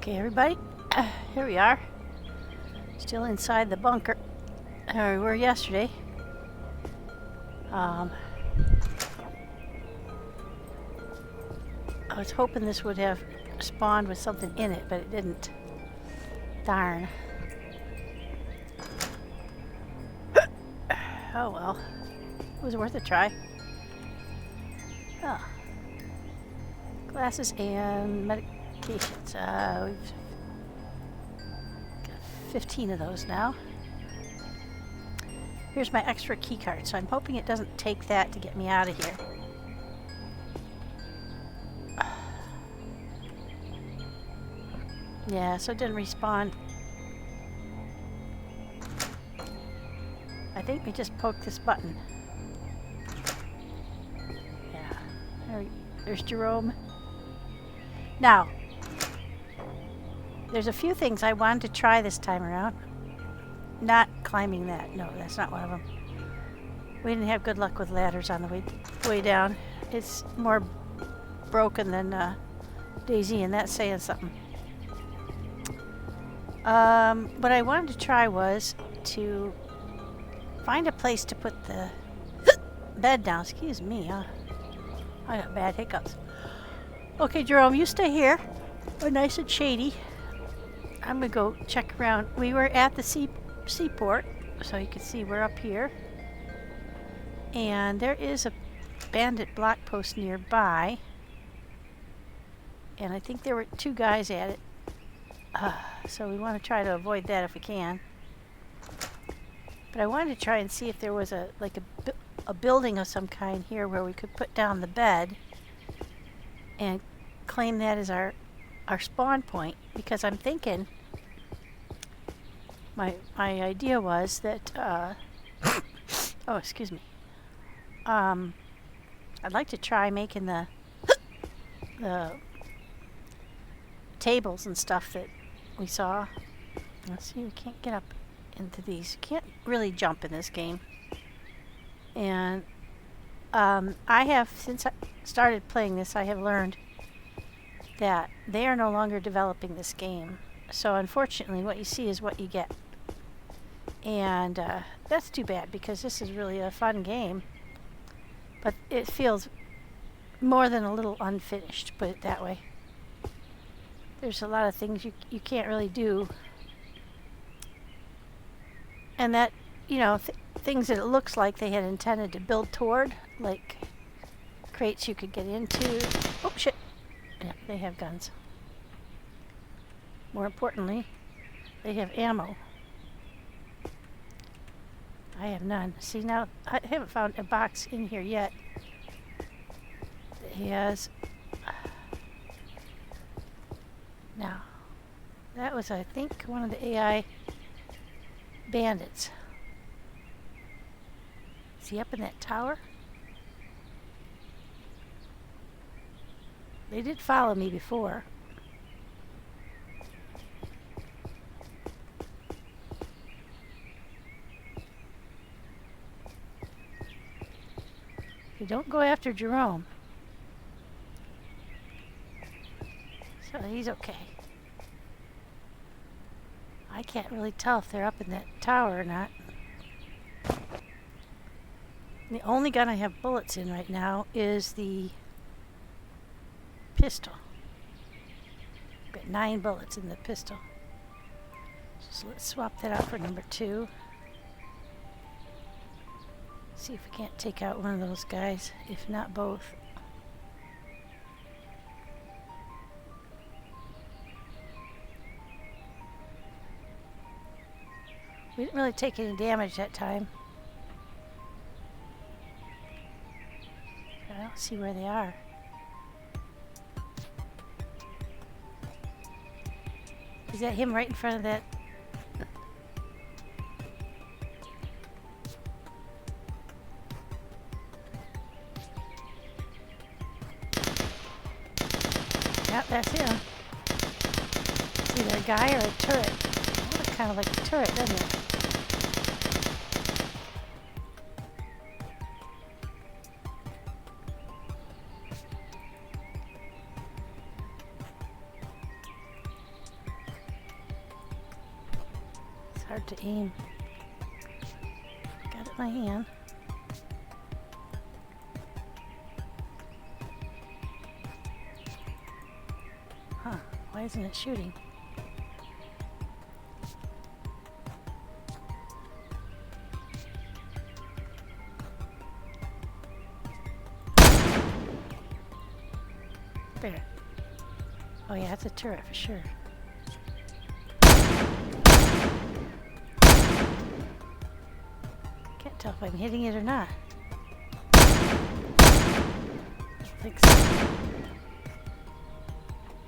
Okay, everybody, here we are. Still inside the bunker where we were yesterday. I was hoping this would have spawned with something in it, but it didn't. Darn. Oh well. It was worth a try. Oh. Glasses and medications. We've got 15 of those now. Here's my extra key card, so I'm hoping it doesn't take that to get me out of here. Yeah, so it didn't respawn. I think we just poked this button. Yeah. There's Jerome. Now, there's a few things I wanted to try this time around. Not climbing that. No, that's not one of them. We didn't have good luck with ladders on the way down. It's more broken than Daisy, and that's saying something. What I wanted to try was to find a place to put the bed down. Excuse me, I got bad hiccups. Okay, Jerome, you stay here. We're nice and shady. I'm gonna go check around. We were at the seaport, so you can see we're up here. And there is a bandit block post nearby. And I think there were 2 guys at it. So we want to try to avoid that if we can. But I wanted to try and see if there was a building of some kind here where we could put down the bed and claim that as our spawn point, because I'm thinking my idea was that oh, excuse me. I'd like to try making the tables and stuff that we saw. Let's see, we can't get up into these. You can't really jump in this game. And I have, since I started playing this, I have learned that they are no longer developing this game. So unfortunately, what you see is what you get. And that's too bad, because this is really a fun game. But it feels more than a little unfinished, put it that way. There's a lot of things you can't really do. And that, you know, things that it looks like they had intended to build toward, like crates you could get into. Oh, shit. Yeah, they have guns. More importantly, they have ammo. I have none. See, now, I haven't found a box in here yet that has... Now, that was, I think, one of the AI bandits. Is he up in that tower? They did follow me before. You don't go after Jerome. So he's okay. I can't really tell if they're up in that tower or not. The only gun I have bullets in right now is the pistol. I've got 9 bullets in the pistol. So let's swap that out for number 2. See if we can't take out one of those guys, if not both. We didn't really take any damage that time. I don't see where they are. Is that him right in front of that? Yep, that's him. It's either a guy or a turret. It looks kind of like a turret, doesn't it? hard to aim. Got it in my hand. Huh, why isn't it shooting? There. Oh yeah, it's a turret for sure. Can't tell if I'm hitting it or not. I think so.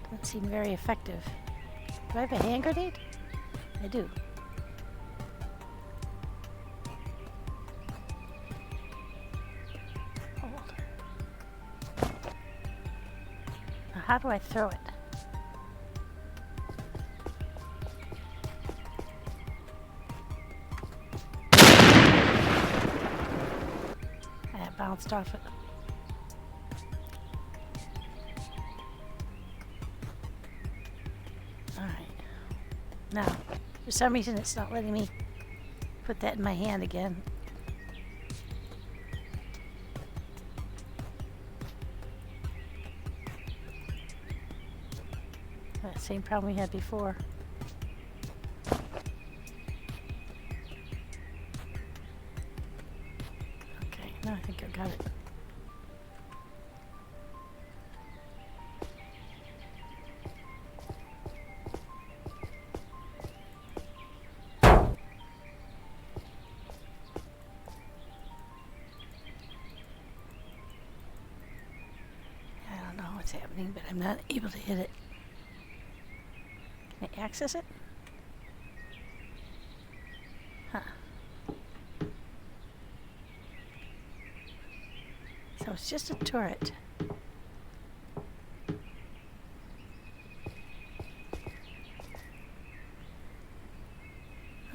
Doesn't seem very effective. Do I have a hand grenade? I do. Hold. Now how do I throw it? Bounced off it. Alright. Now, for some reason it's not letting me put that in my hand again. That same problem we had before. No, I think I got it. I don't know what's happening, but I'm not able to hit it. Can I access it? Huh. So it's just a turret.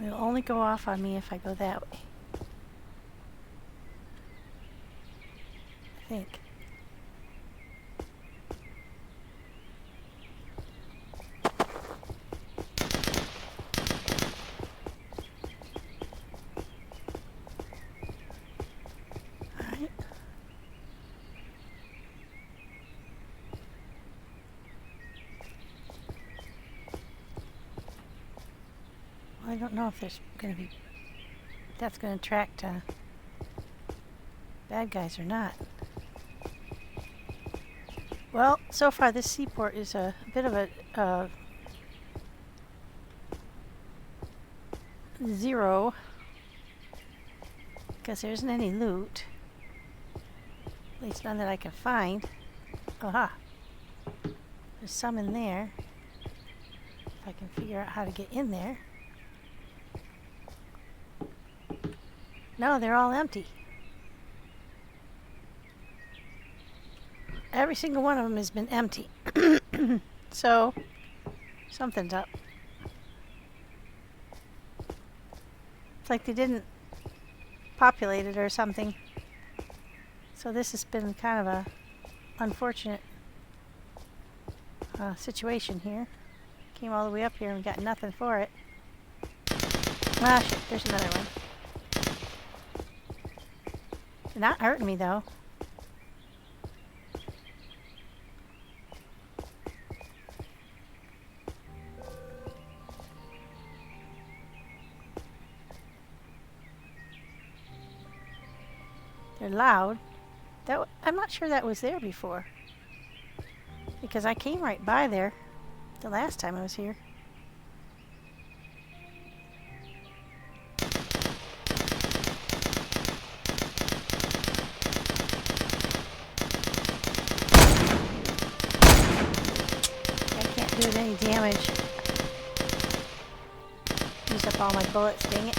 It'll only go off on me if I go that way. I think. I don't know if there's going to be, if that's going to attract bad guys or not. Well, so far this seaport is a bit of a zero because there isn't any loot, at least none that I can find. Aha! There's some in there. If I can figure out how to get in there. No, they're all empty. Every single one of them has been empty. So, something's up. It's like they didn't populate it or something. So this has been kind of a unfortunate situation here. Came all the way up here and we got nothing for it. Ah, shit, there's another one. They're not hurting me though. They're loud. I'm not sure that was there before. Because I came right by there the last time I was here. Do any damage. Use up all my bullets, dang it.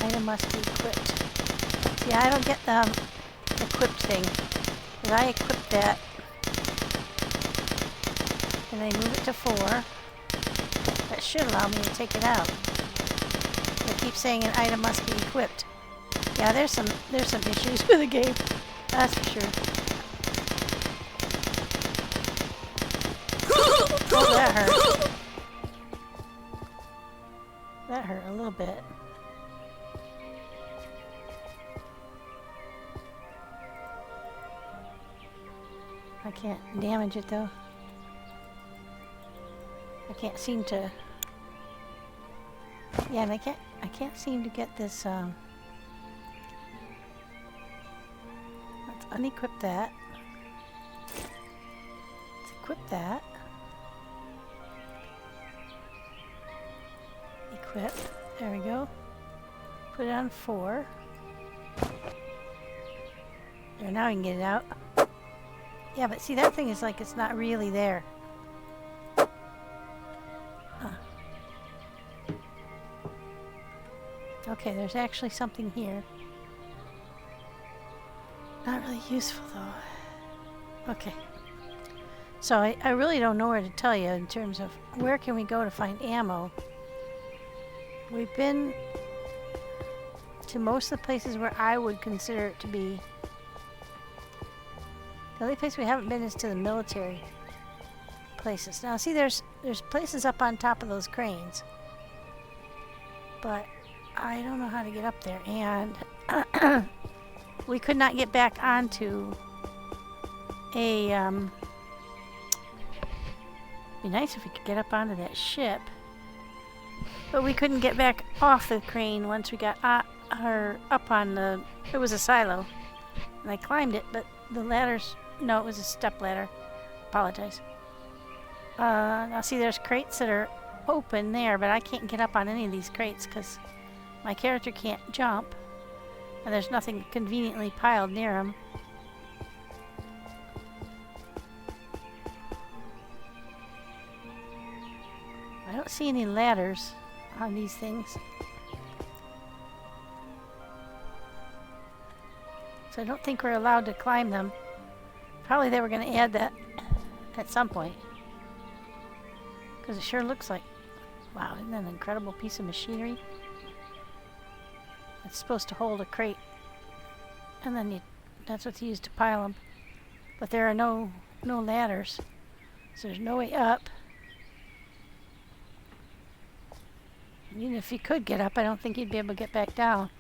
Item must be equipped. See, I don't get the equipped thing. Because I equipped that. And I move it to 4. That should allow me to take it out. They keep saying an item must be equipped. Yeah, there's some issues with the game. That's for sure. Oh, that hurt. bit. I can't damage it though. I can't seem to. Yeah, and I can't seem to get this. Let's unequip that. Let's equip that. Equip. There we go. Put it on 4. There, now I can get it out. Yeah, but see, that thing is like it's not really there. Okay, there's actually something here. Not really useful though. Okay. So I really don't know where to tell you in terms of where can we go to find ammo. We've been to most of the places where I would consider it to be. The only place we haven't been is to the military places. Now see, there's places up on top of those cranes. But I don't know how to get up there, and we could not get back onto a, be nice if we could get up onto that ship, but we couldn't get back off the crane once we got her up on the, it was a silo, and I climbed it, but the ladders, no, it was a step ladder, apologize. Now see, there's crates that are open there, but I can't get up on any of these crates because my character can't jump, and there's nothing conveniently piled near him. I don't see any ladders on these things. So I don't think we're allowed to climb them. Probably they were going to add that at some point. Because it sure looks like, wow, isn't that an incredible piece of machinery? It's supposed to hold a crate, and then that's what's used to pile them. But there are no ladders, so there's no way up. And even if you could get up, I don't think you'd be able to get back down.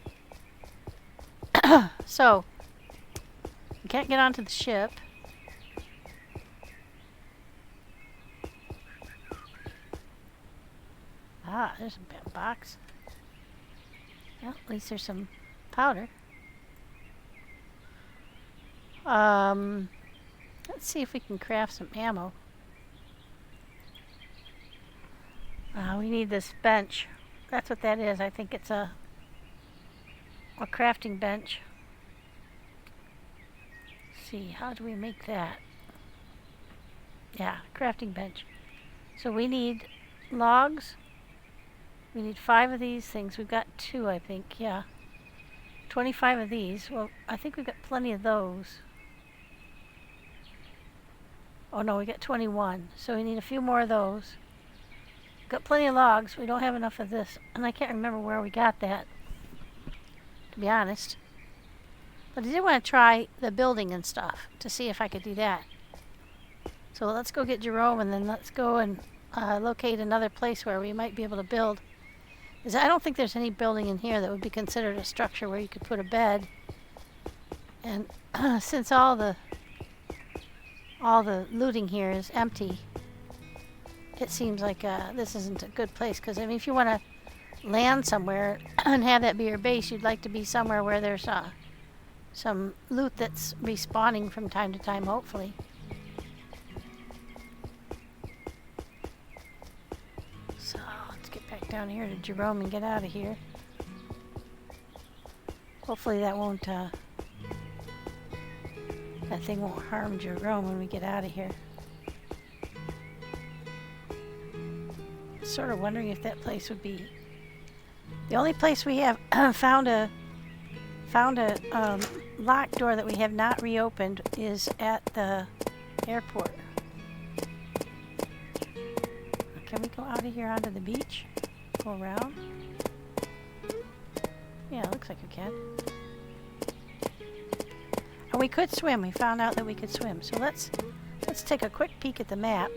So, you can't get onto the ship. Ah, there's a box. Well, at least there's some powder. Let's see if we can craft some ammo. We need this bench. That's what that is. I think it's a crafting bench. Let's see, how do we make that? Yeah, crafting bench. So we need logs. We need 5 of these things. We've got 2, I think. Yeah. 25 of these. Well, I think we've got plenty of those. Oh no, we got 21. So we need a few more of those. We've got plenty of logs. We don't have enough of this. And I can't remember where we got that, to be honest. But I did want to try the building and stuff to see if I could do that. So let's go get Jerome, and then let's go and locate another place where we might be able to build. Because I don't think there's any building in here that would be considered a structure where you could put a bed. And since all the looting here is empty, it seems like this isn't a good place. Because I mean, if you want to land somewhere and have that be your base, you'd like to be somewhere where there's some loot that's respawning from time to time, hopefully. So let's get back down here to Jerome and get out of here. Hopefully that thing won't harm Jerome when we get out of here. Sort of wondering if that place would be the only place we have found a locked door that we have not reopened is at the airport. Can we go out of here onto the beach? Go around? Yeah, it looks like we can. And we could swim. We found out that we could swim. So let's take a quick peek at the map.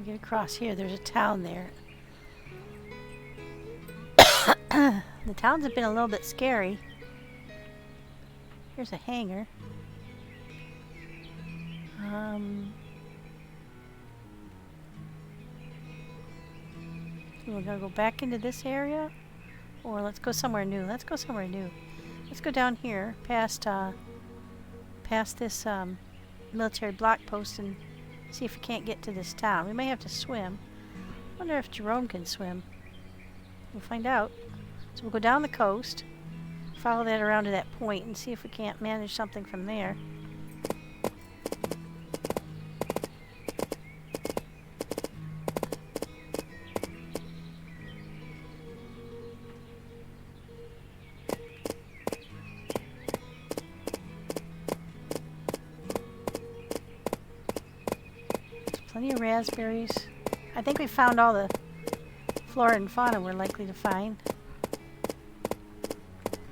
me get across here. There's a town there. The towns have been a little bit scary. Here's a hangar. We're gonna go back into this area, or let's go somewhere new. Let's go somewhere new. Let's go down here, past this military block post, and see if we can't get to this town. We may have to swim. Wonder if Jerome can swim. We'll find out. So we'll go down the coast, follow that around to that point, and see if we can't manage something from there. Plenty of raspberries. I think we found all the flora and fauna we're likely to find.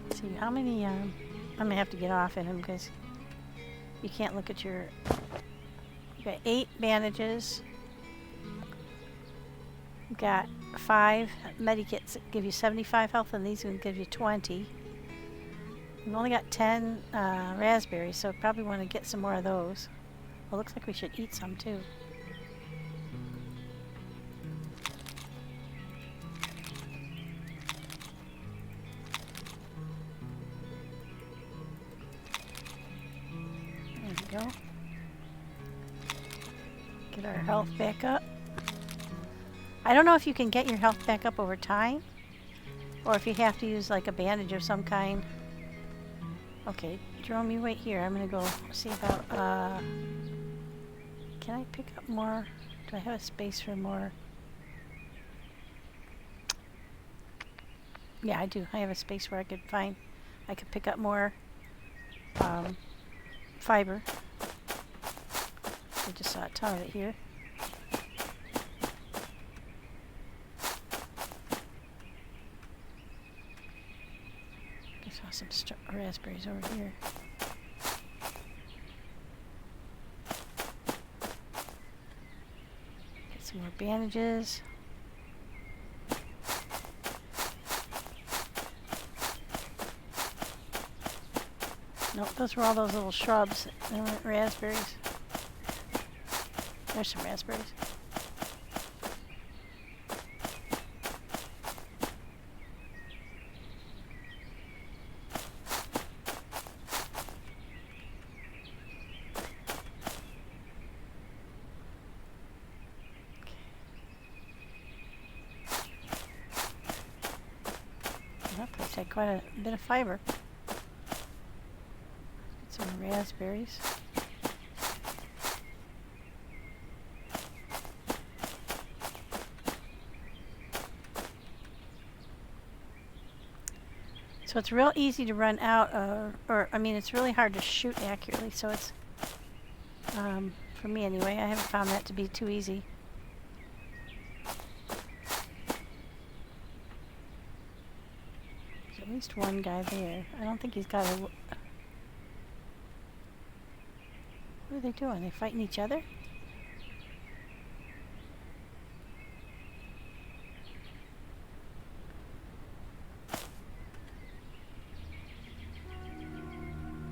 Let's see, how many, I'm gonna have to get off in them because you can't look at your, you got 8 bandages. You've got 5 medikits that give you 75 health, and these will give you 20. We've only got 10 raspberries, so probably want to get some more of those. Well, looks like we should eat some too. Go. Get our health back up. I don't know if you can get your health back up over time, or if you have to use like a bandage of some kind. Okay, Jerome, you wait here. I'm gonna go see about, can I pick up more? Do I have a space for more? Yeah, I do. I have a space where I could pick up more, fiber. I just saw a ton of it here. I saw some raspberries over here. Get some more bandages. Nope, those were all those little shrubs. They weren't raspberries. There's some raspberries. That place had quite a bit of fiber. Some raspberries. So it's real easy to run out of, or I mean, it's really hard to shoot accurately. So it's, for me anyway, I haven't found that to be too easy. There's at least one guy there. I don't think he's got a. What are they doing? Are they fighting each other?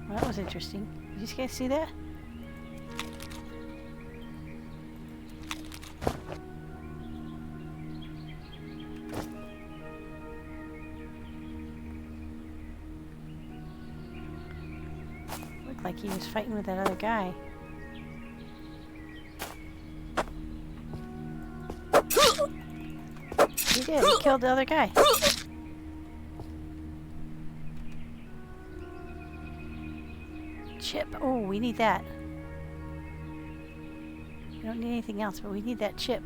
Well, that was interesting. Did you guys see that? Looked like he was fighting with that other guy. He did. He killed the other guy. Chip. Oh, we need that. We don't need anything else, but we need that chip.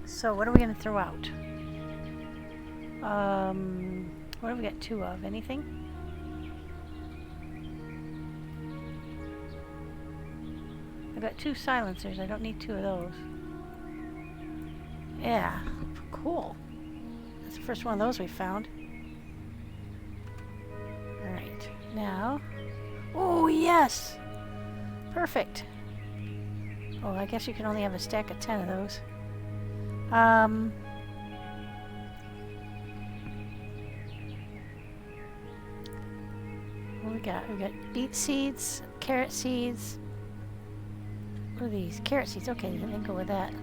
So what are we going to throw out? What have we got 2 of? Anything? I've got 2 silencers. I don't need 2 of those. Yeah. Cool. That's the first one of those we found. Alright. Now. Oh, yes! Perfect. Oh, I guess you can only have a stack of 10 of those. What we got? We got beet seeds, carrot seeds. What are these? Carrot seeds. Okay, let me go with that.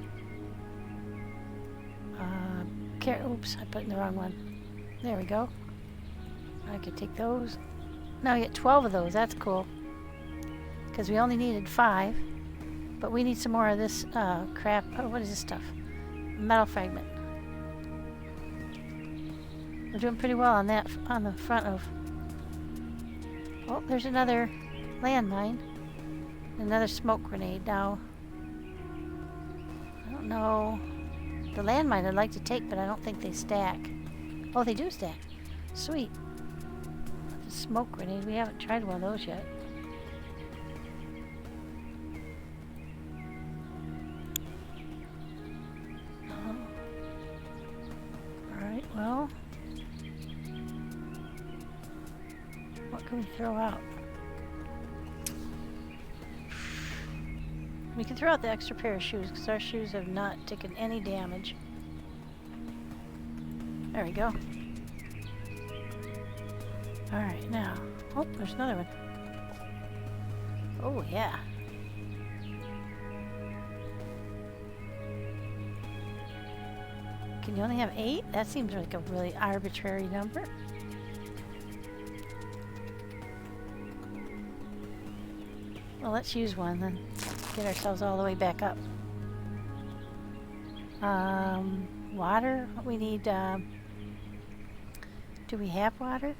Oops, I put in the wrong one. There we go. I could take those. Now we get 12 of those. That's cool. Because we only needed 5. But we need some more of this crap. Oh, what is this stuff? Metal fragment. We're doing pretty well on that, on the front of... Oh, there's another landmine. Another smoke grenade. Now, I don't know... The landmine I'd like to take, but I don't think they stack. Oh, they do stack. Sweet. The smoke grenade. We haven't tried one of those yet. Alright, well... What can we throw out? We can throw out the extra pair of shoes because our shoes have not taken any damage. There we go. Alright, now. Oh, there's another one. Oh, yeah. Can you only have 8? That seems like a really arbitrary number. Well, let's use one then. Get ourselves all the way back up. Water. We need, do we have water?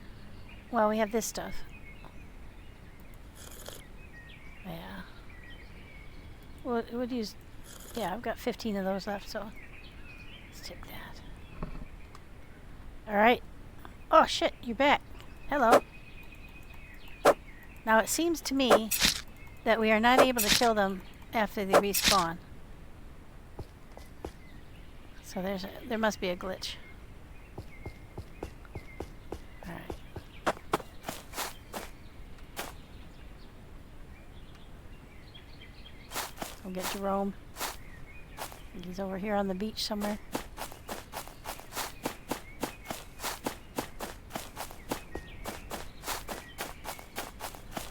Well, we have this stuff. Yeah. Well, it would use, yeah, I've got 15 of those left, so let's take that. Alright. Oh, shit, you're back. Hello. Now, it seems to me that we are not able to kill them after they respawn. So there must be a glitch. Alright. We'll get Jerome. He's over here on the beach somewhere.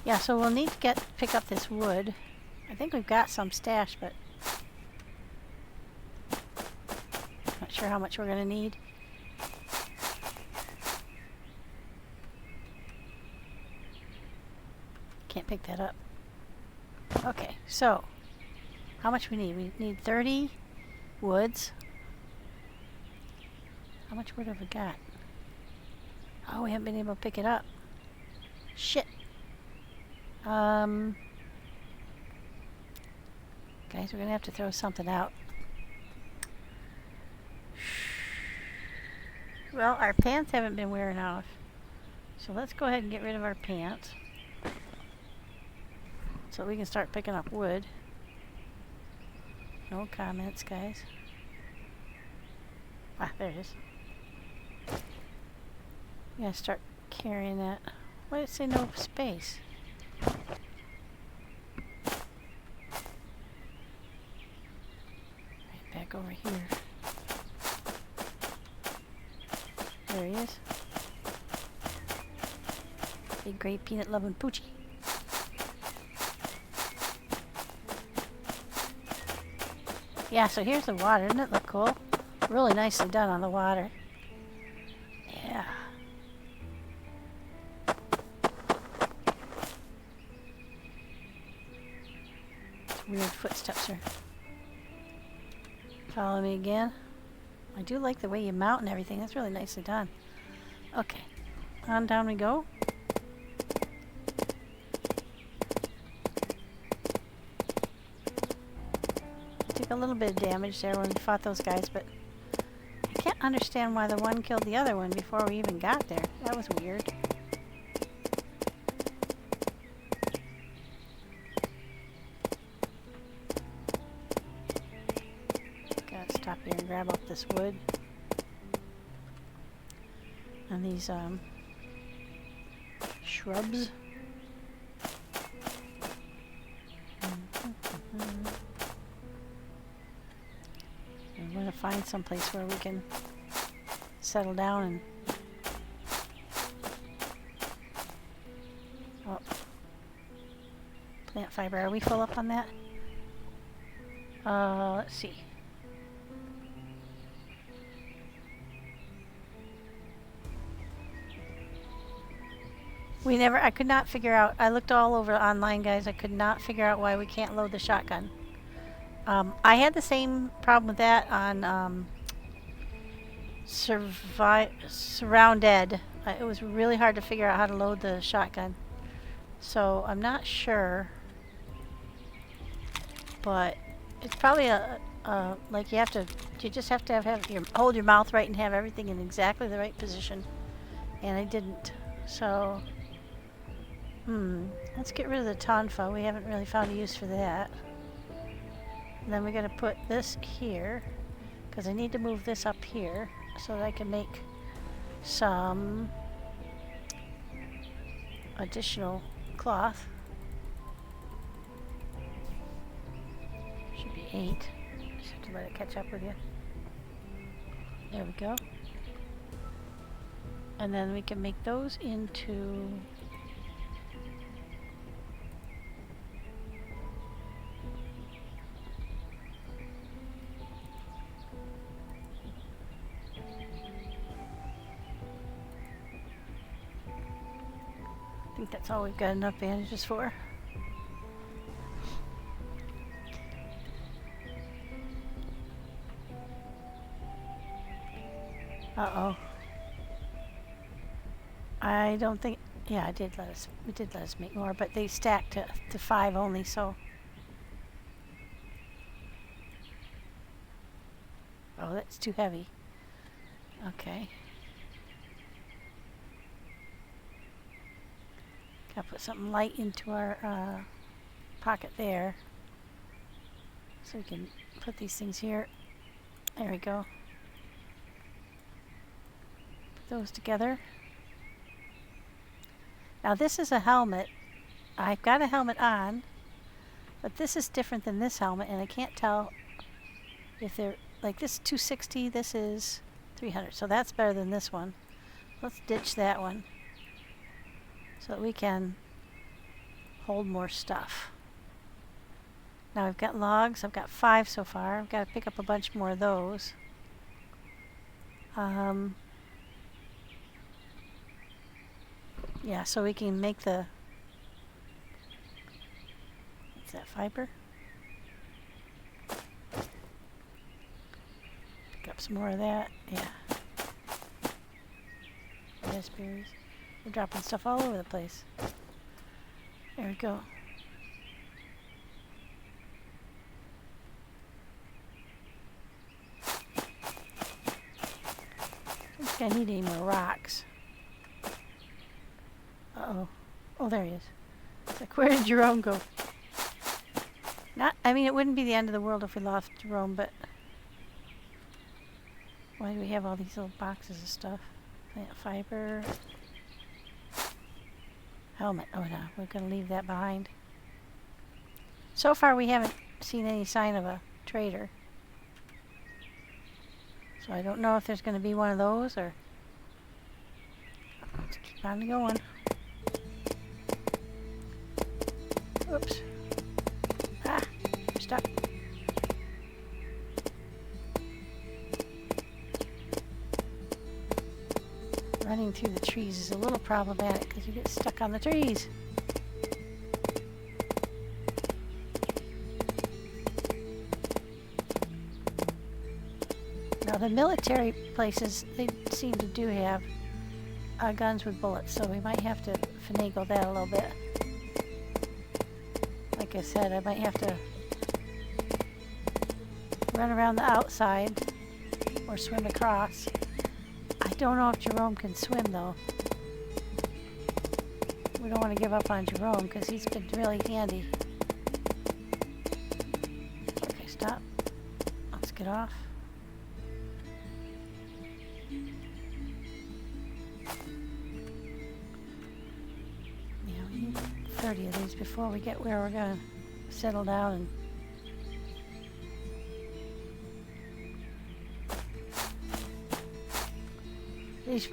Yeah, so we'll need to pick up this wood. I think we've got some stashed, but not sure how much we're going to need. Can't pick that up. Okay, so how much we need? We need 30 woods. How much wood have we got? Oh, we haven't been able to pick it up. Shit. Guys, we're gonna have to throw something out. Well, our pants haven't been wearing off. So let's go ahead and get rid of our pants. So we can start picking up wood. No comments, guys. Ah, there it is. We gotta start carrying that. Why did it say no space? Right back over here. There he is. Big gray peanut loving poochie. Yeah, so here's the water. Doesn't it look cool? Really nicely done on the water. Yeah. Weird footsteps are following me again. I do like the way you mount and everything. That's really nicely done. Okay. On down we go. Took a little bit of damage there when we fought those guys, but I can't understand why the one killed the other one before we even got there. That was weird. Gotta stop here and grab up this wood. And these shrubs. find someplace where we can settle down and... Oh. Plant fiber. Are we full up on that? Let's see. I could not figure out, I looked all over online, guys, I could not figure out why we can't load the shotgun. I had the same problem with that on Surrounded. It was really hard to figure out how to load the shotgun. So I'm not sure, but it's probably like you just have to hold your mouth right and have everything in exactly the right position. And I didn't. So, let's get rid of the tonfa. We haven't really found a use for that. And then we're going to put this here, because I need to move this up here so that I can make some additional cloth. Should be 8. Just have to let it catch up with you. There we go. And then we can make those into I think that's all we've got enough bandages for. Uh-oh. I don't think, yeah, it did let us make more, but they stacked to 5 only, so. Oh, that's too heavy. Okay. Gotta put something light into our pocket there. So we can put these things here. There we go. Put those together. Now this is a helmet. I've got a helmet on, but this is different than this helmet, and I can't tell if they're, like this is 260, this is 300, so that's better than this one. Let's ditch that one so that we can hold more stuff. Now I've got logs, I've got 5 so far. I've got to pick up a bunch more of those. Yeah, so we can make the, what's that, fiber? Pick up some more of that, yeah. Raspberries. We're dropping stuff all over the place. There we go. I don't think I need any more rocks. Uh-oh. Oh, there he is. It's like, where did Jerome go? I mean, it wouldn't be the end of the world if we lost Jerome, but why do we have all these little boxes of stuff? Plant fiber. Helmet. Oh, no. We're going to leave that behind. So far, we haven't seen any sign of a trader. So I don't know if there's going to be one of those, or... Let's keep on going. Oops. Ah, I'm stuck. Running through the trees is a little problematic because you get stuck on the trees. Now the military places, they seem to do have guns with bullets, so we might have to finagle that a little bit. Like I said, I might have to run around the outside or swim across. I don't know if Jerome can swim though. We don't want to give up on Jerome because he's been really handy. Okay, stop. Let's get off. Yeah, we need 30 of these before we get where we're going to settle down and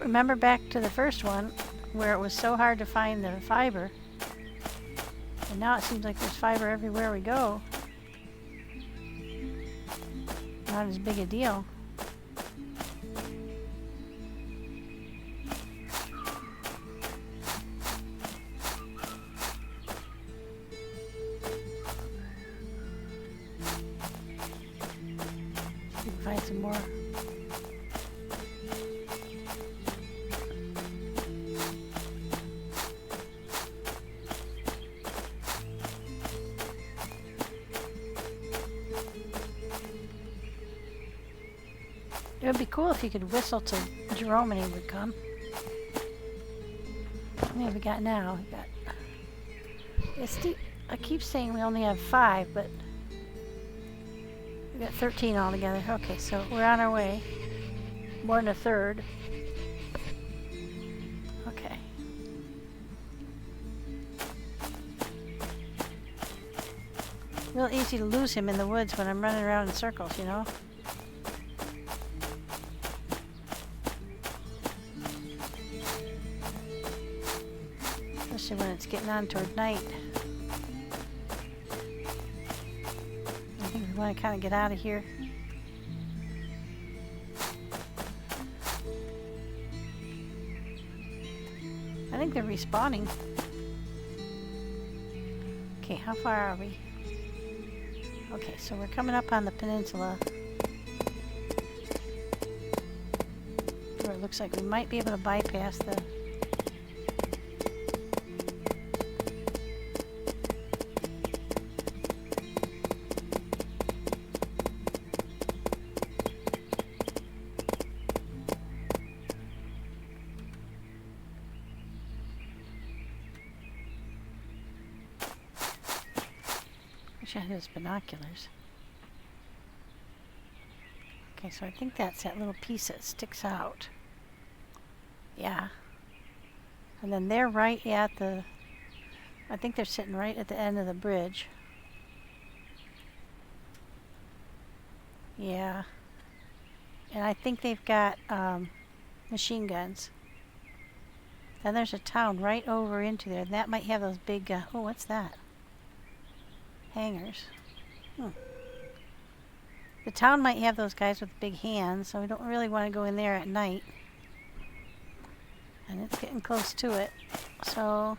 Remember back to the first one where it was so hard to find the fiber. And now it seems like there's fiber everywhere we go. Not as big a deal. We can find some more. It would be cool if you could whistle to Jerome and he would come. How many have we got now? We got. I keep saying we only have 5, but we got 13 altogether. Okay, so we're on our way. More than a third. Okay. Real easy to lose him in the woods when I'm running around in circles, you know? Especially when it's getting on toward night. I think we want to kind of get out of here. I think they're respawning. Okay, how far are we? Okay, so we're coming up on the peninsula. Where it looks like we might be able to bypass the... Wish I had those binoculars. Okay, so I think that's that little piece that sticks out. Yeah. And then they're right at the... I think they're sitting right at the end of the bridge. Yeah. And I think they've got machine guns. Then there's a town right over into there. That might have those big... oh, what's that? Hangers. The town might have those guys with big hands, so we don't really want to go in there at night. And it's getting close to it, so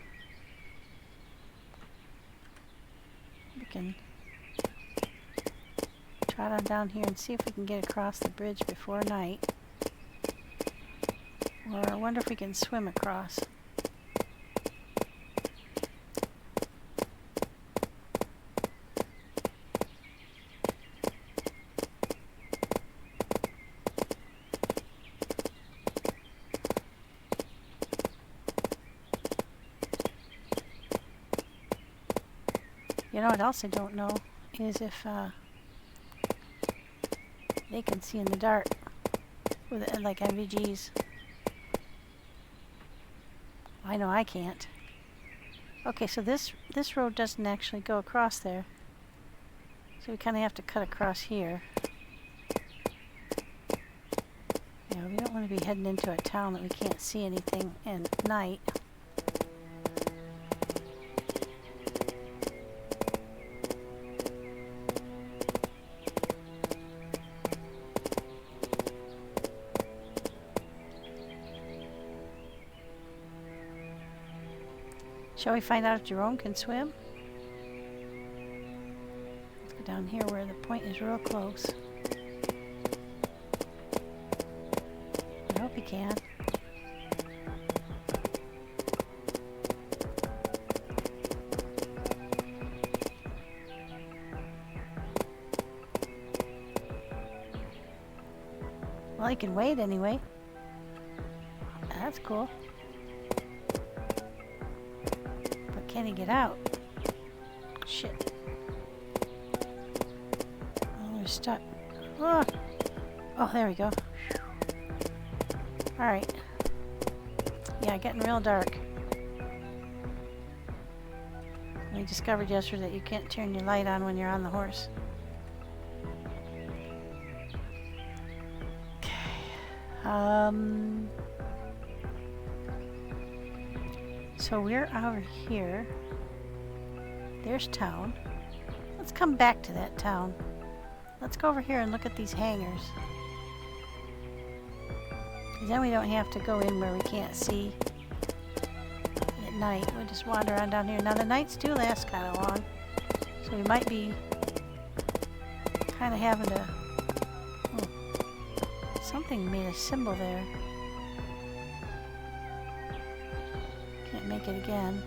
we can trot on down here and see if we can get across the bridge before night. Or I wonder if we can swim across. You know what else I don't know is if they can see in the dark with it, like NVGs. I know I can't. Okay, so this road doesn't actually go across there, so we kind of have to cut across here. Yeah, we don't want to be heading into a town that we can't see anything at night. Shall we find out if Jerome can swim? Let's go down here where the point is real close. I hope he can. Well, he can wade anyway. That's cool. Can he get out? Shit. Oh, we're stuck. Oh, oh there we go. Alright. Yeah, getting real dark. We discovered yesterday that you can't turn your light on when you're on the horse. Okay. So we're over here. There's town. Let's come back to that town. Let's go over here and look at these hangars. Then we don't have to go in where we can't see at night. We'll just wander around down here. Now the nights do last kind of long, so we might be kind of having to... Oh, something made a symbol there. Can't make it again.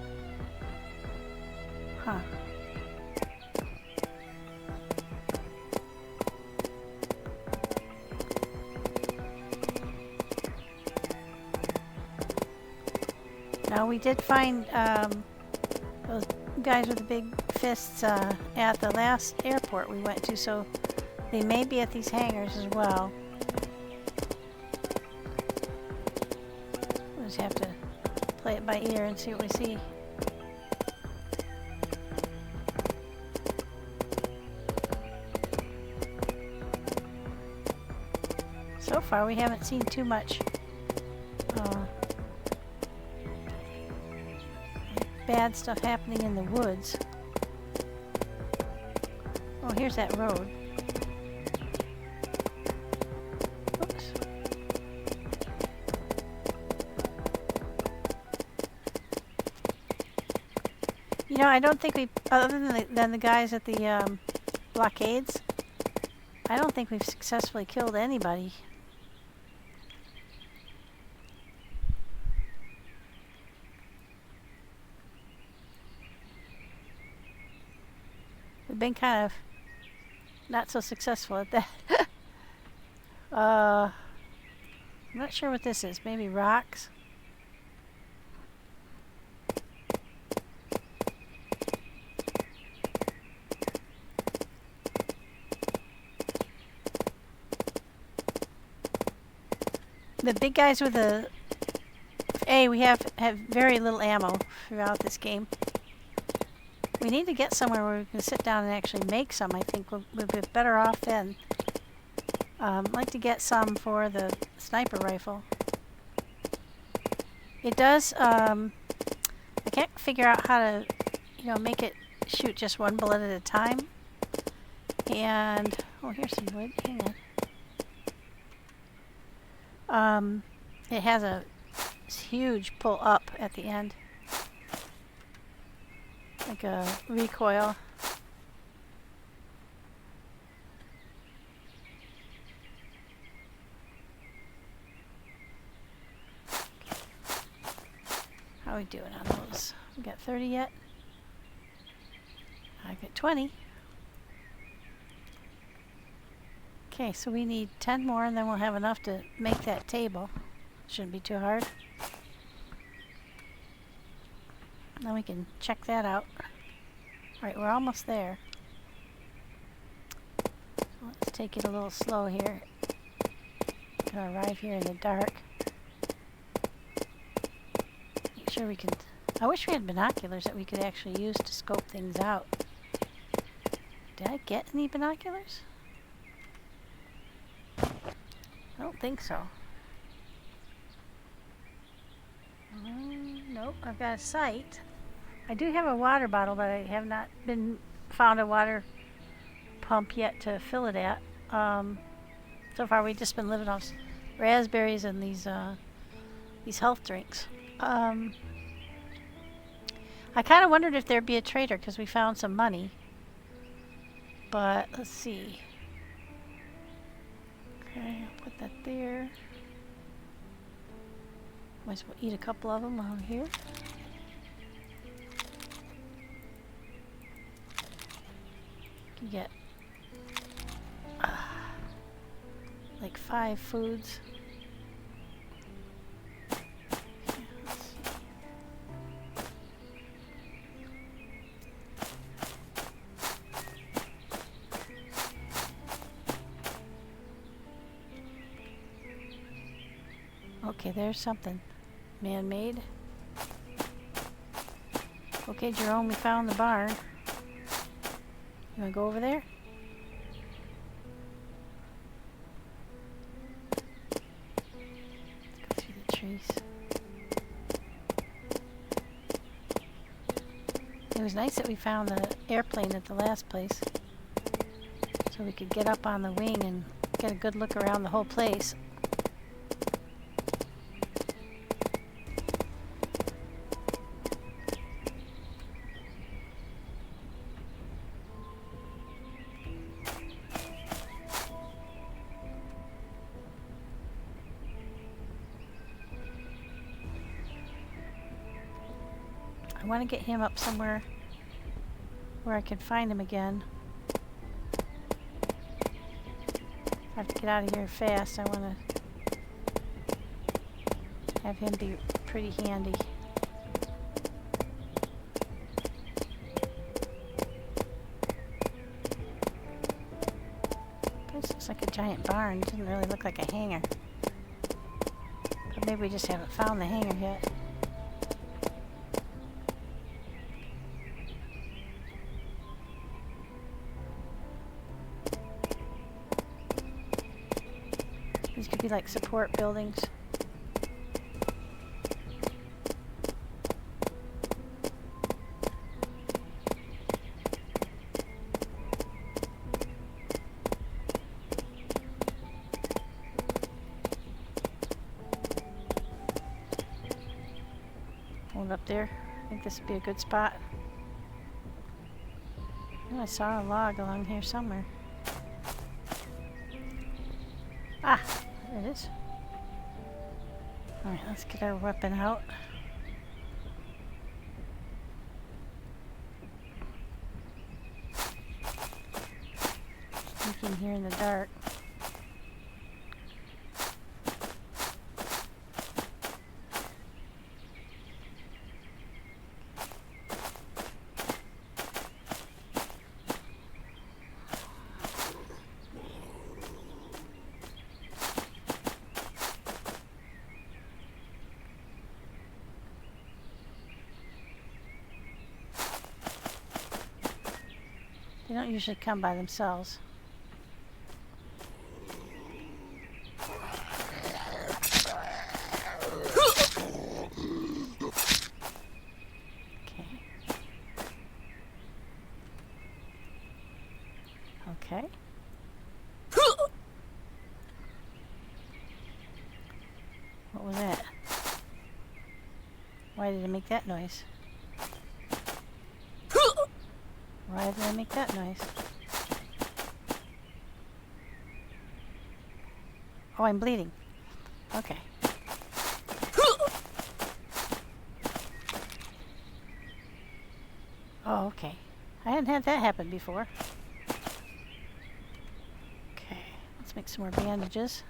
Huh. Now we did find those guys with the big fists at the last airport we went to, so they may be at these hangars as well. We'll just have to play it by ear and see what we see. So far we haven't seen too much bad stuff happening in the woods. Oh, here's that road. Oops. You know, I don't think we, other than the guys at the blockades, I don't think we've successfully killed anybody. We've been kind of not so successful at that. I'm not sure what this is. Maybe rocks? The big guys with the... we have very little ammo throughout this game. We need to get somewhere where we can sit down and actually make some. I think we'll be better off then. I'd like to get some for the sniper rifle. It does, I can't figure out how to, make it shoot just one bullet at a time. And, oh, here's some wood. Hang on. It has a huge pull up at the end. Like a recoil. How are we doing on those? We got 30 yet? I got 20. Okay, so we need 10 more and then we'll have enough to make that table. Shouldn't be too hard. Now we can check that out. Alright, we're almost there. So let's take it a little slow here. Gonna arrive here in the dark. Make sure we can... I wish we had binoculars that we could actually use to scope things out. Did I get any binoculars? I don't think so. Nope, I've got a sight. I do have a water bottle, but I have not found a water pump yet to fill it at. So far, we've just been living off raspberries and these health drinks. I kind of wondered if there'd be a trader because we found some money. But let's see. Okay, I'll put that there. Might as well eat a couple of them while I'm here. You get like 5 foods. Okay, let's see. Okay, there's something man-made. Okay, Jerome, we found the barn. You wanna go over there? Let's go through the trees. was nice that we found the airplane at the last place, so we could get up on the wing and get a good look around the whole place. I want to get him up somewhere where I can find him again. I have to get out of here fast. I want to have him be pretty handy. This looks like a giant barn. It doesn't really look like a hangar. But maybe we just haven't found the hangar yet. These could be like support buildings. Hold up there. I think this would be a good spot. Oh, I saw a log along here somewhere. Ah! There it is. Alright, let's get our weapon out. Sneaking here in the dark. They don't usually come by themselves. Okay. What was that? Why did it make that noise? Why did I make that noise? Oh, I'm bleeding. Okay. Oh, okay. I hadn't had that happen before. Okay, let's make some more bandages.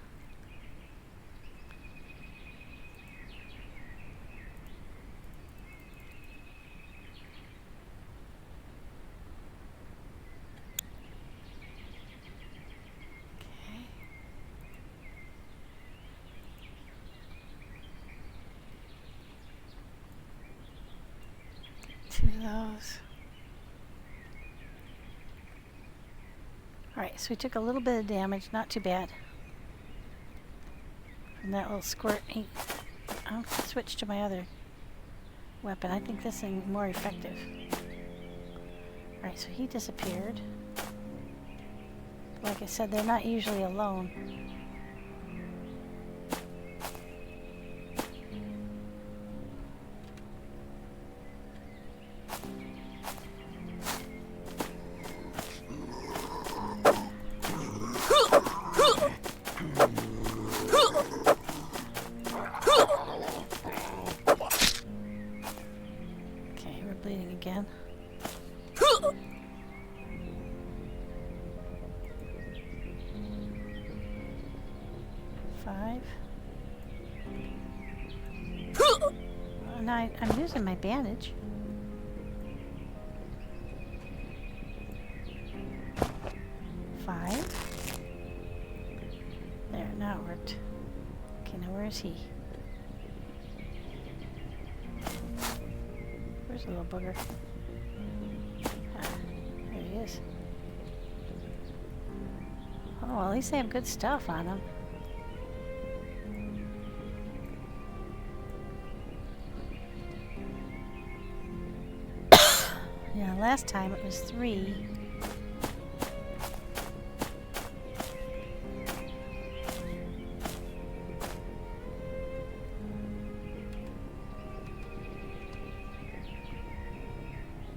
Two of those. Alright, so we took a little bit of damage, not too bad. From that little squirt. I'll switch to my other weapon. I think this thing's more effective. Alright, so he disappeared. Like I said, they're not usually alone. Bleeding again. 5. And I'm using my bandage. 5. There, now it worked. Okay, now where is he? Where's the little booger? Ah, there he is. Oh, well, at least they have good stuff on them. Yeah, last time it was 3.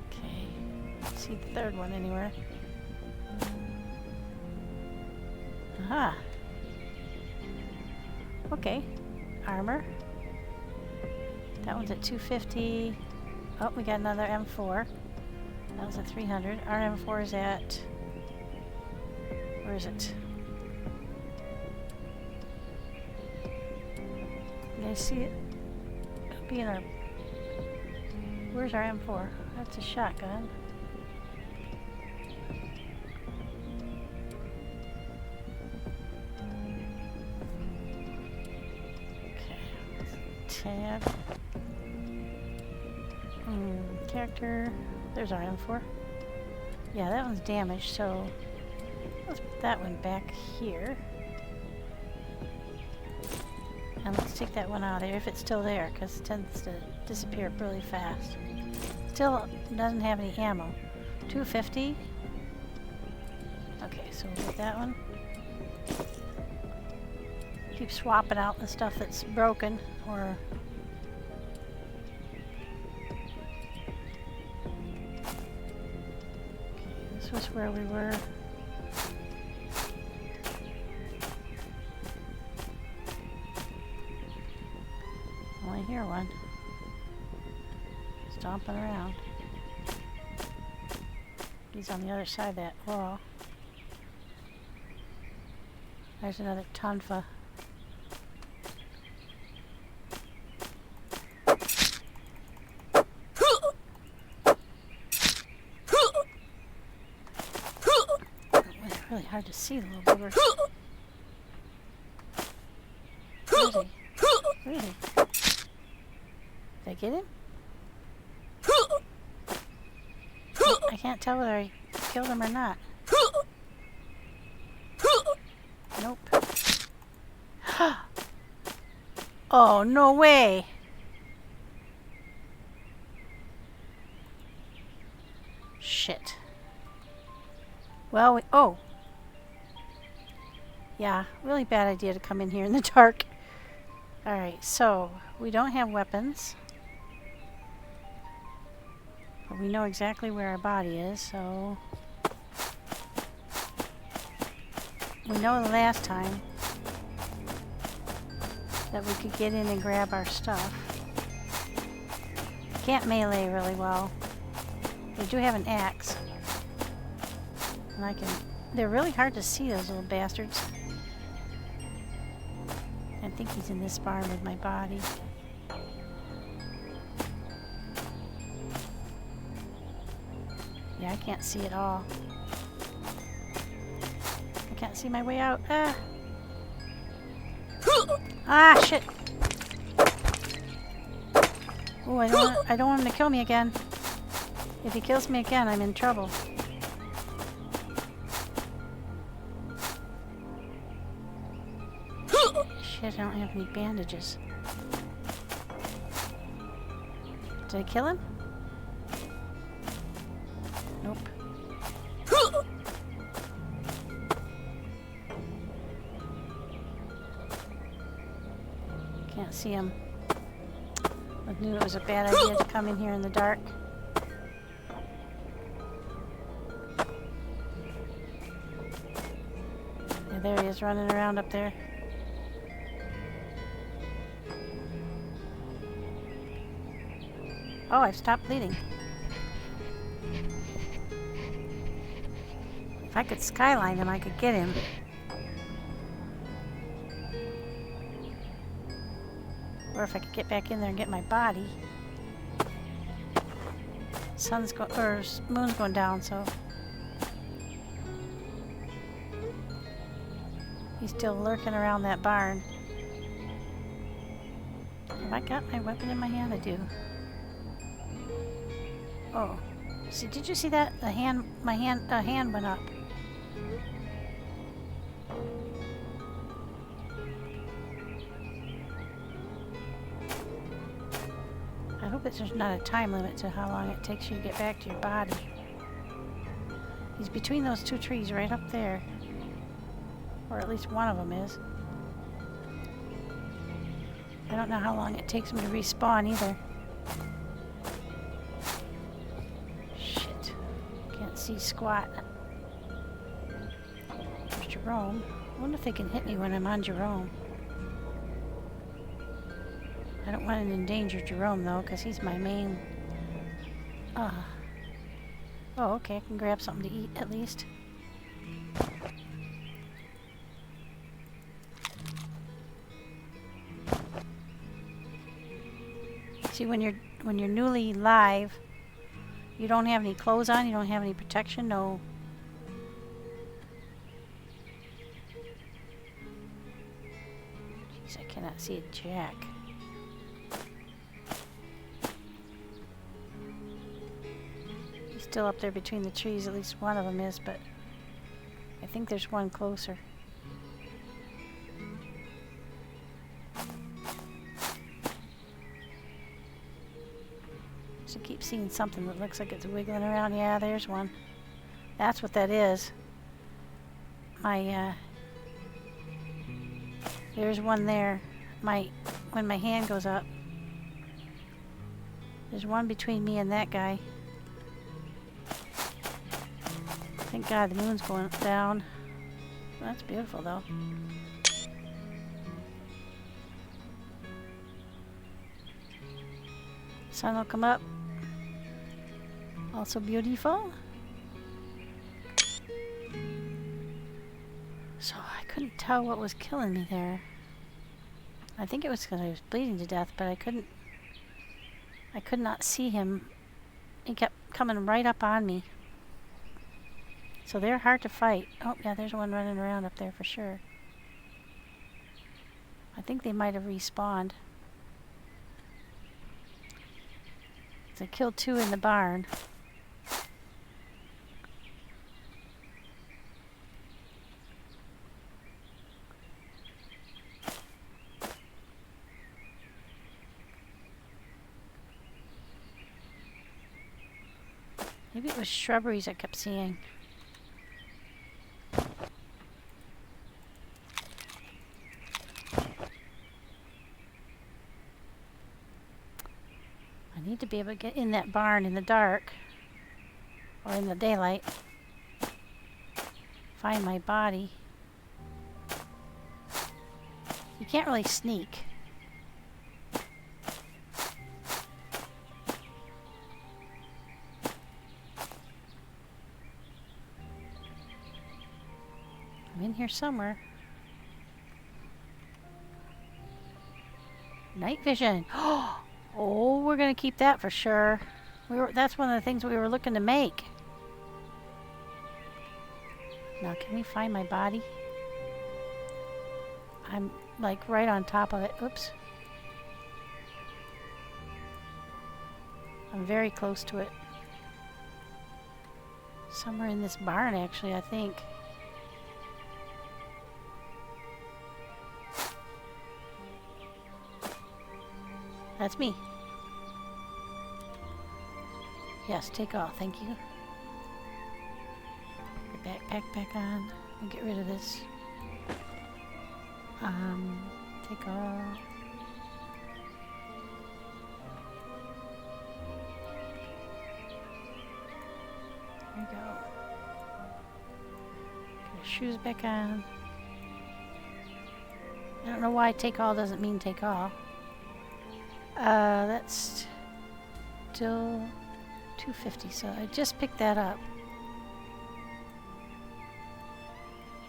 Okay, see the third one anywhere. Aha. Okay, armor. That one's at 250. Oh, we got another M4. That was at 300. Our M4 is at... Where is it? Can I see it? It'll be in our... Where's our M4? That's a shotgun. Tab. Character. There's our M4. Yeah, that one's damaged, so let's put that one back here. And let's take that one out of there if it's still there, because it tends to disappear really fast. Still doesn't have any ammo. 250. Okay, so we'll get that one. Keep swapping out the stuff that's broken or this was where we were. Only hear one stomping around. He's on the other side of that wall. There's another tonfa. Really hard to see the little booger. Where is he? Where is he? Did I get him? I can't tell whether I killed him or not. Nope. Oh, no way! Shit. Well, oh! Yeah, really bad idea to come in here in the dark. Alright, so we don't have weapons. But we know exactly where our body is, so... We know the last time that we could get in and grab our stuff. Can't melee really well. We do have an axe. And I can... They're really hard to see, those little bastards. I think he's in this barn with my body. Yeah, I can't see at all. I can't see my way out. Ah! Ah, shit! Oh, I don't want him to kill me again. If he kills me again, I'm in trouble. Shit, I don't have any bandages. Did I kill him? Nope. Can't see him. I knew it was a bad idea to come in here in the dark. Yeah, there he is running around up there. Oh, I've stopped bleeding. If I could skyline him, I could get him. Or if I could get back in there and get my body. Moon's going down, so he's still lurking around that barn. Have I got my weapon in my hand? I do. Oh, see, did you see that? A hand went up. I hope that there's not a time limit to how long it takes you to get back to your body. He's between those two trees right up there. Or at least one of them is. I don't know how long it takes him to respawn either. Shit. Can't see squat. There's Jerome. I wonder if they can hit me when I'm on Jerome. I don't want to endanger Jerome though, because he's my main... Oh, okay, I can grab something to eat at least. See, when you're newly live, you don't have any clothes on, you don't have any protection, no. Jeez, I cannot see a jack. He's still up there between the trees, at least one of them is, but I think there's one closer. So I keep seeing something that looks like it's wiggling around. Yeah, there's one. That's what that is. There's one there. When my hand goes up. There's one between me and that guy. Thank God the moon's going down. That's beautiful though. Sun will come up. Also beautiful. So I couldn't tell what was killing me there. I think it was because I was bleeding to death, but I could not see him. He kept coming right up on me. So they're hard to fight. Oh yeah, there's one running around up there for sure. I think they might have respawned. I killed two in the barn. Maybe it was shrubberies I kept seeing. I need to be able to get in that barn in the dark or in the daylight. Find my body. You can't really sneak. I'm in here somewhere. Night vision. Oh, we're gonna keep that for sure. That's one of the things we were looking to make. Now, can we find my body? I'm like right on top of it. Oops. I'm very close to it. Somewhere in this barn, actually, I think. That's me. Yes, take off. Thank you. Put your backpack back on. And get rid of this. Take off. There we go. Get your shoes back on. I don't know why take all doesn't mean take all. That's still 250, so I just picked that up.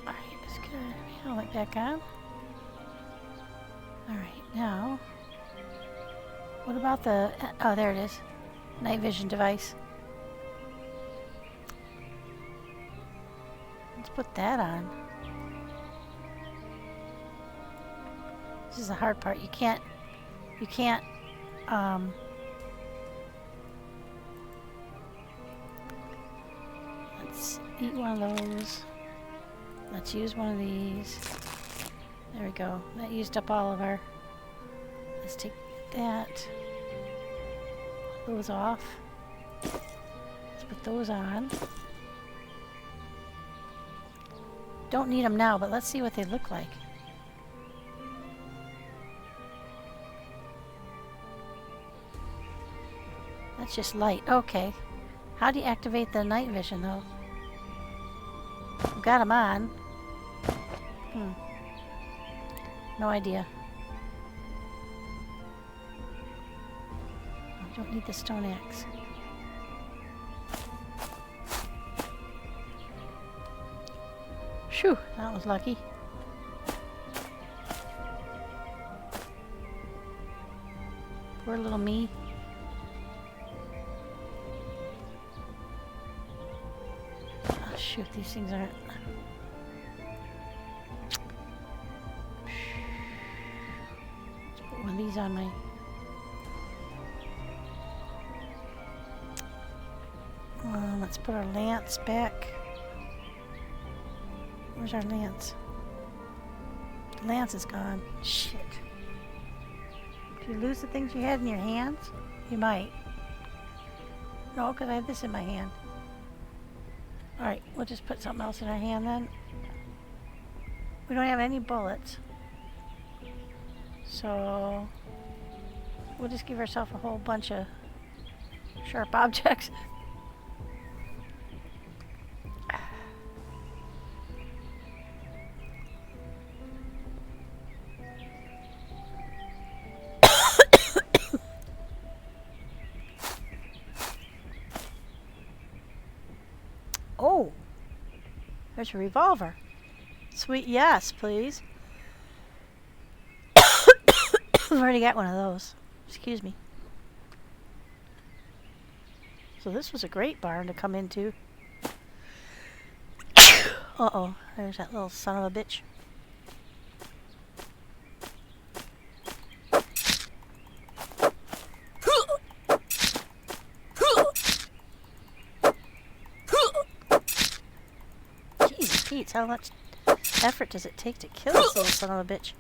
Alright, let's get our helmet back on. Alright, now, what about the, oh, there it is, night vision device. Let's put that on. This is the hard part. You can't let's eat one of those. Let's use one of these. There we go. That used up all of our... Let's take that. those off. Let's put those on. Don't need them now, but let's see what they look like. That's just light. Okay. How do you activate the night vision, though? I've got them on. No idea. I don't need the stone axe. Phew, that was lucky. Poor little me. Oh shoot, these things aren't... Let's put one of these on my... let's put our lance back. Where's our lance? The lance is gone. Shit. Did you lose the things you had in your hands? You might. No, because I have this in my hand. Alright, we'll just put something else in our hand then. We don't have any bullets. So we'll just give ourselves a whole bunch of sharp objects. Oh, there's a revolver. Sweet, yes, please. I've already got one of those. Excuse me. So this was a great barn to come into. Uh-oh, there's that little son of a bitch. Jesus Pete, how much effort does it take to kill this little son of a bitch?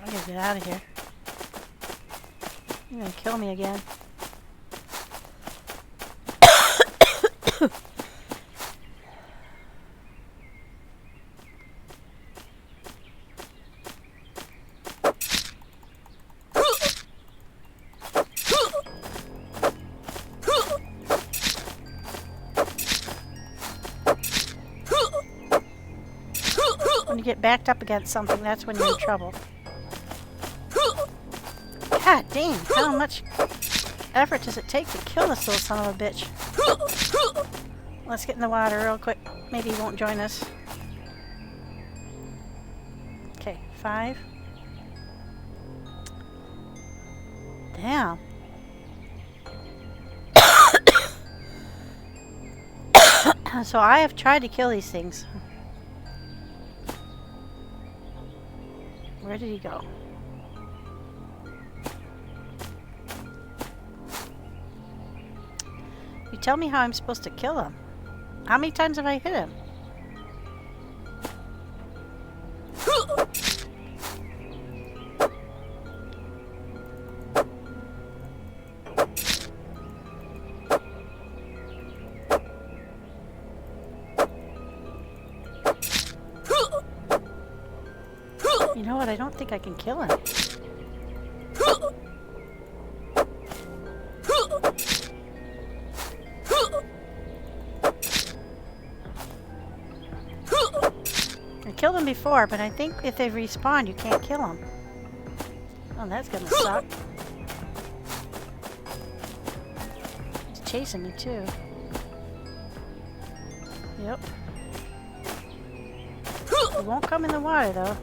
I'm gonna get out of here. You're gonna kill me again. When you get backed up against something, that's when you're in trouble. God dang, how much effort does it take to kill this little son of a bitch? Let's get in the water real quick. Maybe he won't join us. Okay, 5. Damn. So I have tried to kill these things. Where did he go? You tell me how I'm supposed to kill him. How many times have I hit him? You know what? I don't think I can kill him. I killed him before, but I think if they respawn, you can't kill them. Oh, that's gonna suck. He's chasing me too. Yep. He won't come in the water though.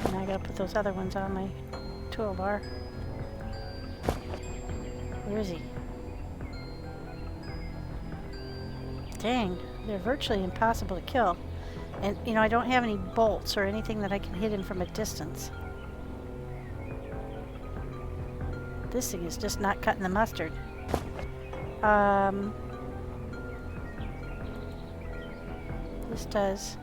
Okay, now I gotta put those other ones on my toolbar. Where is he? Dang, they're virtually impossible to kill. And, you know, I don't have any bolts or anything that I can hit him from a distance. This thing is just not cutting the mustard. This does.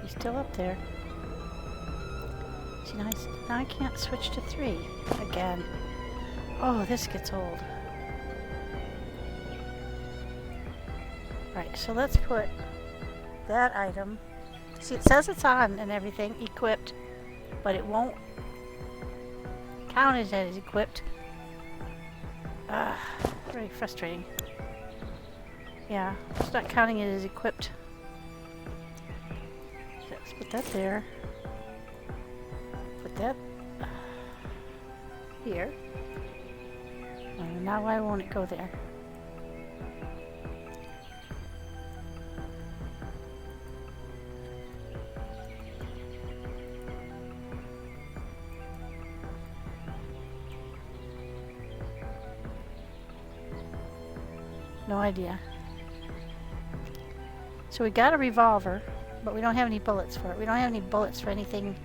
He's still up there. See, now I can't switch to 3 again. Oh, this gets old. Right, so let's put that item. See, it says it's on and everything, equipped, but it won't count as that is equipped. Very frustrating. Yeah, it's not counting it as equipped. So let's put that there. Put that here. Now why won't it go there? No idea. So we got a revolver, but we don't have any bullets for it. We don't have any bullets for anything.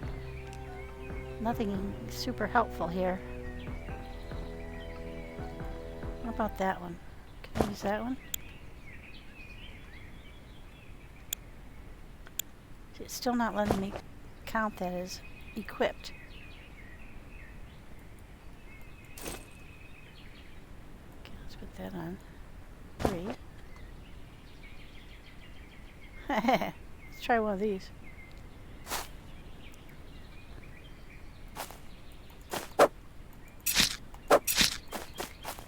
Nothing super helpful here. What about that one? Can I use that one? It's still not letting me count that as equipped. Okay, let's put that on. 3. Let's try one of these.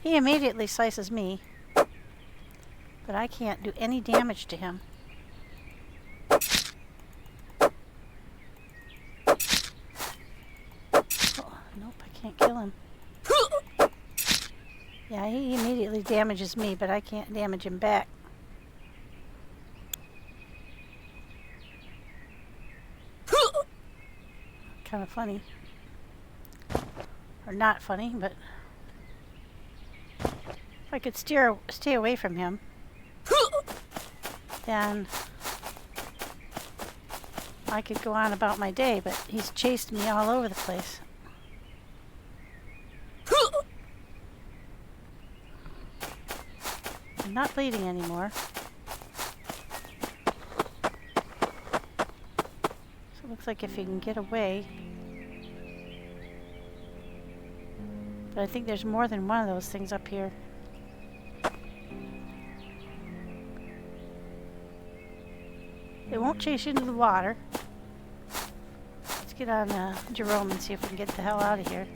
He immediately slices me, but I can't do any damage to him. Oh, nope, I can't kill him. Yeah, he immediately damages me, but I can't damage him back. Kind of funny. Or not funny, but if I could stay away from him, then I could go on about my day, but he's chased me all over the place. I'm not bleeding anymore. So it looks like if he can get away. But I think there's more than one of those things up here. It won't chase you into the water. Let's get on Jerome and see if we can get the hell out of here.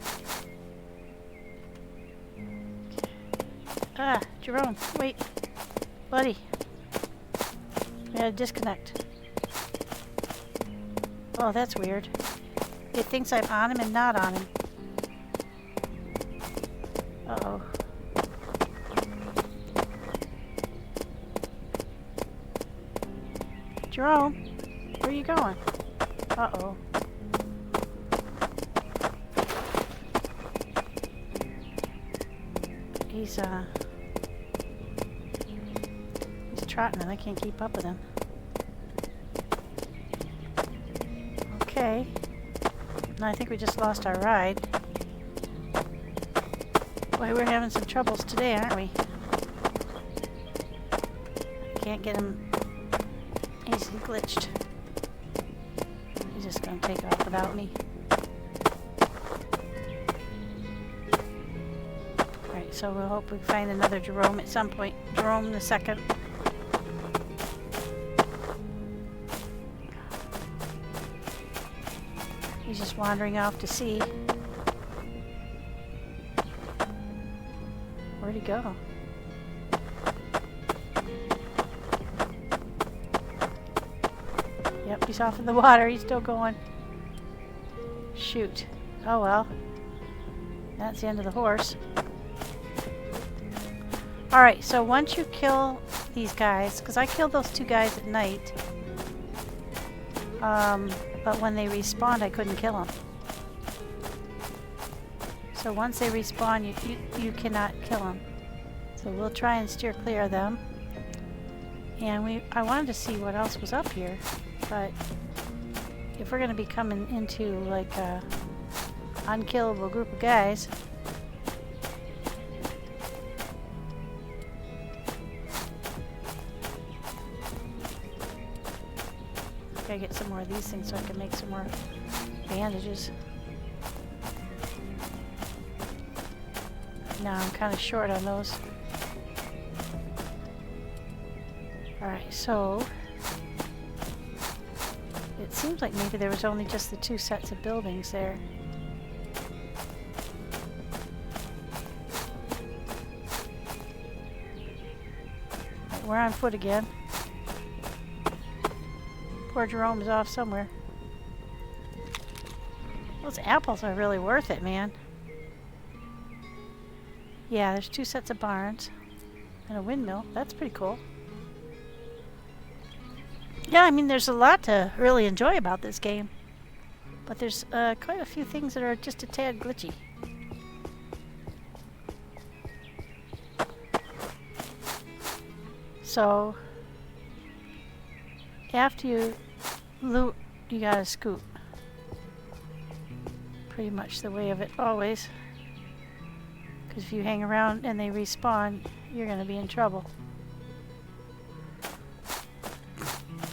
Ah, Jerome, wait. Buddy. We had a disconnect. Oh, that's weird. It thinks I'm on him and not on him. Uh-oh. Jerome, where are you going? Uh-oh. He's trotting and I can't keep up with him. Okay. And I think we just lost our ride. Boy, we're having some troubles today, aren't we? Can't get him easily glitched. He's just gonna take off without me. Alright, so we'll hope we find another Jerome at some point. Jerome the second. He's just wandering off to sea. Where'd he go? Yep, he's off in the water. He's still going. Shoot. Oh well. That's the end of the horse. Alright, so once you kill these guys, because I killed those 2 guys at night, but when they respawned I couldn't kill them. So once they respawn, you cannot kill them. So we'll try and steer clear of them. And I wanted to see what else was up here, but if we're going to be coming into like a unkillable group of guys, gotta get some more of these things so I can make some more bandages. Now I'm kind of short on those. Alright, so it seems like maybe there was only just the 2 sets of buildings there. Right, we're on foot again. Poor Jerome is off somewhere. Those apples are really worth it, man. Yeah, there's 2 sets of barns and a windmill. That's pretty cool. Yeah, I mean, there's a lot to really enjoy about this game. But there's quite a few things that are just a tad glitchy. So, after you loot, you gotta scoot. Pretty much the way of it always. Because if you hang around and they respawn, you're gonna be in trouble.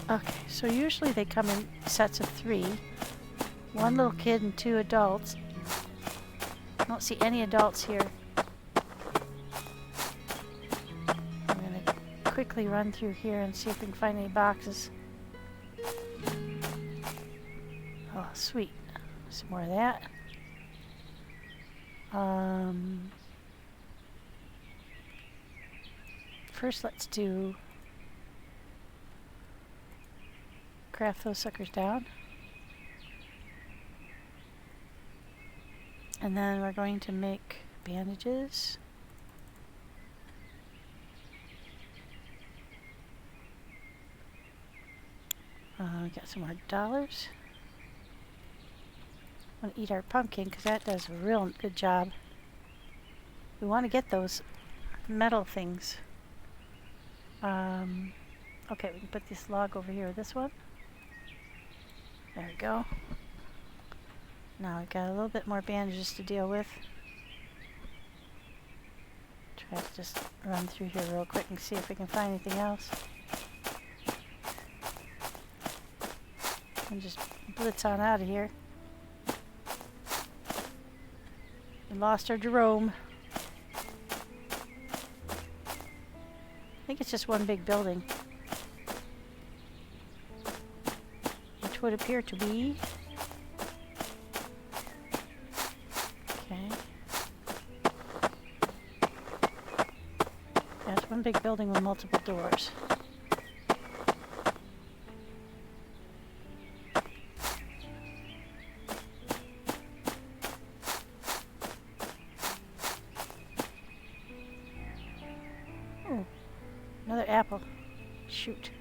Okay, so usually they come in sets of 3. 1 little kid and 2 adults. I don't see any adults here. I'm gonna quickly run through here and see if we can find any boxes. Oh, sweet. Some more of that. First, let's do craft those suckers down. And then we're going to make bandages. We got some more dollars. I want to eat our pumpkin because that does a real good job. We want to get those metal things. Okay, we can put this log over here with this one. There we go. Now we've got a little bit more bandages to deal with. Try to just run through here real quick and see if we can find anything else. And just blitz on out of here. We lost our Jerome. I think it's just one big building. Which would appear to be... Okay. That's one big building with multiple doors. Oh, another apple. Shoot.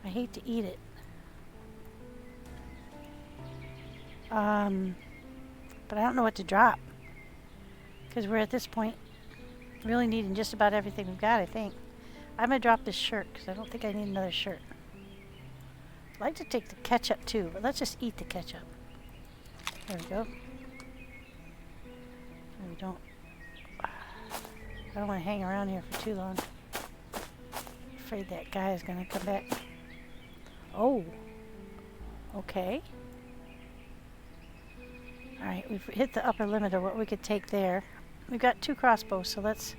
I hate to eat it. But I don't know what to drop. Because we're at this point really needing just about everything we've got, I think. I'm going to drop this shirt because I don't think I need another shirt. I'd like to take the ketchup too, but let's just eat the ketchup. There we go. We don't... I don't want to hang around here for too long. Afraid that guy is going to come back. Oh. Okay. Alright, we've hit the upper limit of what we could take there. We've got 2 crossbows, so let's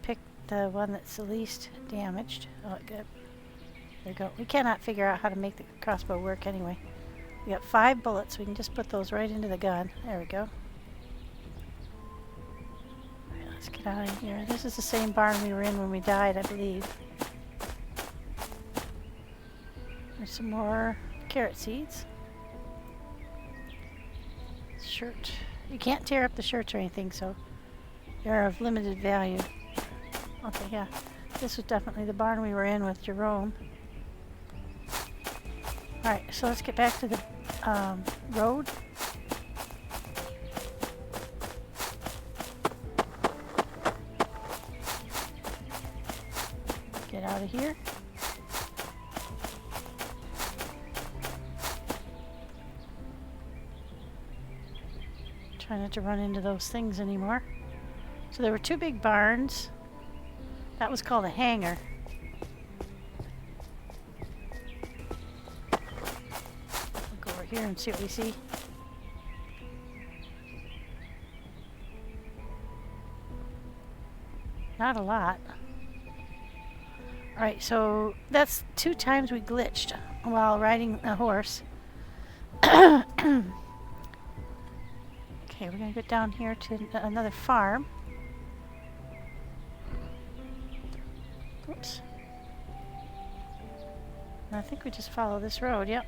pick the one that's the least damaged. Oh, good. There we go. We cannot figure out how to make the crossbow work anyway. We got 5 bullets. We can just put those right into the gun. There we go. Alright, let's get out of here. This is the same barn we were in when we died, I believe. There's some more carrot seeds. Shirt. You can't tear up the shirts or anything, so they're of limited value. Okay, yeah. This was definitely the barn we were in with Jerome. Alright, so let's get back to the road. get out of here. Try not to run into those things anymore. So there were two big barns. That was called a hangar. We'll go over here and see what we see. Not a lot. Alright, so that's 2 times we glitched while riding a horse. Okay, we're going to get down here to another farm. Oops. And I think we just follow this road, yep.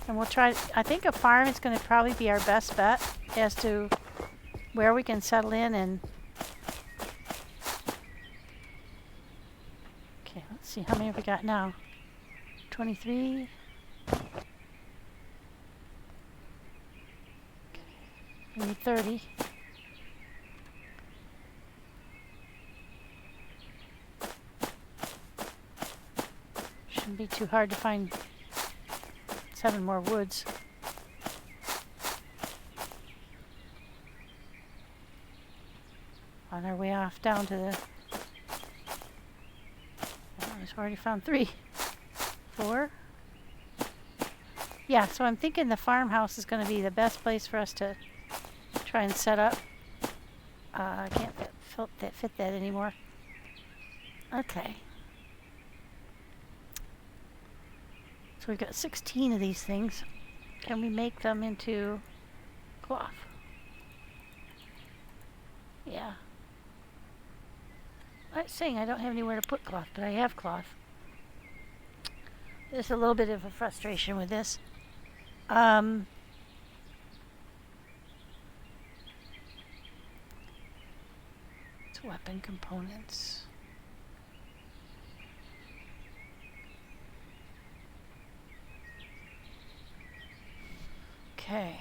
And we'll try, I think a farm is going to probably be our best bet as to where we can settle in and... Okay, let's see, how many have we got now? 23. Okay. We need 30. Shouldn't be too hard to find 7 more woods. On our way off down to the... Oh, we've already found 3. 4. Yeah, so I'm thinking the farmhouse is going to be the best place for us to try and set up. I can't fit that anymore. Okay. So we've got 16 of these things. Can we make them into cloth? Yeah. I'm saying I don't have anywhere to put cloth, but I have cloth. There's a little bit of a frustration with this. It's weapon components. Okay.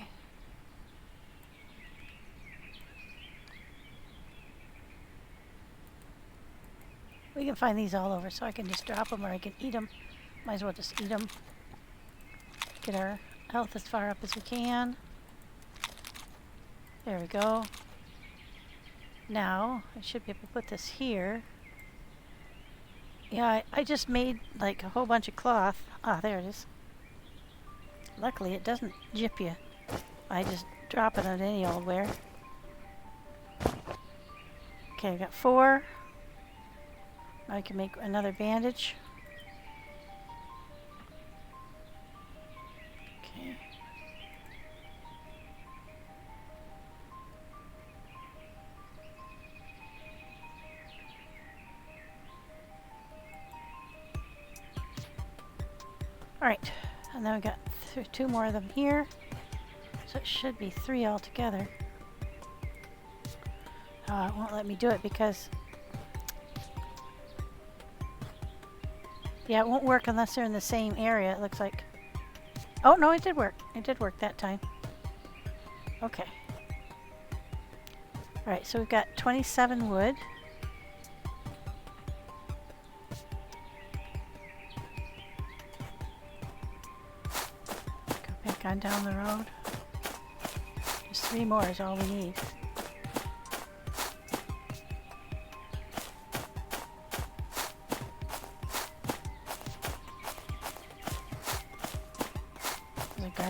We can find these all over, so I can just drop them or I can eat them. Might as well just eat them. Get our health as far up as we can. There we go. Now, I should be able to put this here. Yeah, I just made like a whole bunch of cloth. Ah, there it is. Luckily, it doesn't jip you. I just drop it on any old where. Okay, I got 4. Now I can make another bandage. Okay. All right, and then we got 2 more of them here. So it should be 3 altogether. It won't let me do it because... Yeah, it won't work unless they're in the same area, it looks like. Oh, no, it did work. It did work that time. Okay. Alright, so we've got 27 wood. Go back on down the road. Just 3 more is all we need.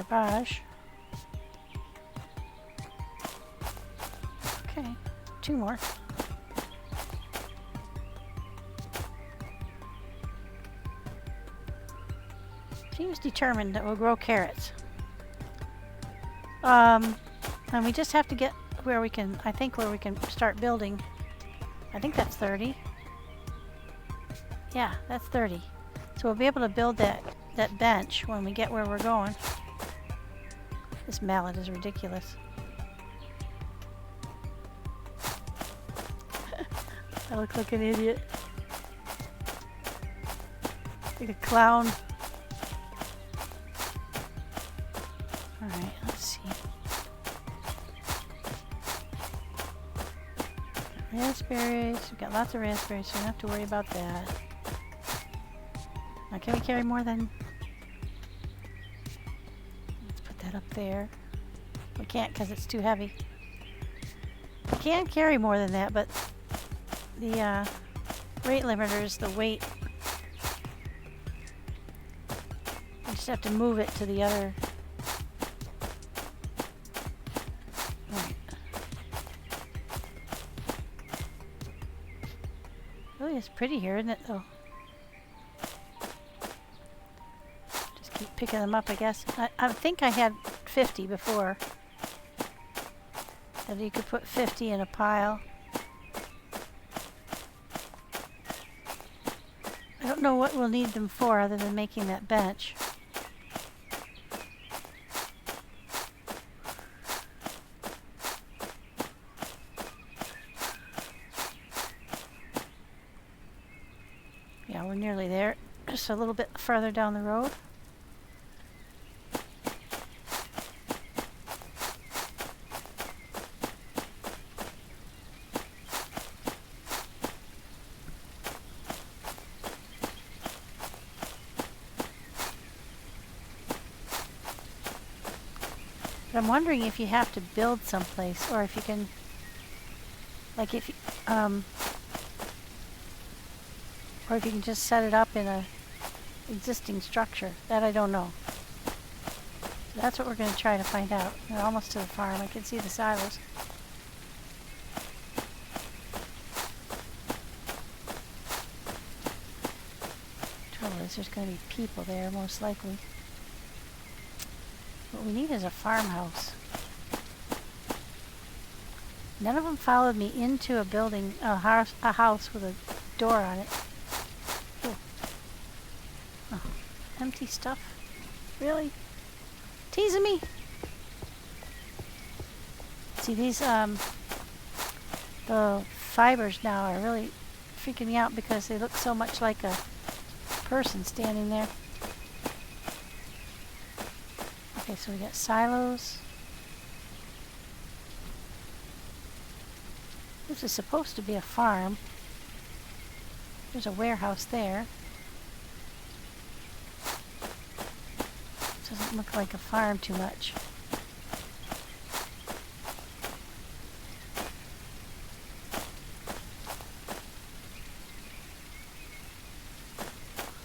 Garbage. Okay, 2 more. Seems determined that we'll grow carrots. And we just have to get where we can, I think where we can start building. I think that's 30. Yeah, that's 30. So we'll be able to build that bench when we get where we're going. This mallet is ridiculous. I look like an idiot. Like a clown. Alright, let's see. Raspberries. We've got lots of raspberries, so we don't have to worry about that. Now, can we carry more than... Let's put that up there. We can't because it's too heavy. We can carry more than that, but the rate limiter is the weight. We just have to move it to the other. Right. Really, it's pretty here, isn't it, though? Just keep picking them up, I guess. I think I had 50 before. That you could put 50 in a pile. I don't know what we'll need them for other than making that bench. Yeah, we're nearly there. Just a little bit further down the road. But I'm wondering if you have to build someplace, or if you can, like if you, or if you can just set it up in a existing structure. That I don't know. So that's what we're going to try to find out. We're almost to the farm. I can see the silos. Trouble is, there's going to be people there, most likely. What we need is a farmhouse. None of them followed me into a building, a house with a door on it. Ooh. Oh, empty stuff. Really? Teasing me? See, these, the fibers now are really freaking me out because they look so much like a person standing there. Okay, so we got silos. This is supposed to be a farm. There's a warehouse there. Doesn't look like a farm too much.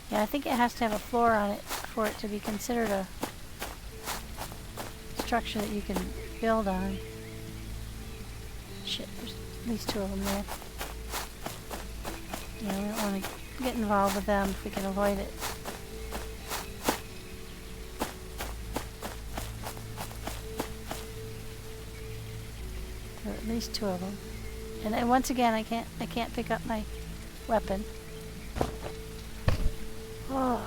Yeah, I think it has to have a floor on it for it to be considered a structure that you can build on. Shit, there's at least two of them there. Yeah, we don't want to get involved with them if we can avoid it. There are at least two of them. And then once again, I can't pick up my weapon. Oh.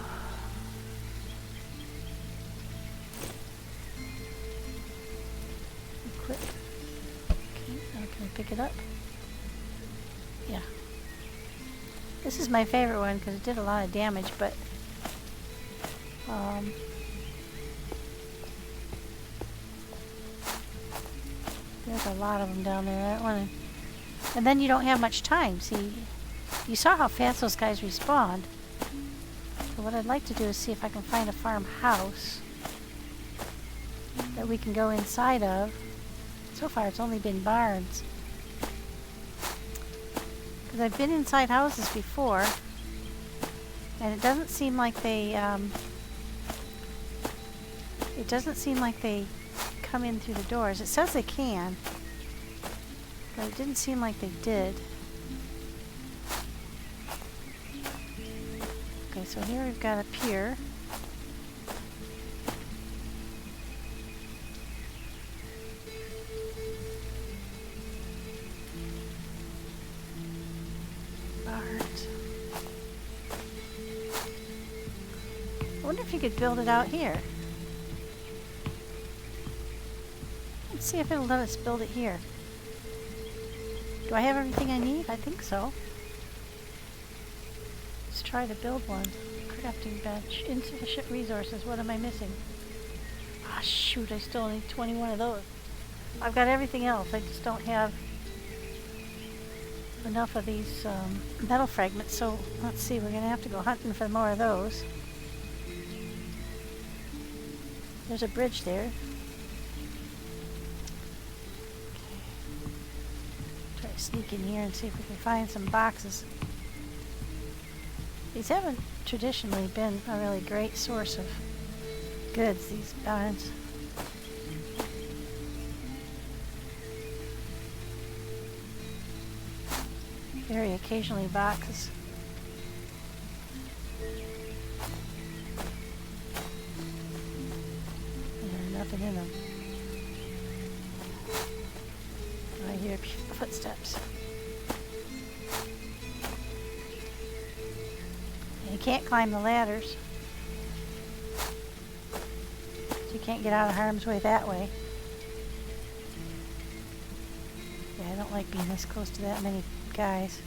Equip. Okay, now can I pick it up? Yeah. This is my favorite one because it did a lot of damage, but there's a lot of them down there. I don't want to. And then you don't have much time. See, you saw how fast those guys respawned. So what I'd like to do is see if I can find a farmhouse that we can go inside of. So far, it's only been barns. Because I've been inside houses before, and it doesn't seem like they come in through the doors. It says they can, but it didn't seem like they did. Okay, so here we've got a pier. Barns. I wonder if you could build it out here. Let's see if it'll let us build it here. Do I have everything I need? I think so. Let's try to build one. Crafting bench. Insufficient resources. What am I missing? Ah, shoot. I still need 21 of those. I've got everything else. I just don't have enough of these metal fragments, so let's see, we're gonna have to go hunting for more of those. There's a bridge there. Okay. Try to sneak in here and see if we can find some boxes. These haven't traditionally been a really great source of goods, these barns. Very occasionally boxes. There's nothing in them. I hear footsteps. And you can't climb the ladders. So you can't get out of harm's way that way. Yeah, I don't like being this close to that many guys.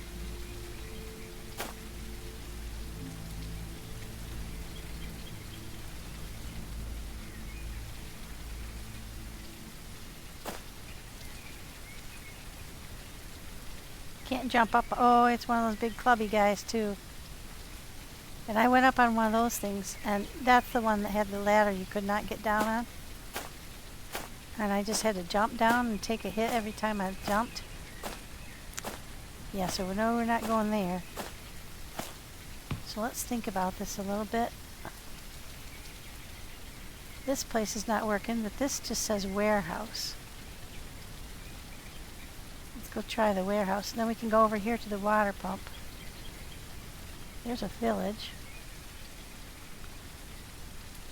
Can't jump up. Oh, it's one of those big clubby guys too. And I went up on one of those things, and that's the one that had the ladder you could not get down on. And I just had to jump down and take a hit every time I jumped. Yeah, so we know we're not going there. So let's think about this a little bit. This place is not working, but this just says warehouse. Let's go try the warehouse, and then we can go over here to the water pump. There's a village.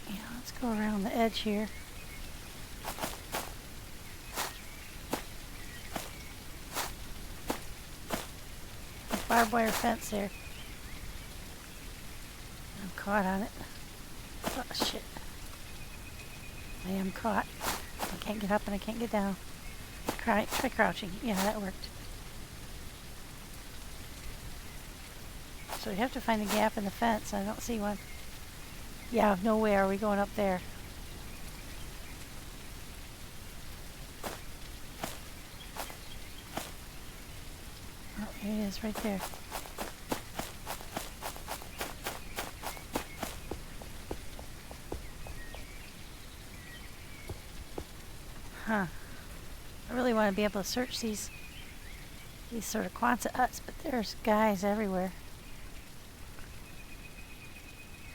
Yeah, let's go around the edge here. Barbed wire fence there. I'm caught on it. Oh shit. I am caught. I can't get up and I can't get down. Try crouching. Yeah, that worked. So we have to find a gap in the fence. I don't see one. Yeah, no way are we going up there. Oh, here it is, right there. Huh. I really want to be able to search these sort of Quonset huts, but there's guys everywhere.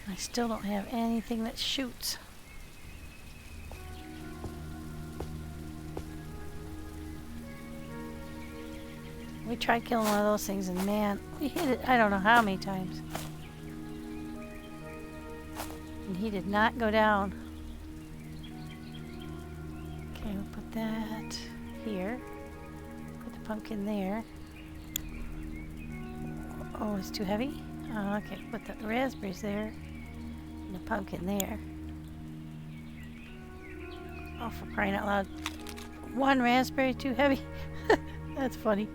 I still don't have anything that shoots. We tried killing one of those things, and man, we hit it I don't know how many times. And he did not go down. Okay, we'll put that here. Put the pumpkin there. Oh, it's too heavy? Oh, okay, put the raspberries there. And the pumpkin there. Oh, for crying out loud. One raspberry too heavy? That's funny.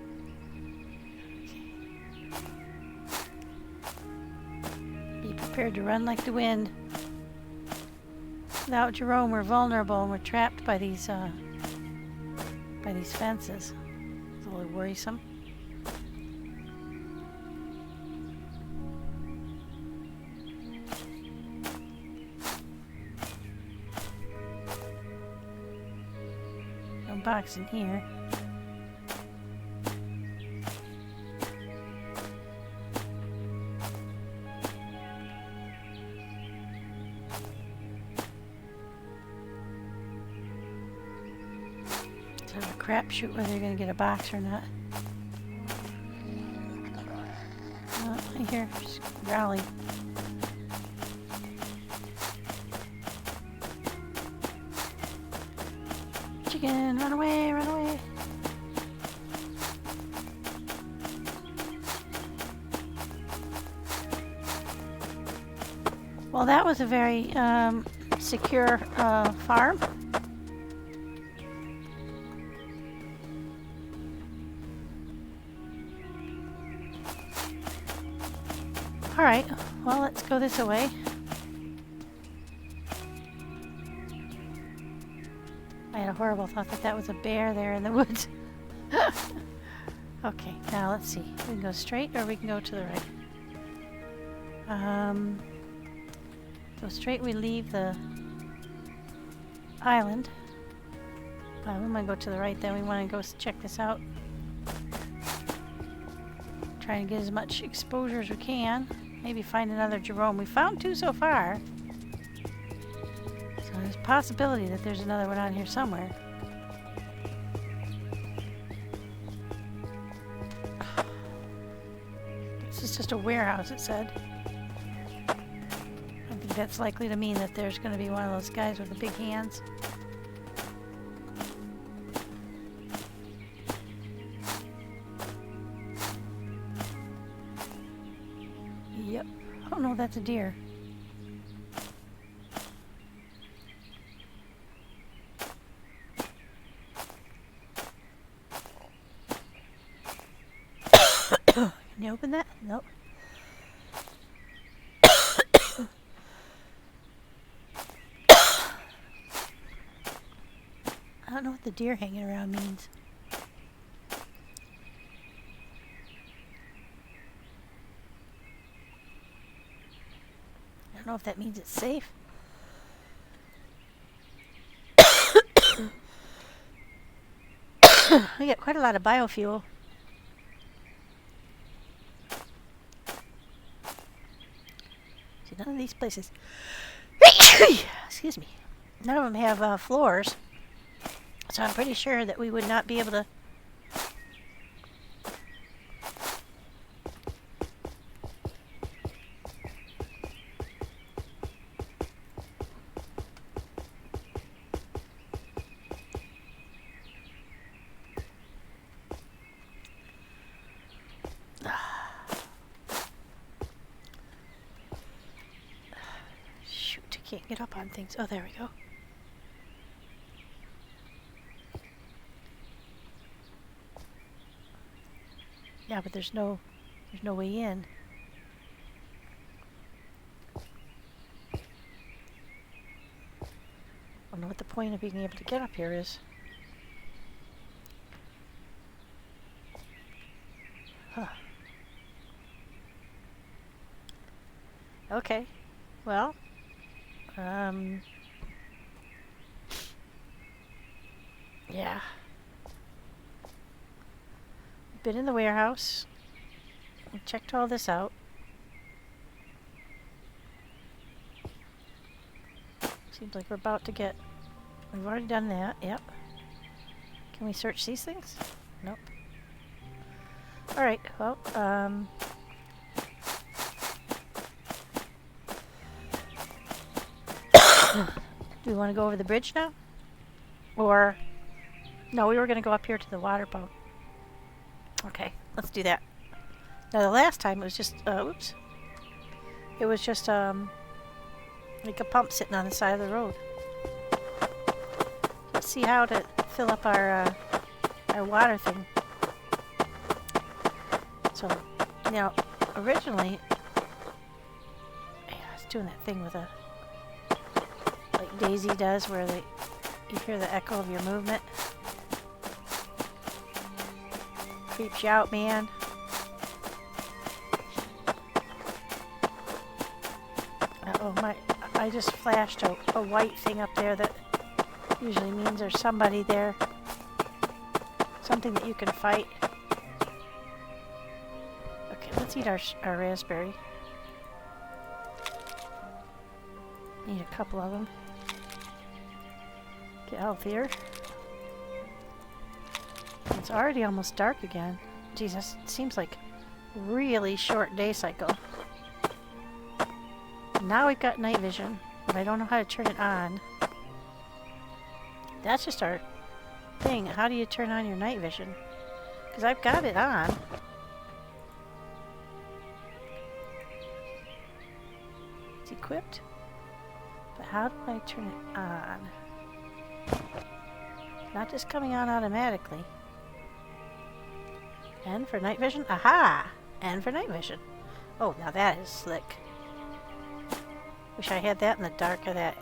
Be prepared to run like the wind. Without Jerome, we're vulnerable and we're trapped by these fences. It's a little worrisome. No box in here. Sort of a crapshoot whether you're going to get a box or not. Oh, I hear growling. Chicken, run away, run away. Well, that was a very secure farm. All right, well, let's go this way. I had a horrible thought that that was a bear there in the woods. Okay, now let's see. We can go straight or we can go to the right. Go straight, we leave the island. We might go to the right then. We want to go check this out. Try and get as much exposure as we can. Maybe find another Jerome. We found 2 so far. So there's a possibility that there's another one on here somewhere. This is just a warehouse, it said. I think that's likely to mean that there's going to be one of those guys with the big hands. Yep. Oh no, that's a deer. Can you open that? Nope. I don't know what the deer hanging around means. I don't know if that means it's safe. We got quite a lot of biofuel. See, none of these places, excuse me, none of them have floors. So I'm pretty sure that we would not be able to shoot, I can't get up on things. Oh, there we go. Yeah, but there's no way in. I don't know what the point of being able to get up here is. Huh. Okay. Well, yeah. Been in the warehouse. We checked all this out. Seems like we're about to get... We've already done that, yep. Can we search these things? Nope. Alright, well, do we want to go over the bridge now? Or... No, we were going to go up here to the water pump. Okay, let's do that. Now the last time it was just, oops. It was just, like a pump sitting on the side of the road. Let's see how to fill up our water thing. So, now, originally, yeah, I was doing that thing with like Daisy does, where you hear the echo of your movement. Creeps you out, man. Uh-oh, I just flashed a white thing up there that usually means there's somebody there. Something that you can fight. Okay, let's eat our raspberry. Need a couple of them. Get healthier. It's already almost dark again. Jesus, it seems like a really short day cycle. Now we've got night vision, but I don't know how to turn it on. That's just our thing. How do you turn on your night vision? Because I've got it on. It's equipped. But how do I turn it on? Not just coming on automatically. N for night vision? Aha! N for night vision. Oh, now that is slick. Wish I had that in the dark of that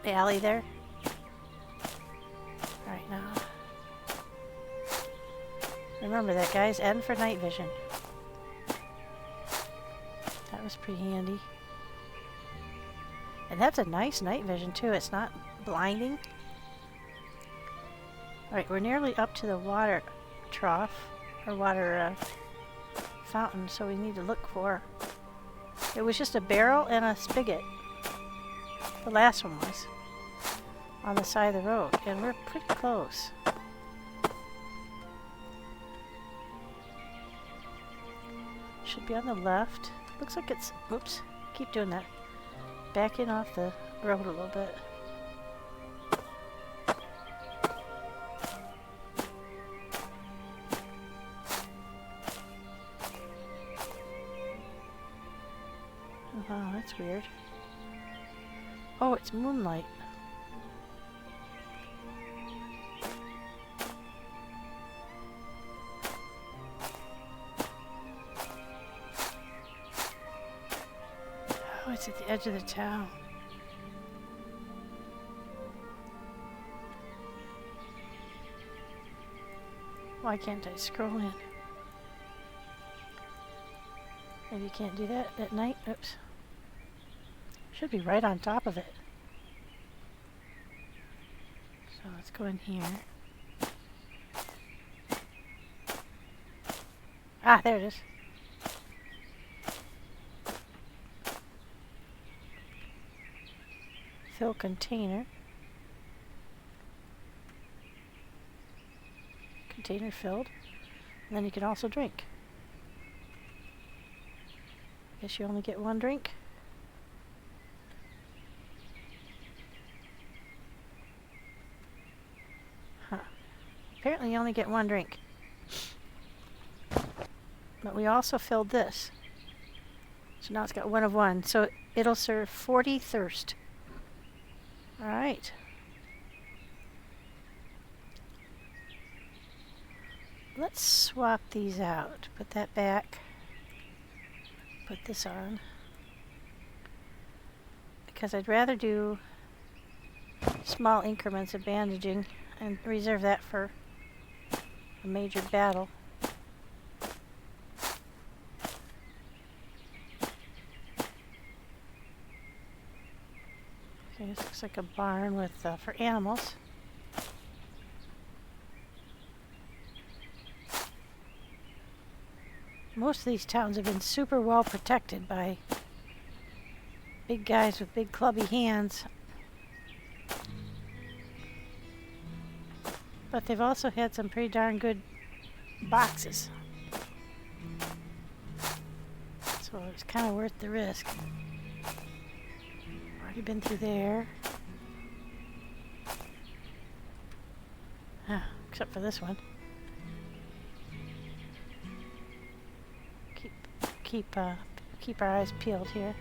alley there. Alright, now. Remember that, guys. N for night vision. That was pretty handy. And that's a nice night vision, too. It's not blinding. Alright, we're nearly up to the water trough, or water fountain, so we need to look for... It was just a barrel and a spigot. The last one was. On the side of the road, and we're pretty close. Should be on the left. Looks like it's... Oops. Keep doing that. Backing off the road a little bit. Oh, that's weird. Oh, it's moonlight. Oh, it's at the edge of the town. Why can't I scroll in? Maybe you can't do that at night? Oops. Should be right on top of it. So let's go in here. Ah, there it is. Fill container. Container filled. And then you can also drink. Guess you only get one drink. Huh. Apparently you only get one drink. But we also filled this. So now it's got one of one. So it'll serve 40 thirst. Alright. Let's swap these out. Put that back. Put this on. Because I'd rather do small increments of bandaging and reserve that for a major battle. Okay, this looks like a barn with for animals. Most of these towns have been super well protected by big guys with big clubby hands. But they've also had some pretty darn good boxes. So it's kind of worth the risk. Already been through there. Ah, except for this one. Keep our eyes peeled here.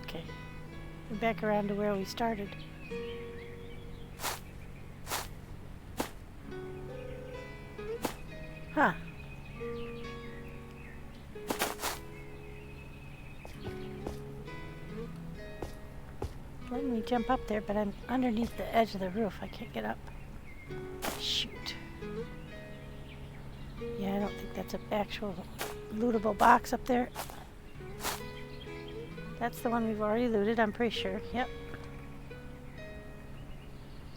Okay, we're back around to where we started. Huh. Letting me jump up there, but I'm underneath the edge of the roof. I can't get up. Shoot. Yeah, I don't think that's an actual lootable box up there. That's the one we've already looted, I'm pretty sure. Yep.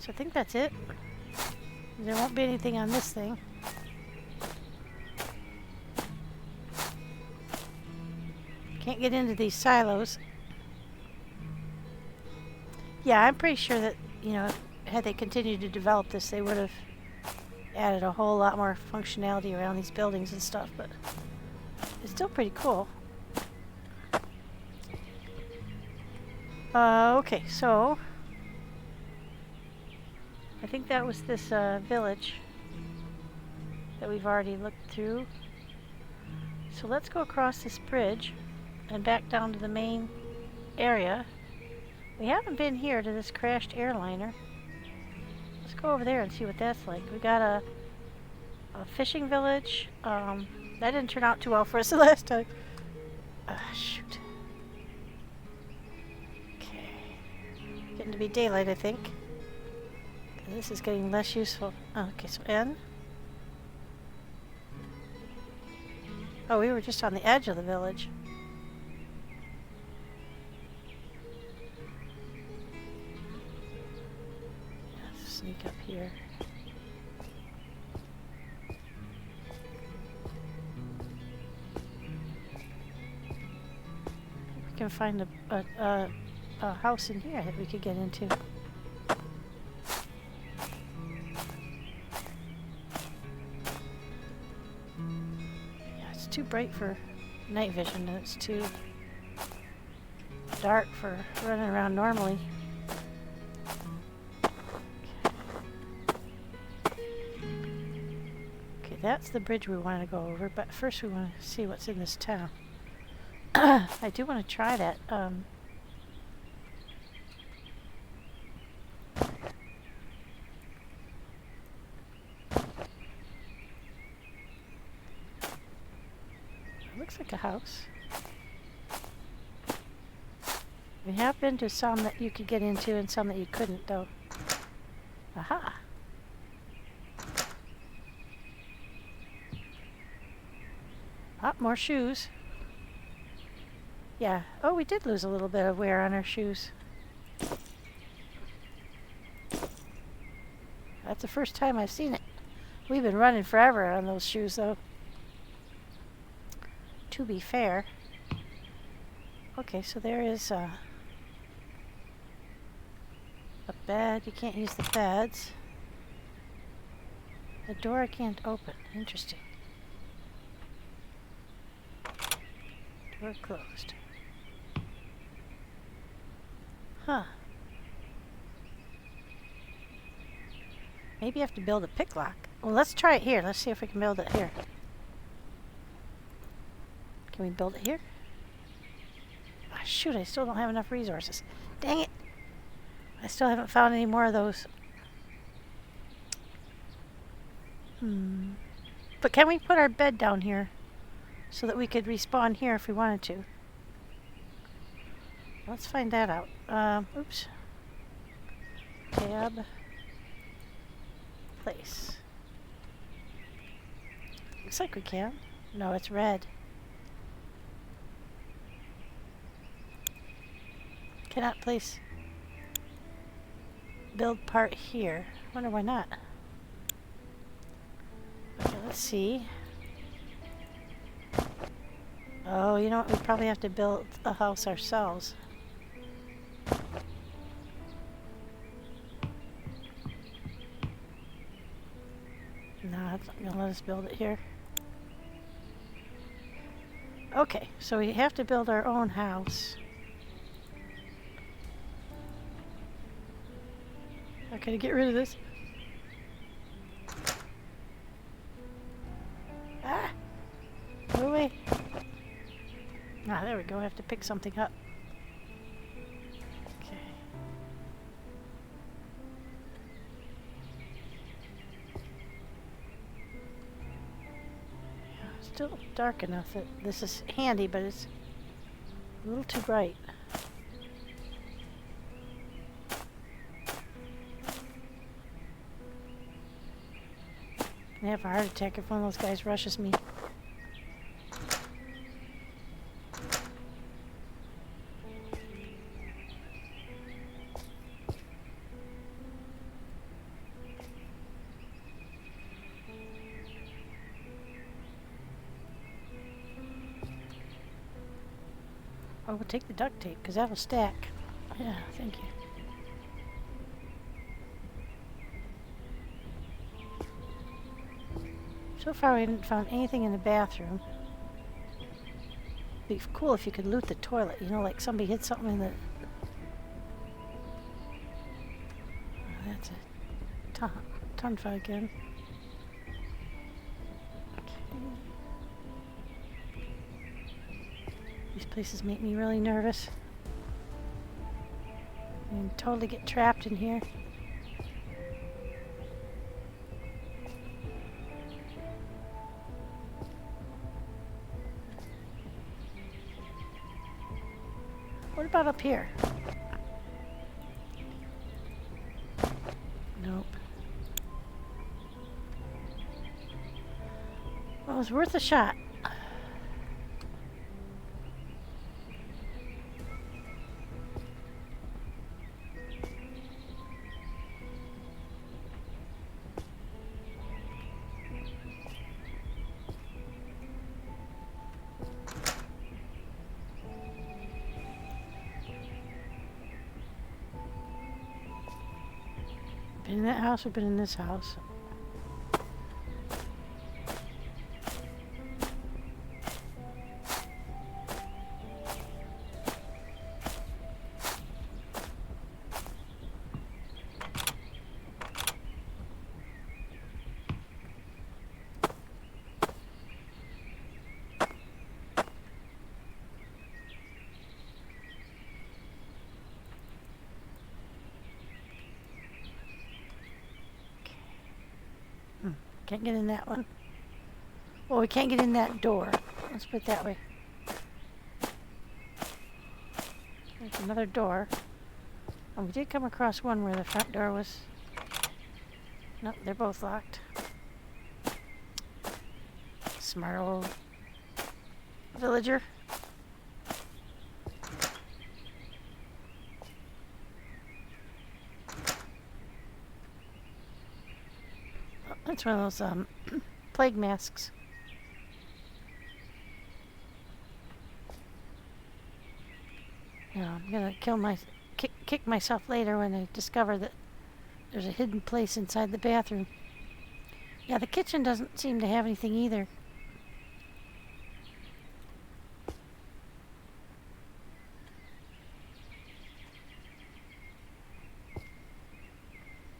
So I think that's it. There won't be anything on this thing. Can't get into these silos. Yeah, I'm pretty sure that, you know, had they continued to develop this, they would have added a whole lot more functionality around these buildings and stuff, but it's still pretty cool. Okay, so I think that was this village that we've already looked through. So let's go across this bridge and back down to the main area. We haven't been here to this crashed airliner. Let's go over there and see what that's like. We got a A fishing village. That didn't turn out too well for us the last time. Shoot. Okay. Getting to be daylight, I think. This is getting less useful. Oh, okay, so N. Oh, we were just on the edge of the village. Let's sneak up here. We can find a house in here that we could get into. Too bright for night vision, and it's too dark for running around normally. Okay, that's the bridge we want to go over, but first we want to see what's in this town. I do want to try that. Looks like a house. We have been to some that you could get into and some that you couldn't, though. Aha! Ah, more shoes. Yeah. Oh, we did lose a little bit of wear on our shoes. That's the first time I've seen it. We've been running forever on those shoes, though. To be fair. Okay, so there is a bed. You can't use the beds. The door I can't open. Interesting. Door closed. Huh. Maybe you have to build a pick lock. Well, let's try it here. Let's see if we can build it here. Can we build it here? Oh, shoot, I still don't have enough resources. Dang it. I still haven't found any more of those. But can we put our bed down here so that we could respawn here if we wanted to? Let's find that out. Oops. Tab. Place. Looks like we can. No, it's red. Cannot place build part here. Wonder why not. Okay, let's see. Oh, you know what? We probably have to build a house ourselves. No, it's not gonna let us build it here. Okay, so we have to build our own house. How can I get rid of this? Ah! Go away. Ah, there we go. I have to pick something up. Okay. Yeah, still dark enough that this is handy, but it's a little too bright. I have a heart attack if one of those guys rushes me. Oh, we'll take the duct tape, because that'll stack. Yeah, thank you. So far we haven't found anything in the bathroom. It'd be cool if you could loot the toilet, you know, like somebody hid something in the... Oh, that's a ton again. Okay. These places make me really nervous. I can totally get trapped in here. What about up here? Nope. Well, it was worth a shot. Been in that house or been in this house? Can't get in that one. Well, we can't get in that door. Let's put it that way. There's another door. And we did come across one where the front door was... Nope, they're both locked. Smart old villager. It's one of those plague masks. Yeah, I'm gonna kick myself later when I discover that there's a hidden place inside the bathroom. Yeah, the kitchen doesn't seem to have anything either.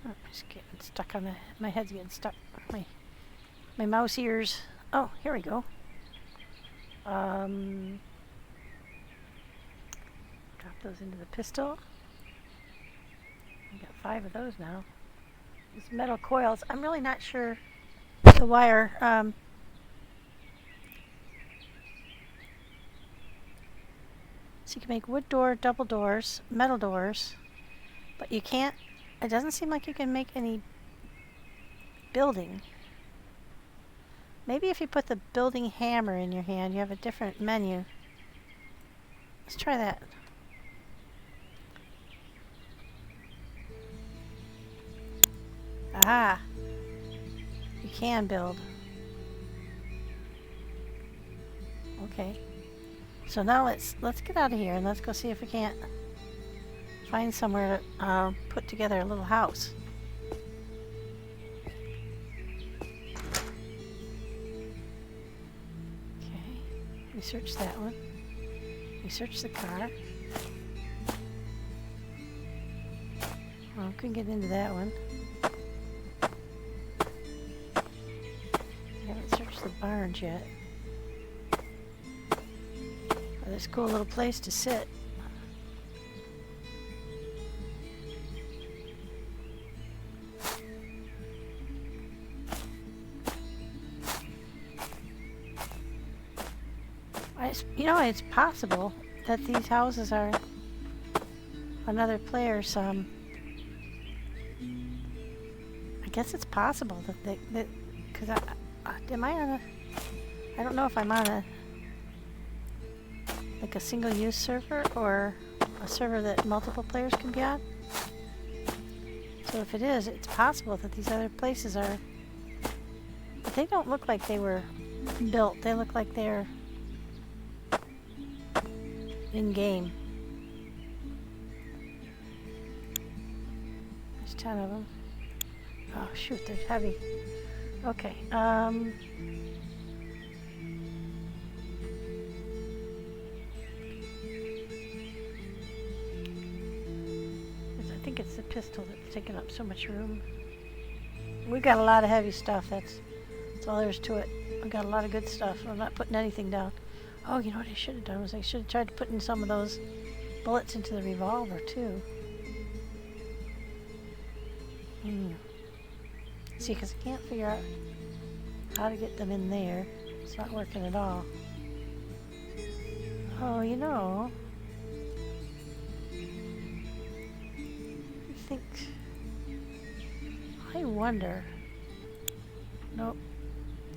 Oh, I'm just getting stuck on my head's getting stuck. My mouse ears. Oh, here we go. Drop those into the pistol. I got 5 of those now. These metal coils. I'm really not sure the wire. So you can make wood door, double doors, metal doors, but you can't. It doesn't seem like you can make any building. Maybe if you put the building hammer in your hand, you have a different menu. Let's try that. Aha! You can build. Okay. So now let's get out of here and let's go see if we can't find somewhere to put together a little house. We searched that one. We searched the car. Well, couldn't get into that one. We haven't searched the barns yet. Oh, this cool little place to sit. You know, it's possible that these houses are another player's. I guess it's possible that because am I on a? I don't know if I'm on a like a single-use server or a server that multiple players can be on. So if it is, it's possible that these other places are. But they don't look like they were built. They look like they're in-game. There's 10 of them. Oh shoot, they're heavy. Okay, I think it's the pistol that's taking up so much room. We've got a lot of heavy stuff, that's all there is to it. We've got a lot of good stuff. I'm not putting anything down. Oh, you know what I should have done was I should have tried to put in some of those bullets into the revolver too. See, because I can't figure out how to get them in there. It's not working at all. Oh, you know, think... I wonder... Nope.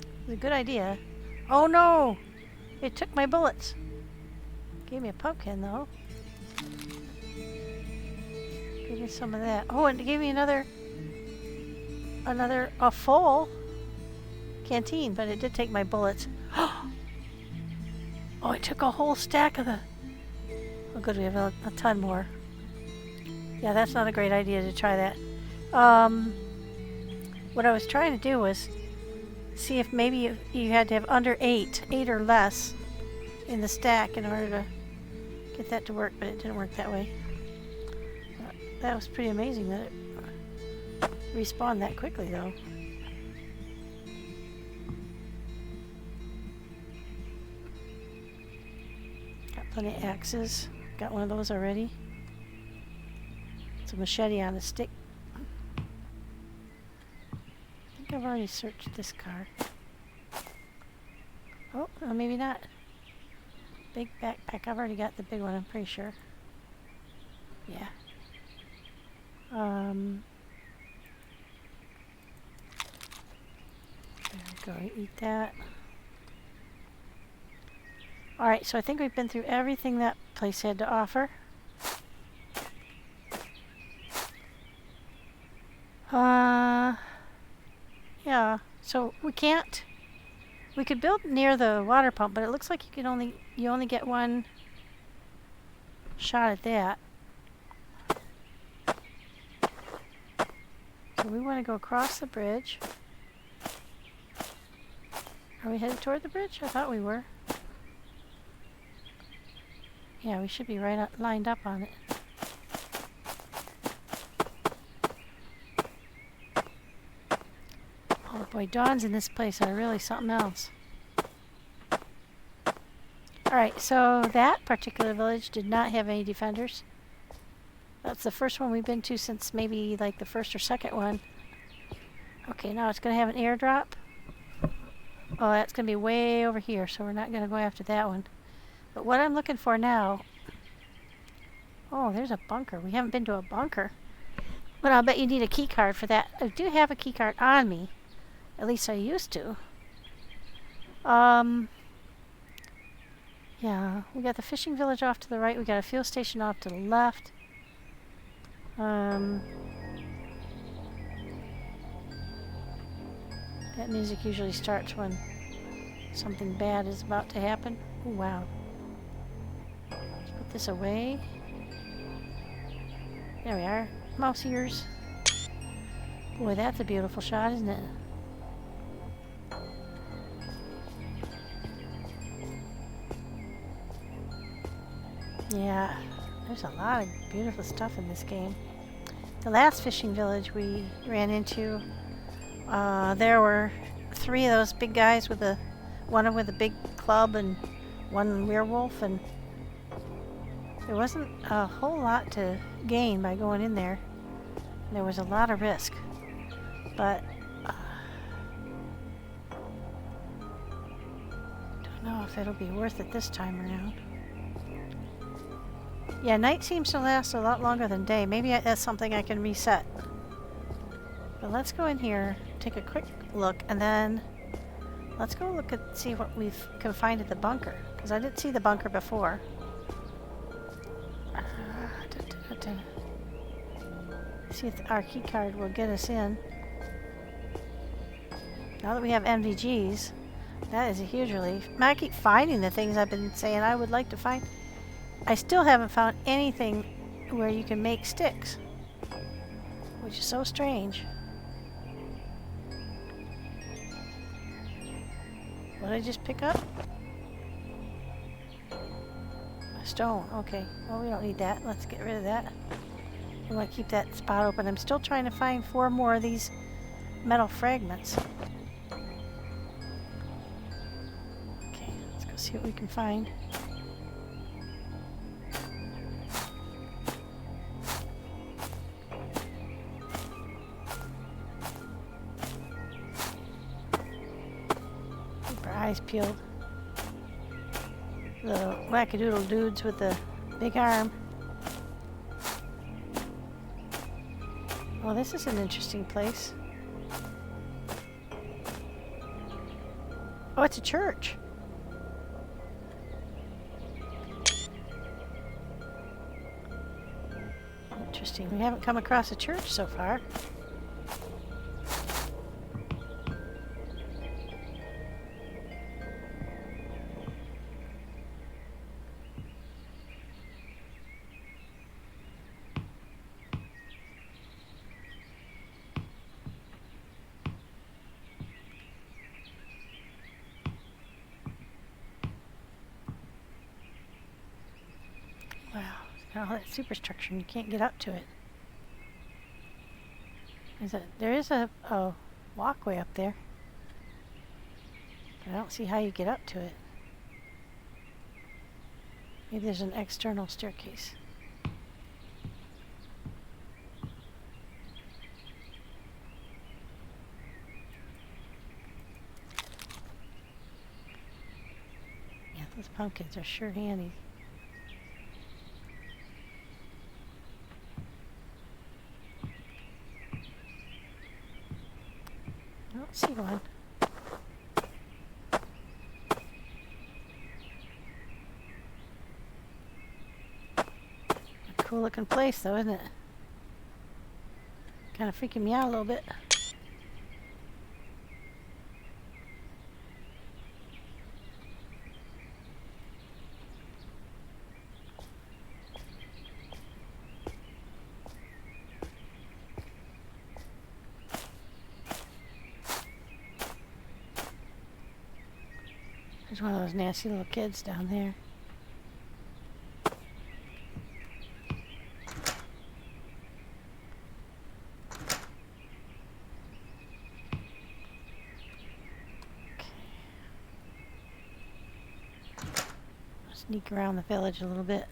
It was a good idea. Oh no! It took my bullets. Gave me a pumpkin though. Give me some of that. Oh, and it gave me a full canteen, but it did take my bullets. Oh, it took a whole stack of the... Oh good, we have a ton more. Yeah, that's not a great idea to try that. What I was trying to do was see if maybe you had to have under 8 or less in the stack in order to get that to work, but it didn't work that way. That was pretty amazing that it respawned that quickly though. Got plenty of axes. Got one of those already. It's a machete on a stick. I think I've already searched this car. Oh, no, maybe not. Big backpack. I've already got the big one, I'm pretty sure. Yeah. There we go. Eat that. Alright, so I think we've been through everything that place had to offer. Yeah, so we could build near the water pump, but it looks like you only get one shot at that. So we want to go across the bridge. Are we headed toward the bridge? I thought we were. Yeah, we should be right lined up on it. Oh boy, dawns in this place are really something else. Alright, so that particular village did not have any defenders. That's the first one we've been to since maybe like the first or second one. Okay, now it's going to have an airdrop. Oh, that's going to be way over here, so we're not going to go after that one. But what I'm looking for now... Oh, there's a bunker. We haven't been to a bunker. But I'll bet you need a key card for that. I do have a key card on me. At least I used to. Yeah, we got the fishing village off to the right. We got a fuel station off to the left. That music usually starts when something bad is about to happen. Oh, wow. Let's put this away. There we are. Mouse ears. Boy, that's a beautiful shot, isn't it? Yeah, there's a lot of beautiful stuff in this game. The last fishing village we ran into, there were 3 of those big guys with one with a big club and one werewolf, and there wasn't a whole lot to gain by going in there. There was a lot of risk, but don't know if it'll be worth it this time around. Yeah, night seems to last a lot longer than day. Maybe that's something I can reset. But let's go in here, take a quick look, and then let's go look at see what we can find at the bunker, because I didn't see the bunker before. See if our key card will get us in. Now that we have MVGs, that is a huge relief. I keep finding the things I've been saying I would like to find. I still haven't found anything where you can make sticks, which is so strange. What did I just pick up? A stone. Okay. Well, we don't need that. Let's get rid of that. We want to keep that spot open. I'm still trying to find 4 more of these metal fragments. Okay, let's go see what we can find. Keep our eyes peeled. The wackadoodle dudes with the big arm. Well, this is an interesting place. Oh, it's a church. Interesting. We haven't come across a church so far. Wow, it's got all that superstructure and you can't get up to it. There is a walkway up there. But I don't see how you get up to it. Maybe there's an external staircase. Yeah, those pumpkins are sure handy. I don't see one. A cool looking place though, isn't it? Kind of freaking me out a little bit. There's one of those nasty little kids down there. Sneak around the village a little bit.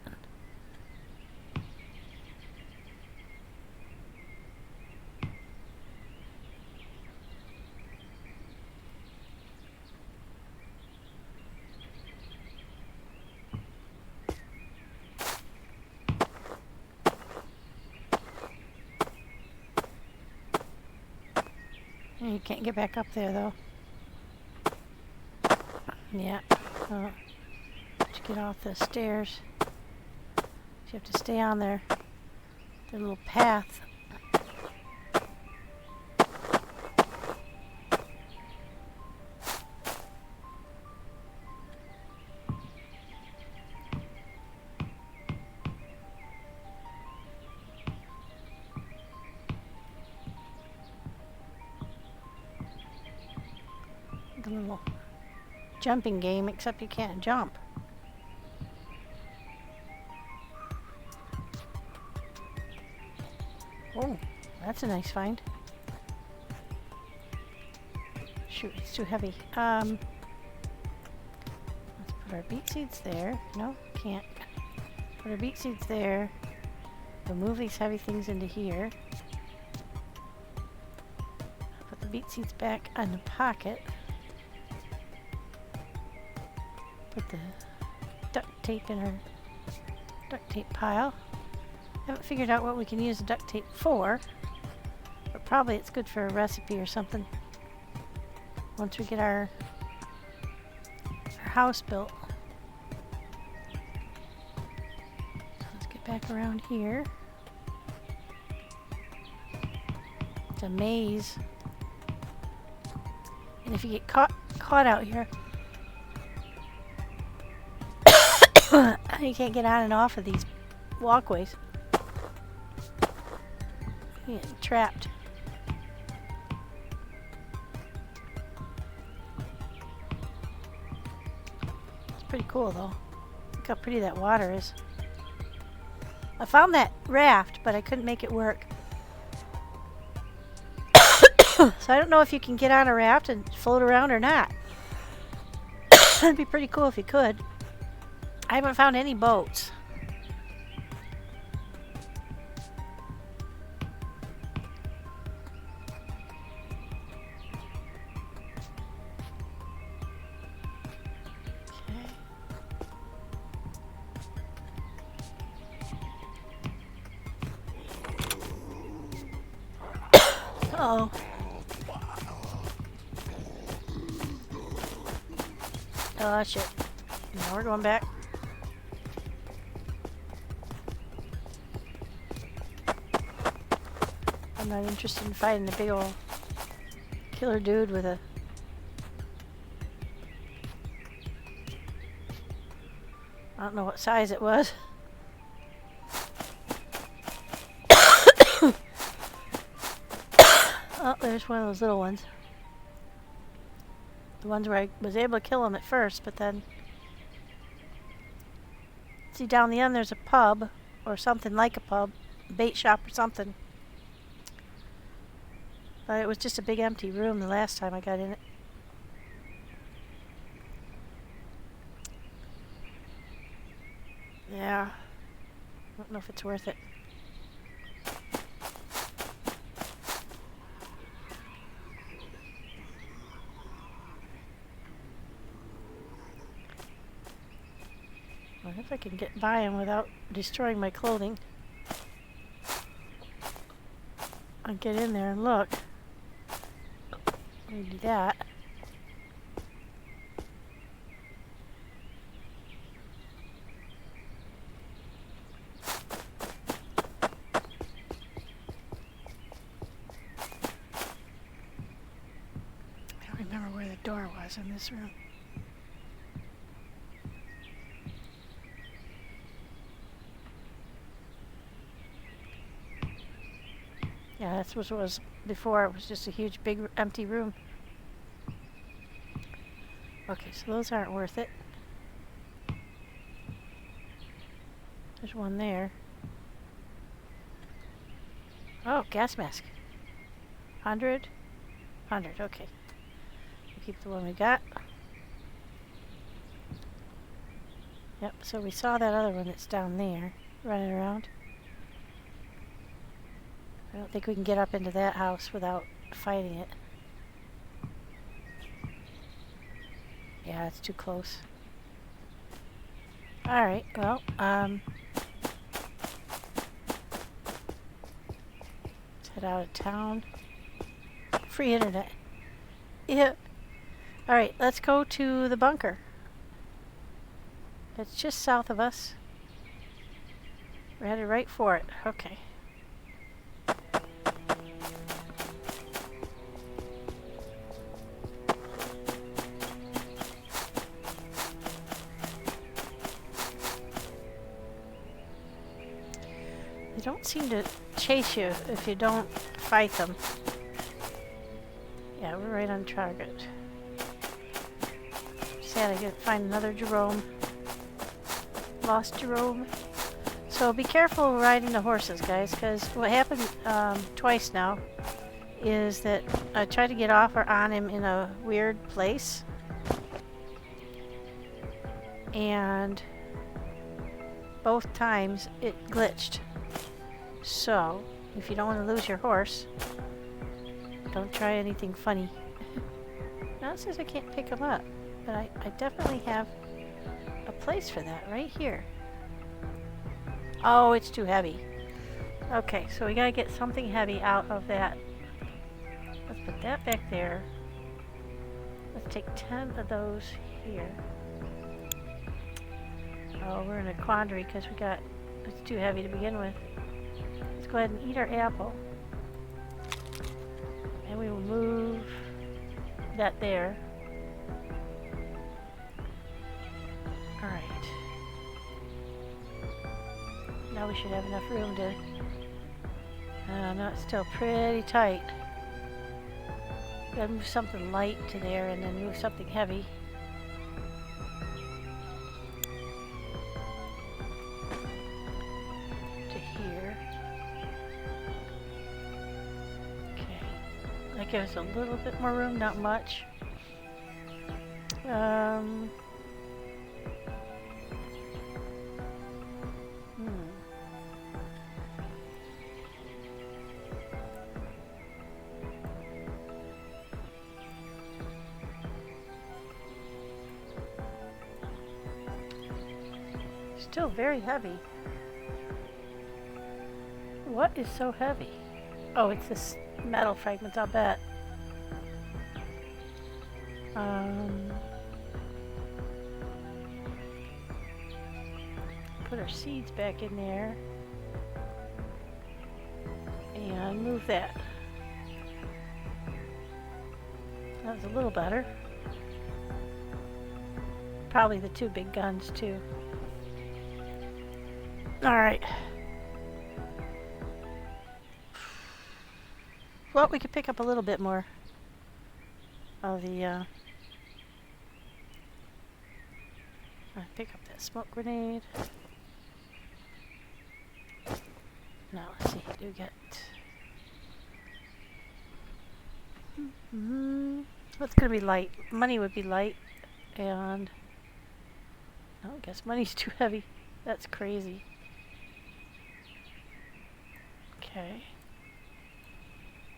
You can't get back up there though. Yeah. To get off the stairs, you have to stay on their little path. Like a little jumping game, except you can't jump. Oh, that's a nice find. Shoot, it's too heavy. Let's put our beet seeds there. No, can't. Put our beet seeds there. We'll move these heavy things into here. Put the beet seeds back in the pocket. Put the duct tape in our duct tape pile. Haven't figured out what we can use the duct tape for, but probably it's good for a recipe or something once we get our house built. So let's get back around here. It's a maze, and if you get caught out here, you can't get on and off of these walkways. You get trapped. It's pretty cool though. Look how pretty that water is. I found that raft, but I couldn't make it work. So I don't know if you can get on a raft and float around or not. It'd be pretty cool if you could. I haven't found any boats. Uh-oh. Oh, shit. Now we're going back. I'm not interested in fighting the big old killer dude with a... I don't know what size it was. Oh, there's one of those little ones. The ones where I was able to kill him at first, but then... See, down the end there's a pub, or something like a pub, bait shop or something. But it was just a big empty room the last time I got in it. Yeah. I don't know if it's worth it. I wonder if I can get by him without destroying my clothing. I'll get in there and look. Let me do that. I don't remember where the door was in this room. Yeah, that's what it was before. It was just a huge, big, empty room. Okay, so those aren't worth it. There's one there. Oh, gas mask. 100? 100, okay. We'll keep the one we got. Yep, so we saw that other one that's down there, running around. I don't think we can get up into that house without fighting it. Yeah, it's too close. Alright, well, let's head out of town. Free internet. Yeah. Alright, let's go to the bunker. It's just south of us. We're headed right for it. Okay. They don't seem to chase you if you don't fight them. Yeah, we're right on target. Sad I couldn't find another Jerome. Lost Jerome. So be careful riding the horses, guys, because what happened twice now is that I tried to get off or on him in a weird place. And both times it glitched. So, if you don't want to lose your horse, don't try anything funny. Now it says I can't pick them up, but I definitely have a place for that right here. Oh, it's too heavy. Okay, so we gotta get something heavy out of that. Let's put that back there. Let's take 10 of those here. Oh, we're in a quandary because it's too heavy to begin with. Let's go ahead and eat our apple. And we will move that there. Alright. Now we should have enough room to... no, it's still pretty tight. Gotta move something light to there and then move something heavy. To here. Okay. That gives us a little bit more room, not much. Still very heavy. What is so heavy? Oh, it's this metal fragments, I'll bet. Put our seeds back in there. And move that. That was a little better. Probably the two big guns too. Alright. Well, we could pick up a little bit more of the pick up that smoke grenade. Now let's see, do get what's gonna be light? Money would be light, and I guess money's too heavy. That's crazy. Okay.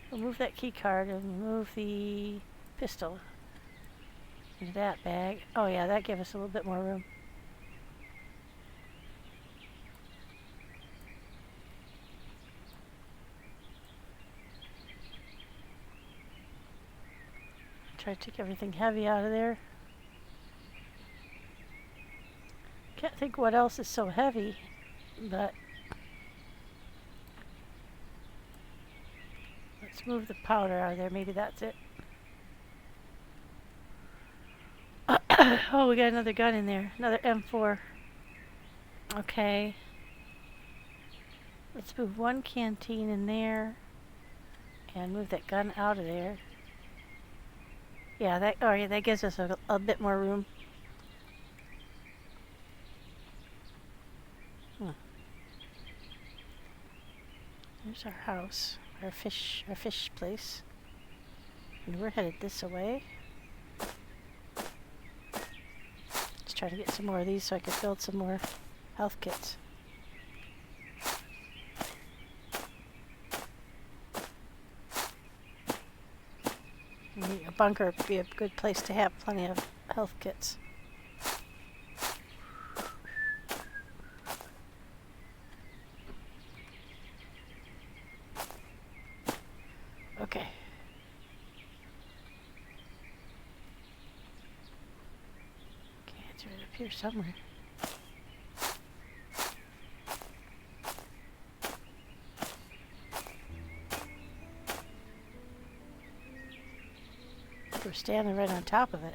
We'll move that key card and move the pistol into that bag. Oh yeah, that gives us a little bit more room. Try to take everything heavy out of there. Can't think what else is so heavy, but let's move the powder out of there. Maybe that's it. Oh, we got another gun in there. Another M4. Okay. Let's move one canteen in there and move that gun out of there. Yeah, that gives us a bit more room. There's our house, our fish place. And we're headed this way. Let's try to get some more of these so I can build some more health kits. A bunker would be a good place to have plenty of health kits. Okay. Okay, it's right up here somewhere. We're standing right on top of it.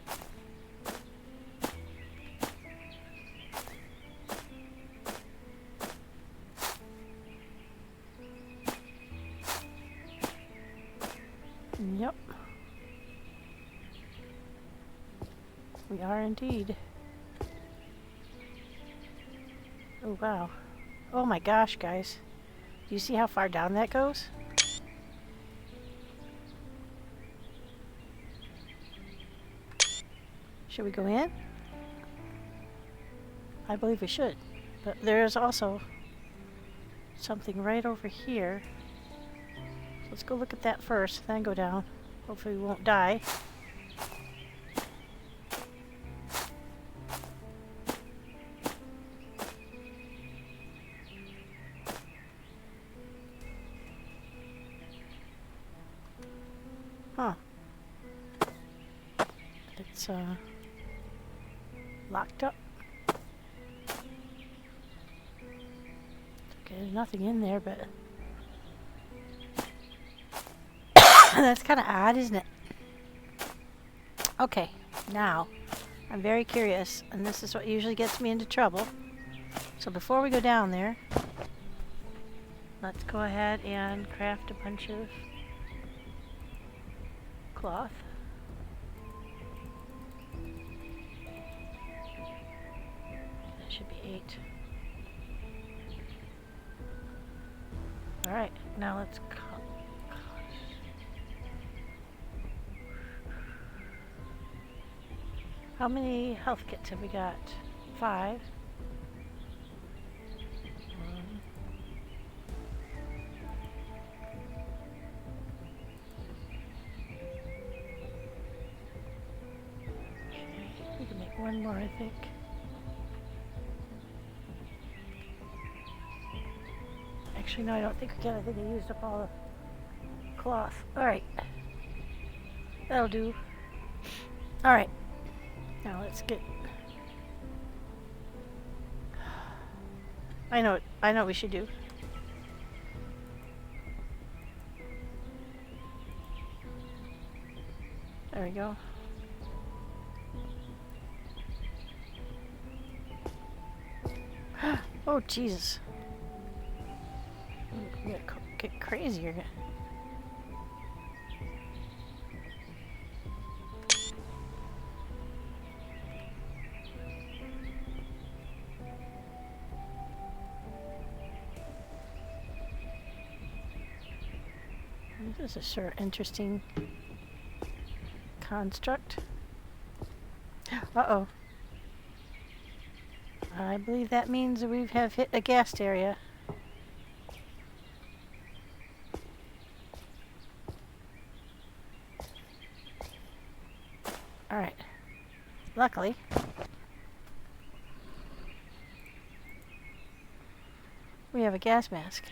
Yep. We are indeed. Oh wow. Oh my gosh, guys. Do you see how far down that goes? Should we go in? I believe we should. But there's also something right over here. So let's go look at that first, then go down. Hopefully we won't die. Huh. It's locked up. Okay, there's nothing in there, but that's kind of odd, isn't it? Okay, now I'm very curious, and this is what usually gets me into trouble. So before we go down there, let's go ahead and craft a bunch of cloth. That should be 8. Alright, now let's how many health kits have we got? 5. Okay, we can make one more, I think. Actually, no, I don't think we can. I think I used up all cloth. Alright. That'll do. Alright. Now let's get... I know what we should do. There we go. Oh, Jesus. I'm gonna get crazier. This is a sort of interesting construct. Uh-oh. I believe that means we have hit a gas area. Alright. Luckily. We have a gas mask.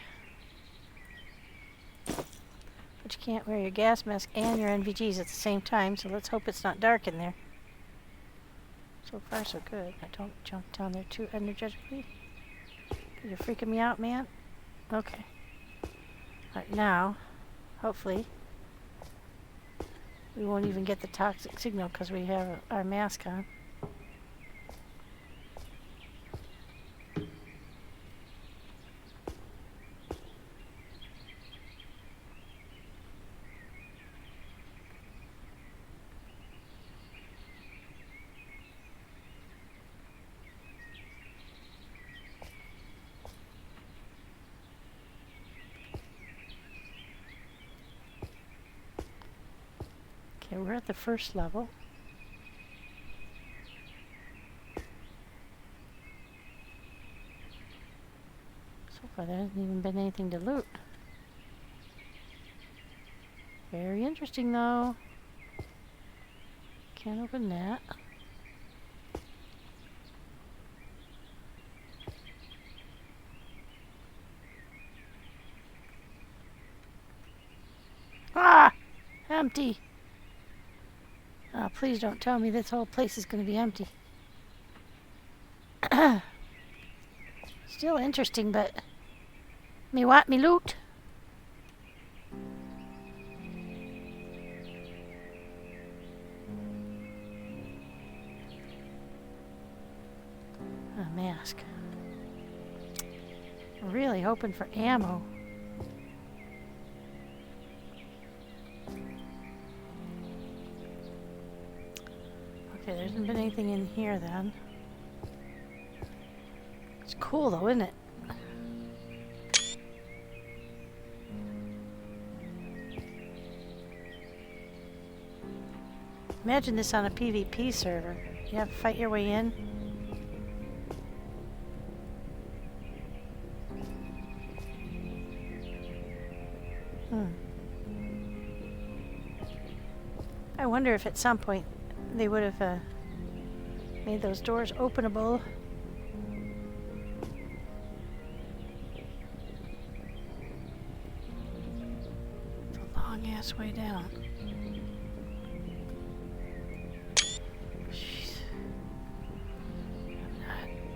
But you can't wear your gas mask and your NVGs at the same time, so let's hope it's not dark in there. So far, so good. I don't jump down there too energetically. You're freaking me out, man. Okay. Alright, now, hopefully, we won't even get the toxic signal because we have our mask on. Okay, we're at the first level. So far there hasn't even been anything to loot. Very interesting though. Can't open that. Ah! Empty! Oh, please don't tell me this whole place is going to be empty. Still interesting, but... Me want me loot? A mask. I'm really hoping for ammo. Okay, there hasn't been anything in here then. It's cool though, isn't it? Imagine this on a PvP server. You have to fight your way in. I wonder if at some point they would have made those doors openable. It's a long ass way down. Jeez.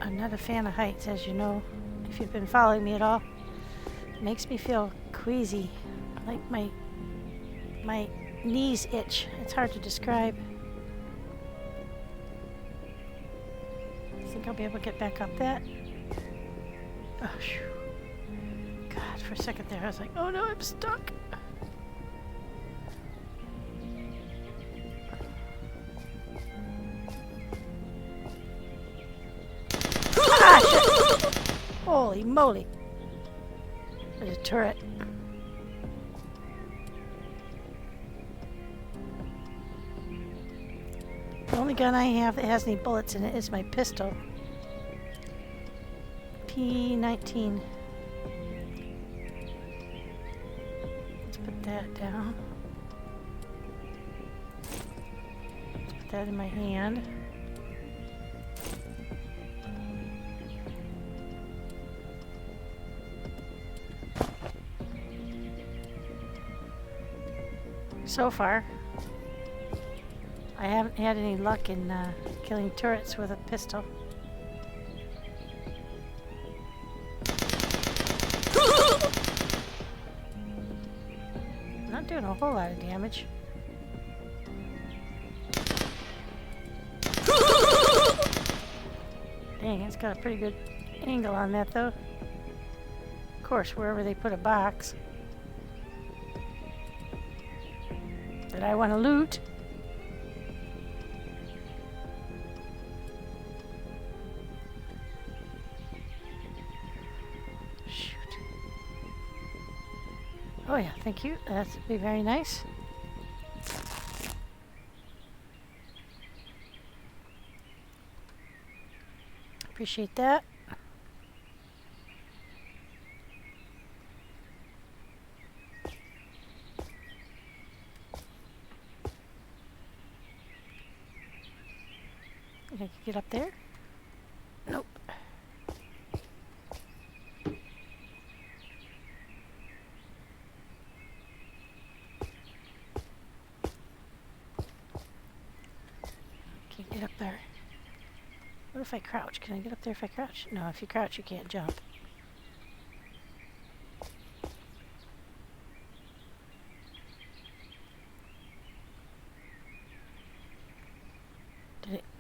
I'm not a fan of heights, as you know, if you've been following me at all. It makes me feel queasy, like my knees itch. It's hard to describe. Think I'll be able to get back up that? Oh, shoo. God, for a second there I was like, oh no, I'm stuck. Ah, shit. Holy moly. There's a turret. The only gun I have that has any bullets in it is my pistol. P19. Let's put that down. Let's put that in my hand. So far, I haven't had any luck in killing turrets with a pistol. Not doing a whole lot of damage. Dang, it's got a pretty good angle on that though. Of course, wherever they put a box that I want to loot. Shoot. Oh yeah, thank you. That'd be very nice. Appreciate that. I can get up there. Nope. Can't get up there. What if I crouch? Can I get up there if I crouch? No, if you crouch, you can't jump.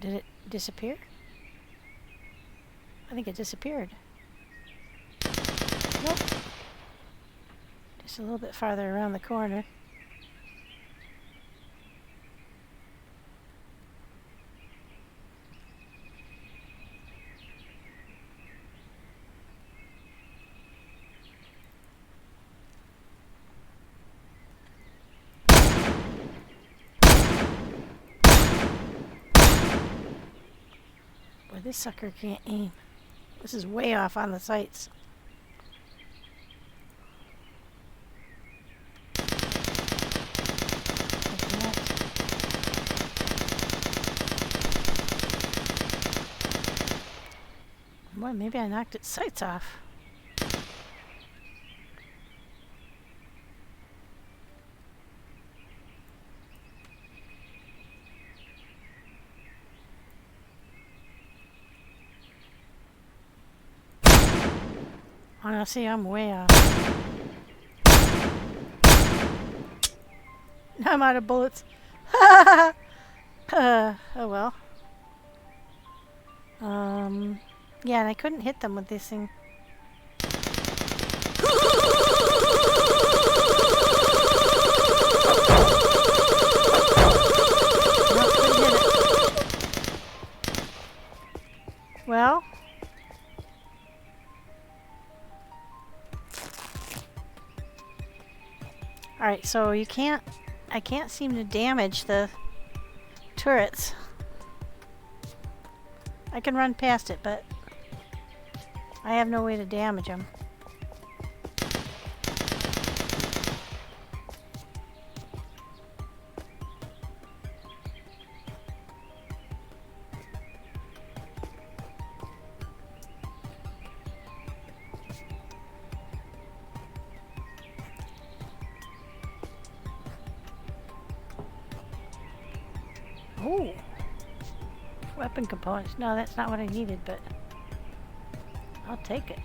Did it disappear? I think it disappeared. Nope. Just a little bit farther around the corner. This sucker can't aim. This is way off on the sights. Boy, maybe I knocked its sights off. Oh, no, see, I'm way off. I'm out of bullets. Oh well. Yeah, and I couldn't hit them with this thing. Nope, couldn't hit it. Well. Alright, so I can't seem to damage the turrets. I can run past it, but I have no way to damage them. Ooh. Weapon components. No, that's not what I needed, but I'll take it.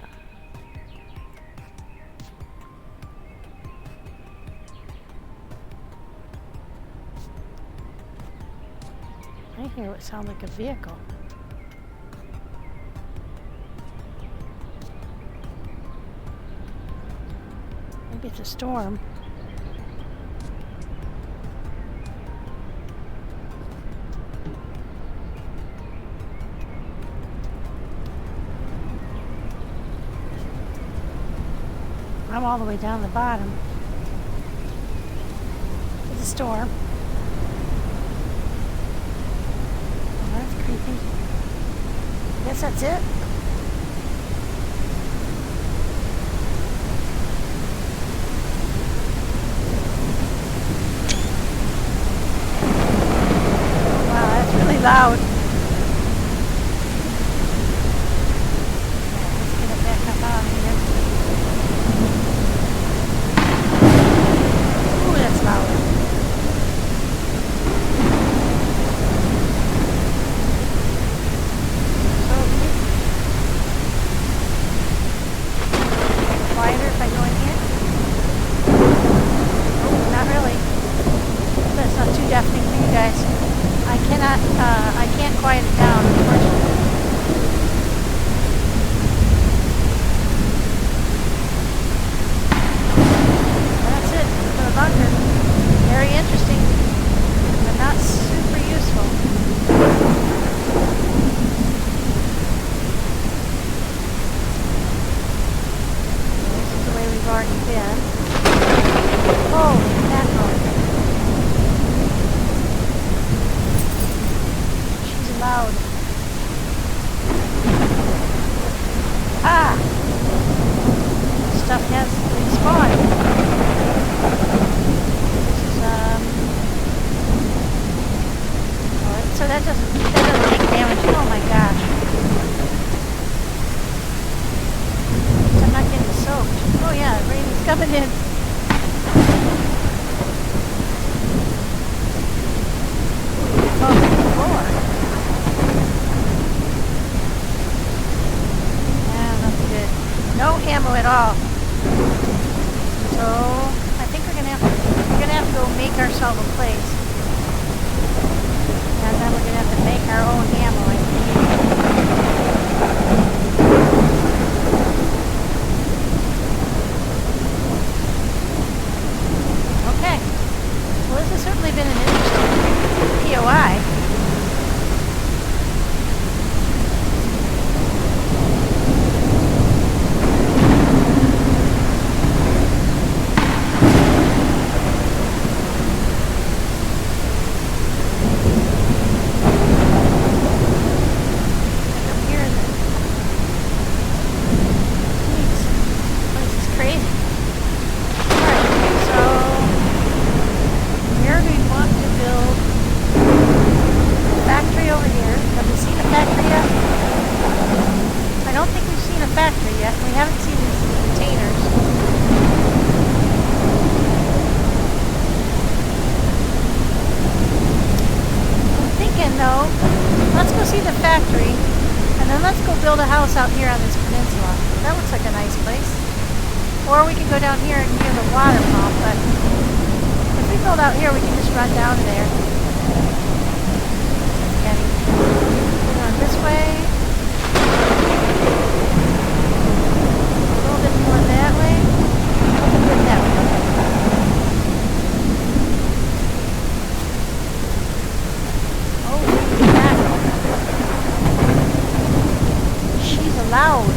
I hear what sounds like a vehicle. Maybe it's a storm. I'm all the way down the bottom. It's a storm. Oh, that's creepy. Guess that's it. Wow, that's really loud. Let's get it back up out of here. Ooh, that's loud. coming in. Oh, the floor. Yeah, nothing good. No ammo at all. So I think we're gonna have to go make ourselves a place. And then we're gonna have to make our own ammo, I think. Okay. Well, this has certainly been an interesting POI. Build a house out here on this peninsula. That looks like a nice place. Or we can go down here and near the water pump, but if we build out here, we can just run down there. Getting going this way. A little bit more that way. A little bit that way. Oh, mackerel. Loud.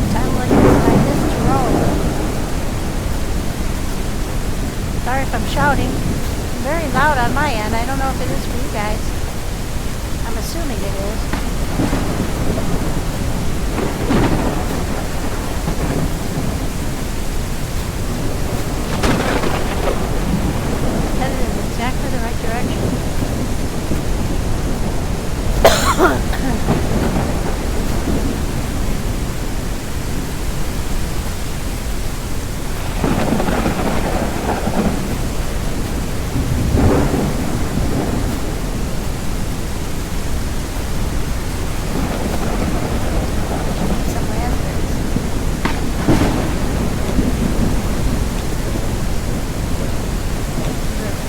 Sound like this Jerome. Sorry if I'm shouting. Very loud on my end. I don't know if it is for you guys. I'm assuming it is. Exactly the right direction. Some lanterns.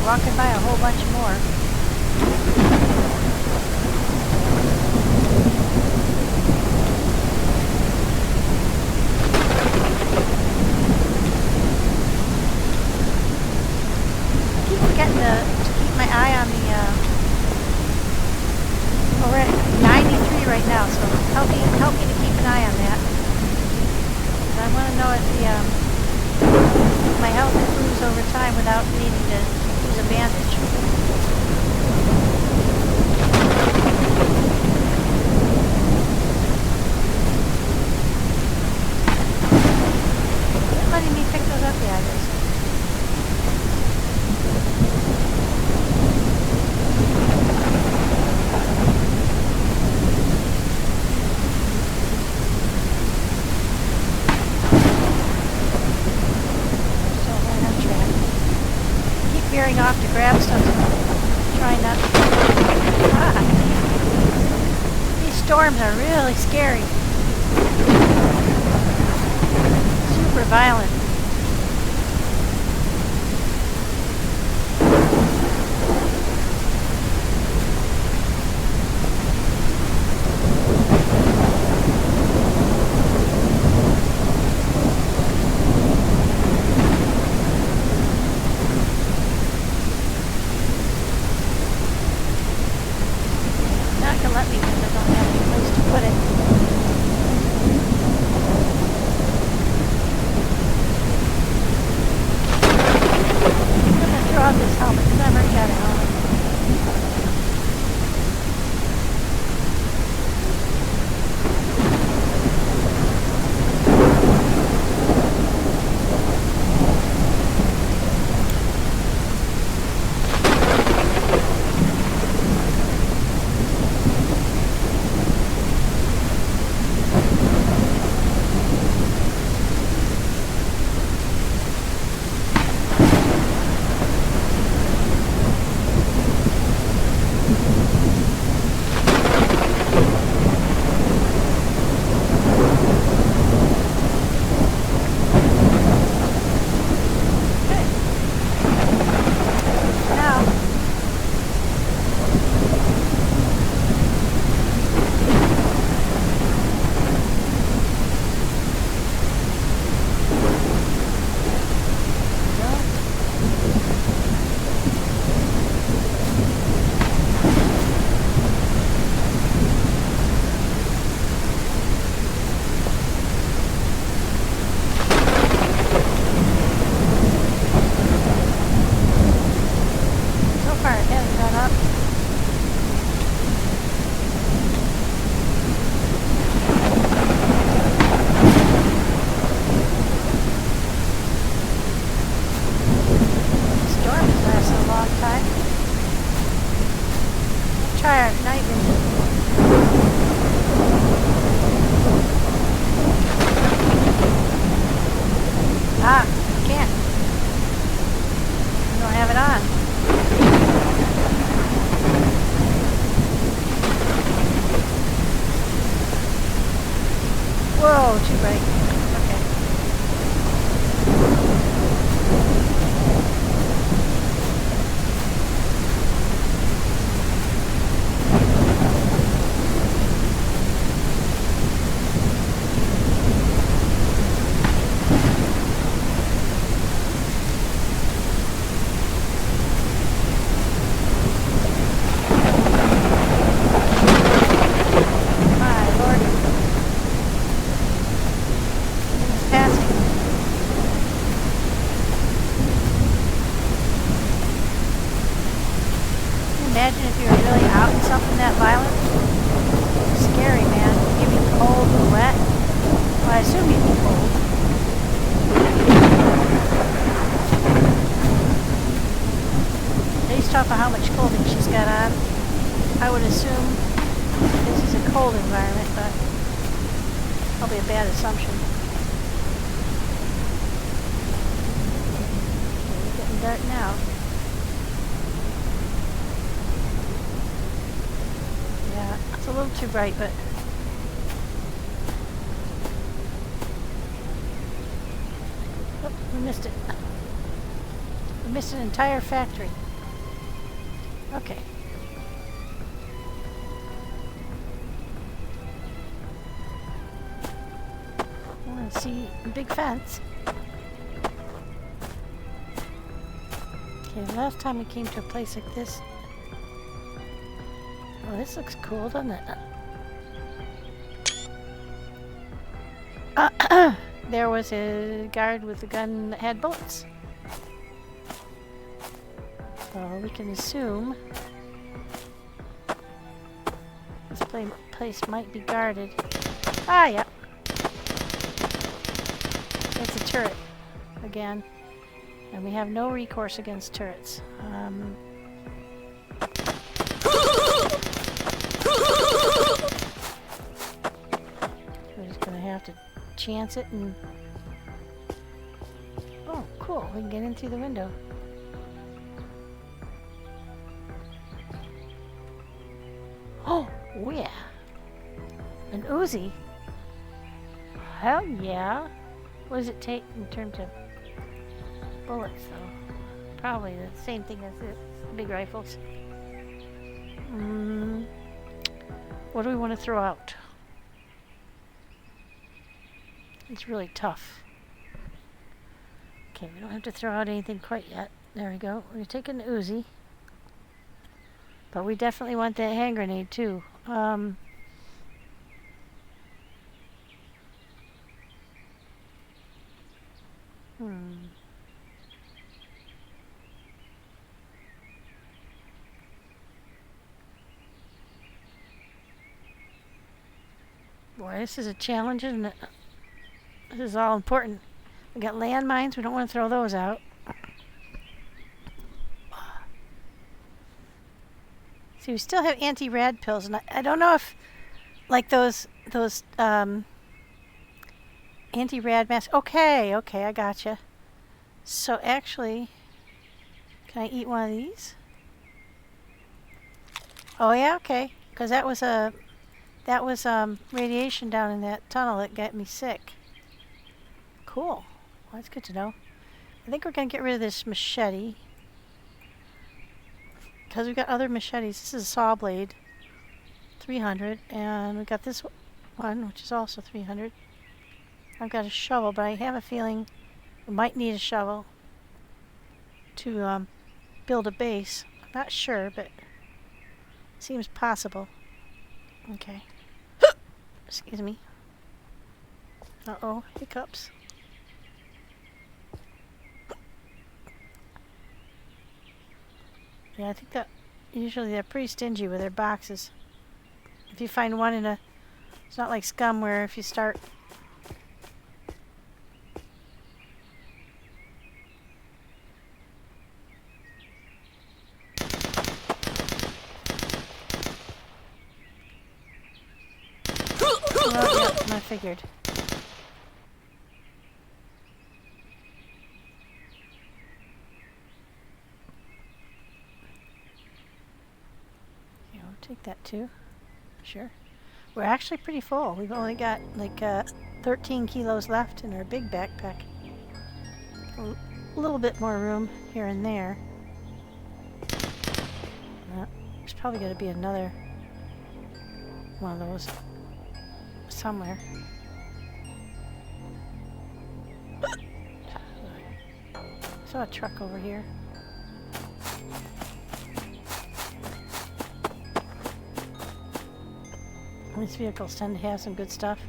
Walking by a whole bunch more. I keep forgetting to keep my eye on the, we're at 93 right now, so help me to keep an eye on that. And I want to know if my health improves over time without needing to use a bandage. Not letting me pick those up yet, is it? Veering off to grab stuff. Try not to. These storms are really scary. Super violent. Let me because I don't have any place to put it. I'm going to throw out this helmet because I've already got a helmet. try our night vision. Ah, can't. You don't have it on. Whoa, too bright. Okay. Imagine if you were really out in something that violent. Scary, man. You'd be cold and wet. Well, I assume you'd be cold. Based off of how much clothing she's got on, I would assume this is a cold environment, but probably a bad assumption. Okay, it's getting dark now. It's a little too bright, but oh, we missed it. We missed an entire factory. Okay. I want to see a big fence. Okay, the last time we came to a place like this. Oh, this looks cool, doesn't it? There was a guard with a gun that had bullets. So we can assume this place might be guarded. Ah, yeah. It's a turret again. And we have no recourse against turrets. We're just gonna have to chance it and... Oh, cool. We can get in through the window. Oh, yeah. An Uzi. Hell yeah. What does it take in terms of bullets, though? Probably the same thing as the big rifles. What do we want to throw out? It's really tough. Okay, we don't have to throw out anything quite yet. There we go. We're taking the Uzi. But we definitely want that hand grenade too. Boy, this is a challenge, isn't it? This is all important. We got landmines. We don't want to throw those out. See, we still have anti-rad pills, and I don't know if, like those anti-rad masks. Okay, I gotcha. So actually, can I eat one of these? Oh yeah, okay. Because that was radiation down in that tunnel that got me sick. Cool. Well, that's good to know. I think we're gonna get rid of this machete. Because we've got other machetes. This is a saw blade, 300, and we've got this one, which is also 300. I've got a shovel, but I have a feeling we might need a shovel to build a base. I'm not sure, but it seems possible. Okay. Excuse me. Uh-oh, hiccups. Yeah, I think that usually they're pretty stingy with their boxes. If you find one in a... It's not like Scum where if you start... figured. Okay, I'll take that too. Sure. We're actually pretty full. We've only got like 13 kilos left in our big backpack. A little bit more room here and there. There's probably going to be another one of those somewhere. I saw a truck over here. These vehicles tend to have some good stuff.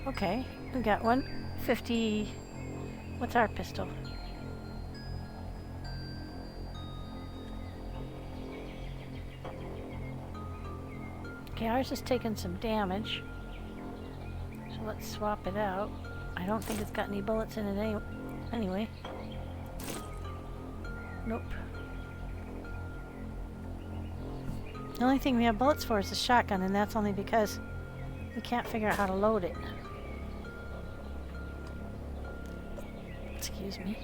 Okay, we got 150. What's our pistol? Okay, ours is taking some damage. So let's swap it out. I don't think it's got any bullets in it anyway. Nope. The only thing we have bullets for is the shotgun, and that's only because we can't figure out how to load it. Excuse me.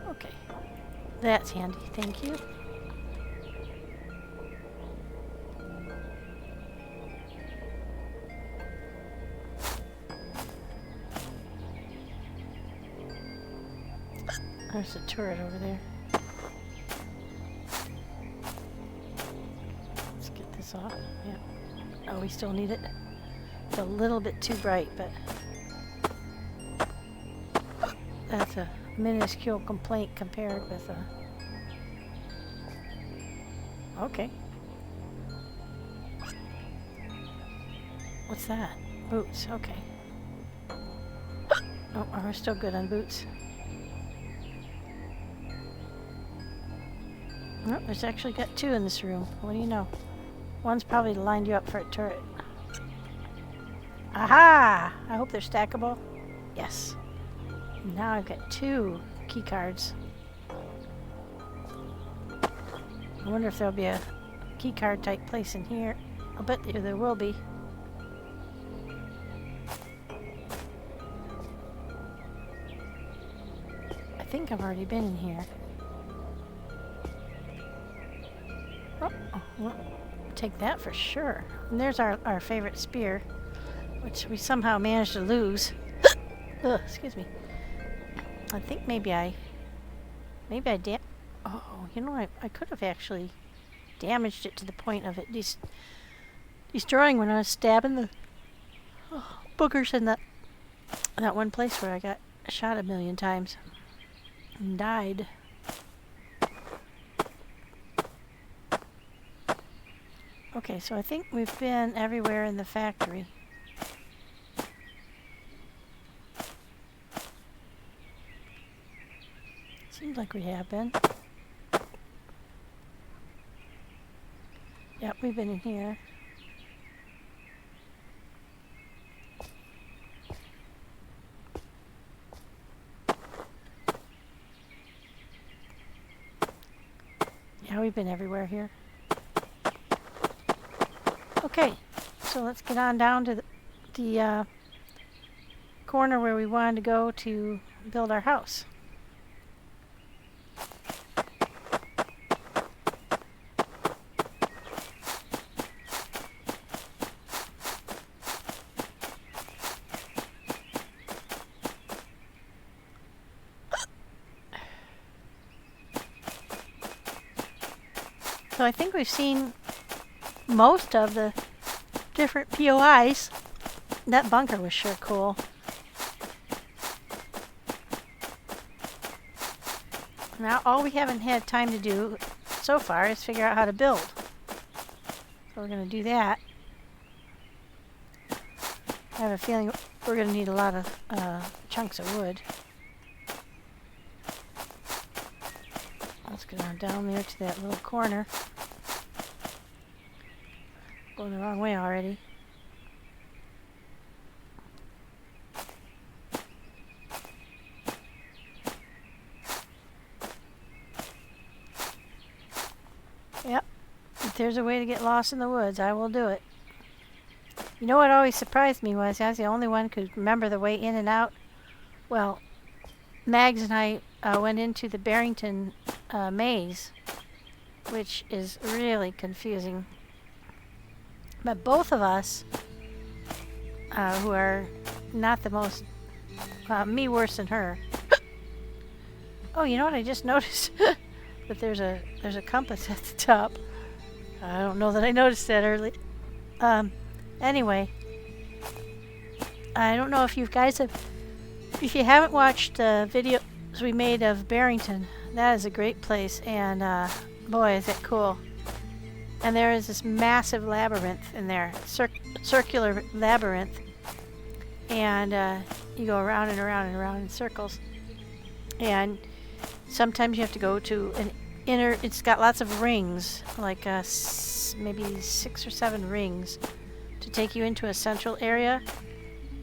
Okay. That's handy, thank you. There's a turret over there. Let's get this off. Yeah. Oh, we still need it. It's a little bit too bright, but that's a minuscule complaint compared with a... Okay. What's that? Boots, okay. Oh, we're still good on boots. Oh, there's actually got two in this room. What do you know? One's probably lined you up for a turret. Aha! I hope they're stackable. Yes. Now I've got 2 key cards. I wonder if there'll be a key card type place in here. I'll bet there will be. I think I've already been in here. Oh, well, take that for sure. And there's our favorite spear, which we somehow managed to lose. Ugh, excuse me. I think maybe I oh, you know, I could have actually damaged it to the point of it destroying when I was stabbing the boogers in that one place where I got shot 1,000,000 times and died. Okay, so I think we've been everywhere in the factory. Seems like we have been. Yep, we've been in here. Yeah, we've been everywhere here. Okay, so let's get on down to the corner where we wanted to go to build our house. So I think we've seen most of the different POIs. That bunker was sure cool. Now all we haven't had time to do so far is figure out how to build. So we're going to do that. I have a feeling we're going to need a lot of chunks of wood. Let's get on down there to that little corner. Going the wrong way already. Yep. If there's a way to get lost in the woods, I will do it. You know what always surprised me was I was the only one who could remember the way in and out. Well, Mags and I went into the Barrington maze, which is really confusing. But both of us, who are not the most, me worse than her. Oh, you know what I just noticed? That there's a compass at the top. I don't know that I noticed that early. Anyway, I don't know if you guys have, if you haven't watched the videos we made of Barrington, that is a great place, and boy, is it cool. And there is this massive labyrinth in there, circular labyrinth, and you go around and around and around in circles. And sometimes you have to go to an inner, it's got lots of rings, like maybe 6 or 7 rings to take you into a central area,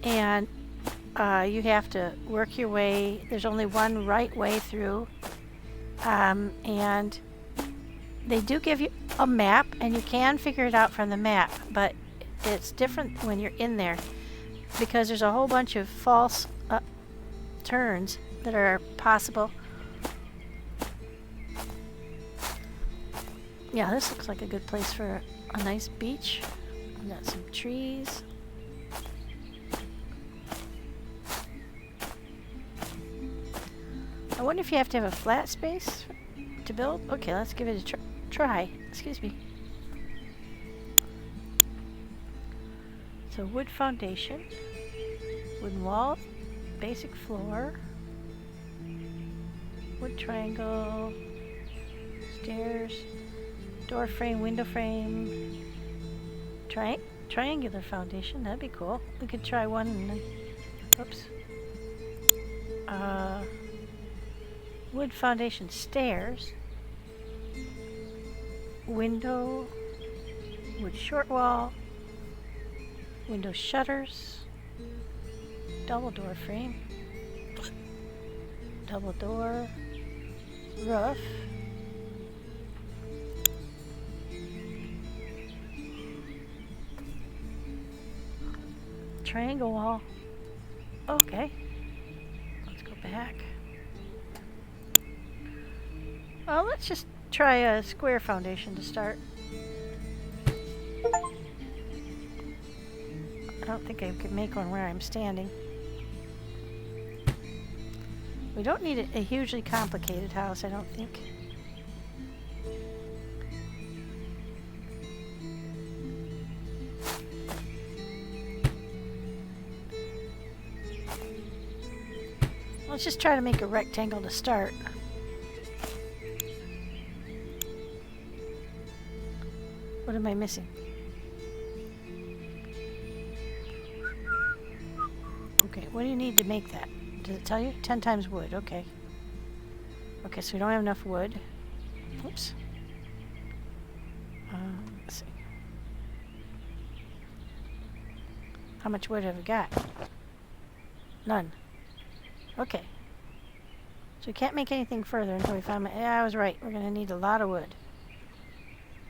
and you have to work your way. There's only one right way through, and they do give you a map, and you can figure it out from the map, but it's different when you're in there because there's a whole bunch of false turns that are possible. Yeah, this looks like a good place for a nice beach. We got some trees. I wonder if you have to have a flat space to build. Okay, let's give it a try. Excuse me. So wood foundation, wooden wall, basic floor, wood triangle, stairs, door frame, window frame, triangular foundation. That'd be cool. We could try one and then, oops. Wood foundation, stairs, window, wood short wall, window shutters, double door frame, double door, roof, triangle wall. Okay, let's go back. Well, let's just try a square foundation to start. I don't think I could make one where I'm standing. We don't need a hugely complicated house, I don't think. Let's just try to make a rectangle to start. What am I missing? Okay, what do you need to make that? Does it tell you? 10 times wood, okay. Okay, so we don't have enough wood. Oops. Let's see. How much wood have we got? None. Okay. So we can't make anything further until we find yeah, I was right. We're gonna need a lot of wood.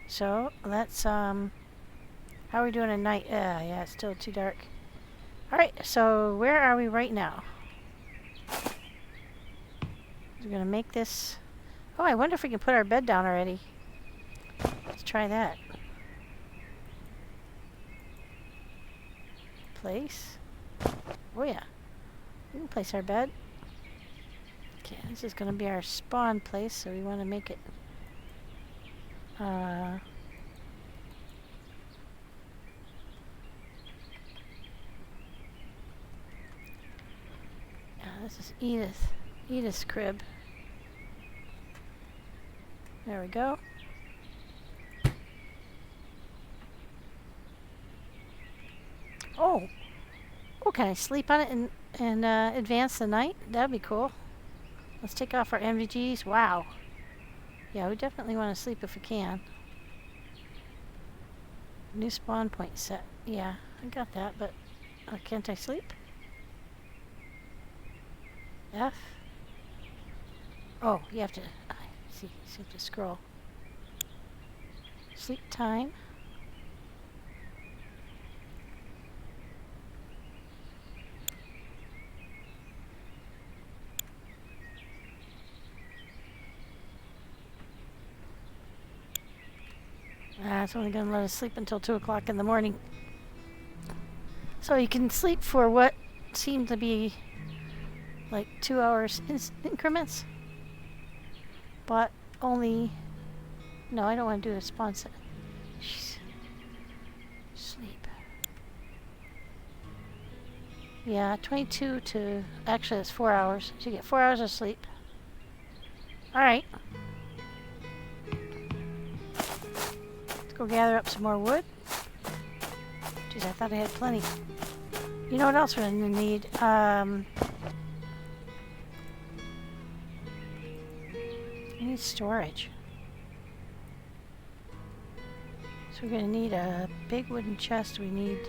So let's how are we doing at night? Yeah, it's still too dark. Alright, so where are we right now? We're gonna make this. Oh, I wonder if we can put our bed down already. Let's try that. Place. Oh yeah. We can place our bed. Okay, this is gonna be our spawn place, so we wanna make it yeah, this is Edith's crib. There we go. Oh, can I sleep on it and advance the night? That'd be cool. Let's take off our MVGs. Wow. Yeah, we definitely want to sleep if we can. New spawn point set. Yeah, I got that, but can't I sleep? F? Oh, you have to, see, you have to scroll. Sleep time. it's only going to let us sleep until 2 o'clock in the morning. So you can sleep for what seemed to be like 2 hours increments. But only... No, I don't want to do a sponsor. Sleep. Yeah, 22 to... Actually, it's 4 hours. So you get 4 hours of sleep. Alright. Let's go gather up some more wood. Jeez, I thought I had plenty. You know what else we're going to need? I need storage. So we're going to need a big wooden chest. We need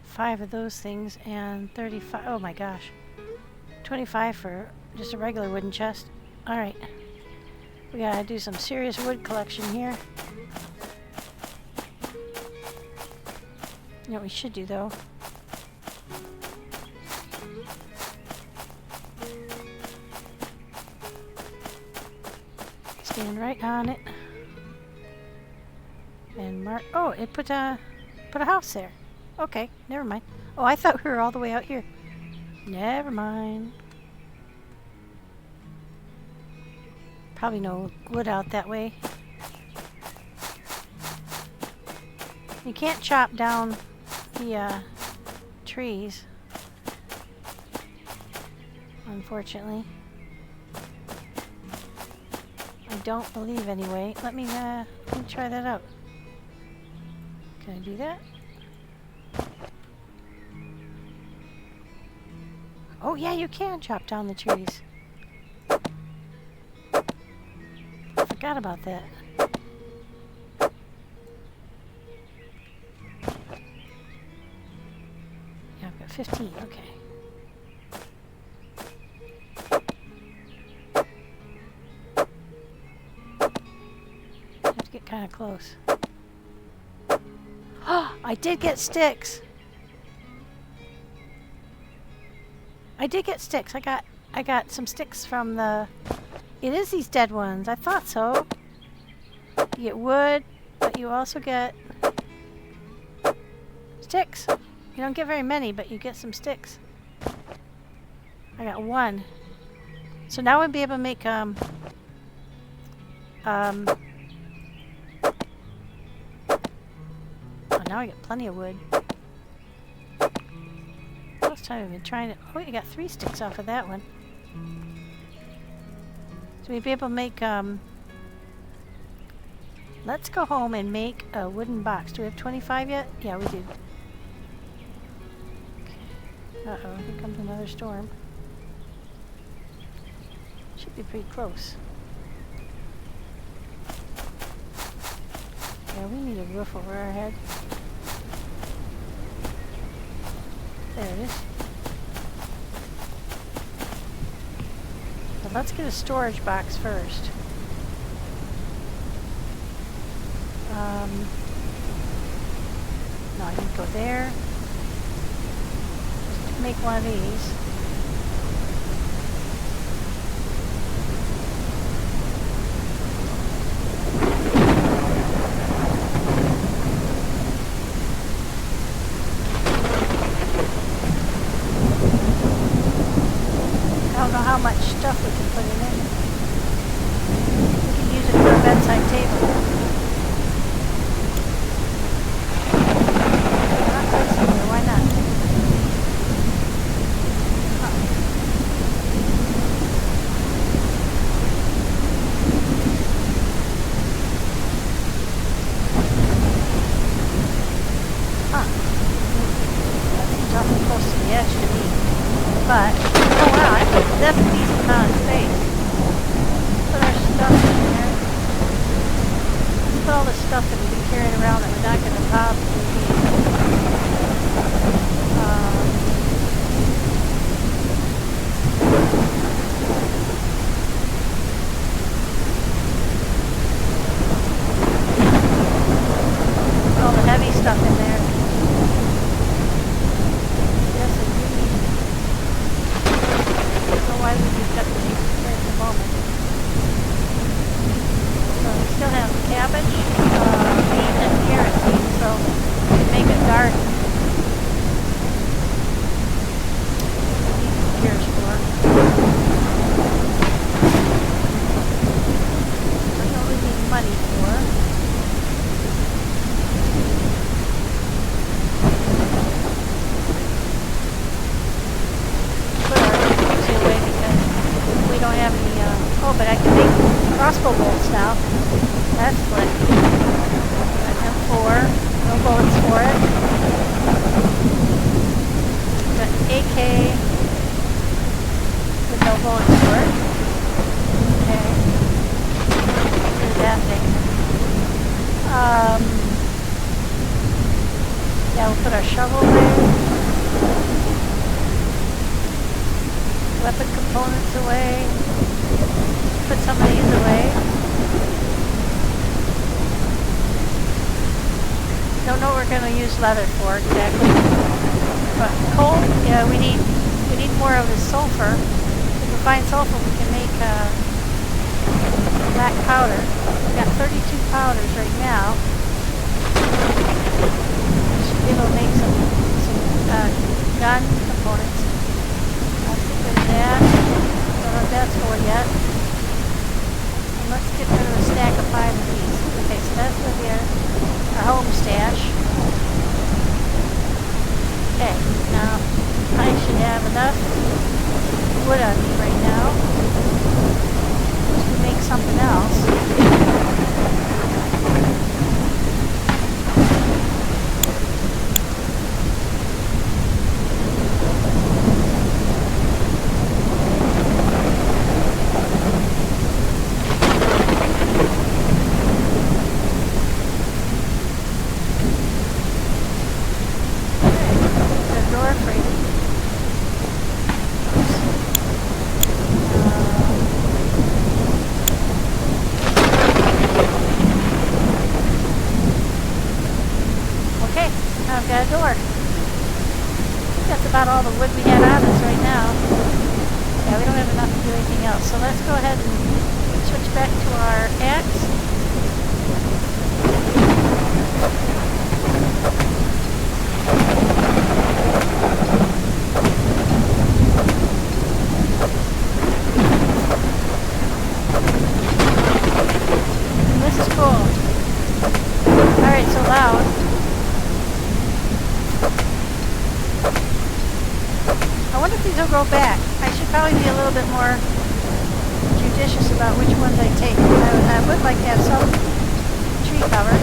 5 of those things and 35. Oh my gosh. 25 for just a regular wooden chest. Alright. We gotta do some serious wood collection here. You know what we should do though? Stand right on it. And mark. Oh, it put a house there. Okay, never mind. Oh, I thought we were all the way out here. Never mind. Probably no wood out that way. You can't chop down the trees, unfortunately. I don't believe anyway. Let me try that out. Can I do that? Oh yeah, you can chop down the trees. I forgot about that. Yeah, I've got 15, okay. I have to get kind of close. Oh, I did get sticks! I did get sticks. I got some sticks from the... It is these dead ones. I thought so. You get wood, but you also get sticks. You don't get very many, but you get some sticks. I got 1. So now we'll be able to make oh, now I get plenty of wood. Last time I've been trying to... Oh, you got 3 sticks off of that one. So we'll be able to make, let's go home and make a wooden box. Do we have 25 yet? Yeah, we do. Okay. Uh-oh, here comes another storm. Should be pretty close. Yeah, we need a roof over our head. There it is. But let's get a storage box first. No, I can go there. Just make one of these. I don't know how much stuff we can put in it. We can use it for a bedside table. Not placing here, why not? That's awfully close to the edge to me. But, oh wow, that's a decent amount of space. Put our stuff in there. Put all the stuff that we've been carrying around that we're not going to probably need. Put all the heavy stuff in there. Yes, indeed. I don't know why we just got the cheap at the moment. So we still have cabbage. but I can make crossbow bolts now. That's slick. Got M4, no bullets for it. Got AK with no bullets for it. Okay. Here's that thing. Yeah, we'll put our shovel away. Weapon components away. Put some of these away. Don't know what we're going to use leather for exactly. But coal, yeah, we need more of this sulfur. If we find sulfur, we can make black powder. We've got 32 powders right now. Should be able to make some gun components. I'll get rid of that. Don't know what that's for yet. And let's get rid of a stack of 5 of these. Okay, so that's going to be our home stash. Okay, now I should have enough wood on me right now to make something else. Got a door. That's about all the wood we had on us right now. Yeah, we don't have enough to do anything else. So let's go ahead and switch back to our axe. And this is cool. Alright, so loud. I wonder if these will grow back. I should probably be a little bit more judicious about which ones I take. I would like to have some tree cover.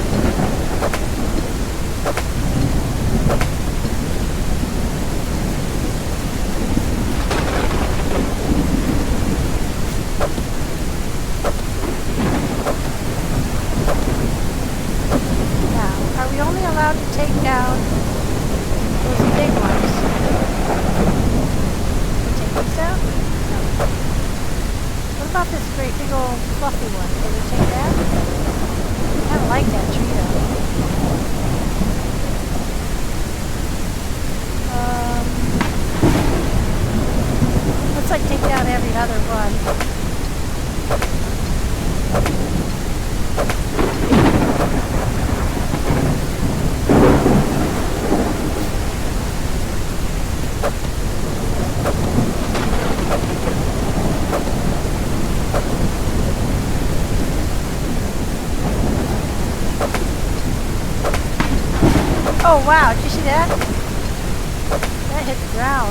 Now, are we only allowed to take down those big ones? Down? No. What about this great big old fluffy one? Can we take that? I kind of like that tree though. Looks like take down every other one. Oh wow, did you see that? That hit the ground.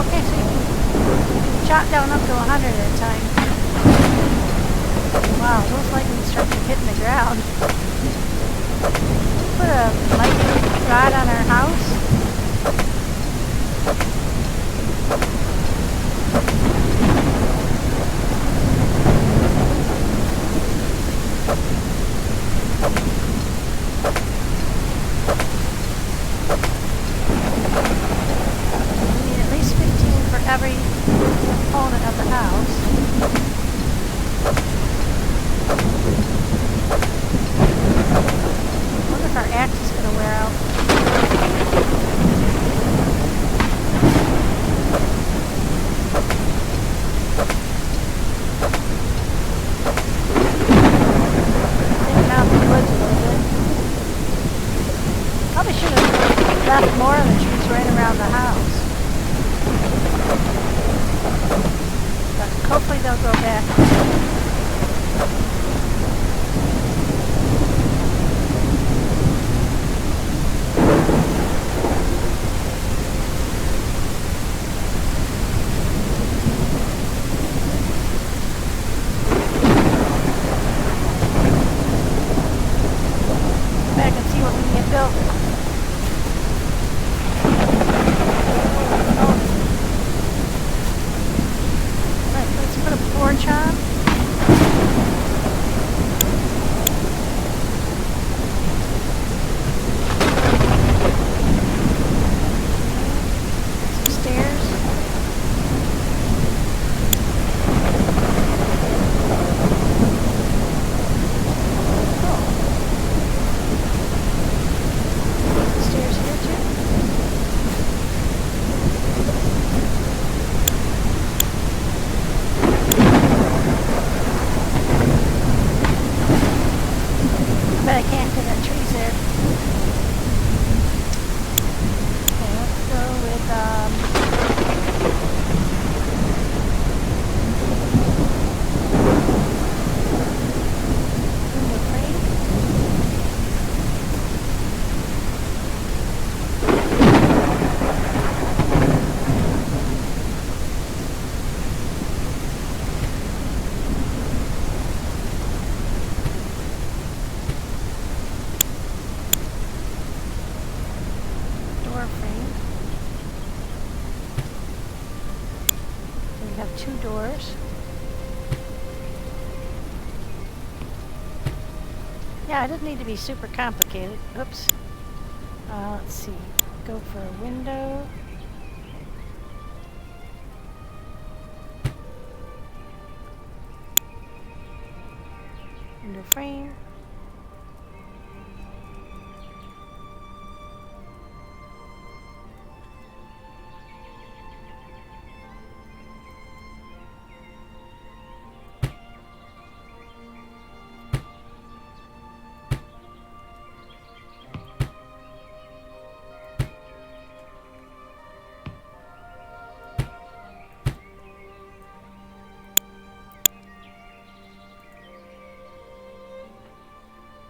Okay, so you can chop down up to 100 at a time. Wow, those lightning strikes are hitting the ground. Put a lightning rod on our house. Every component of the house. I wonder if our axe is going to wear out. Yeah, it doesn't need to be super complicated. Oops. Let's see. Go for a window. Window frame.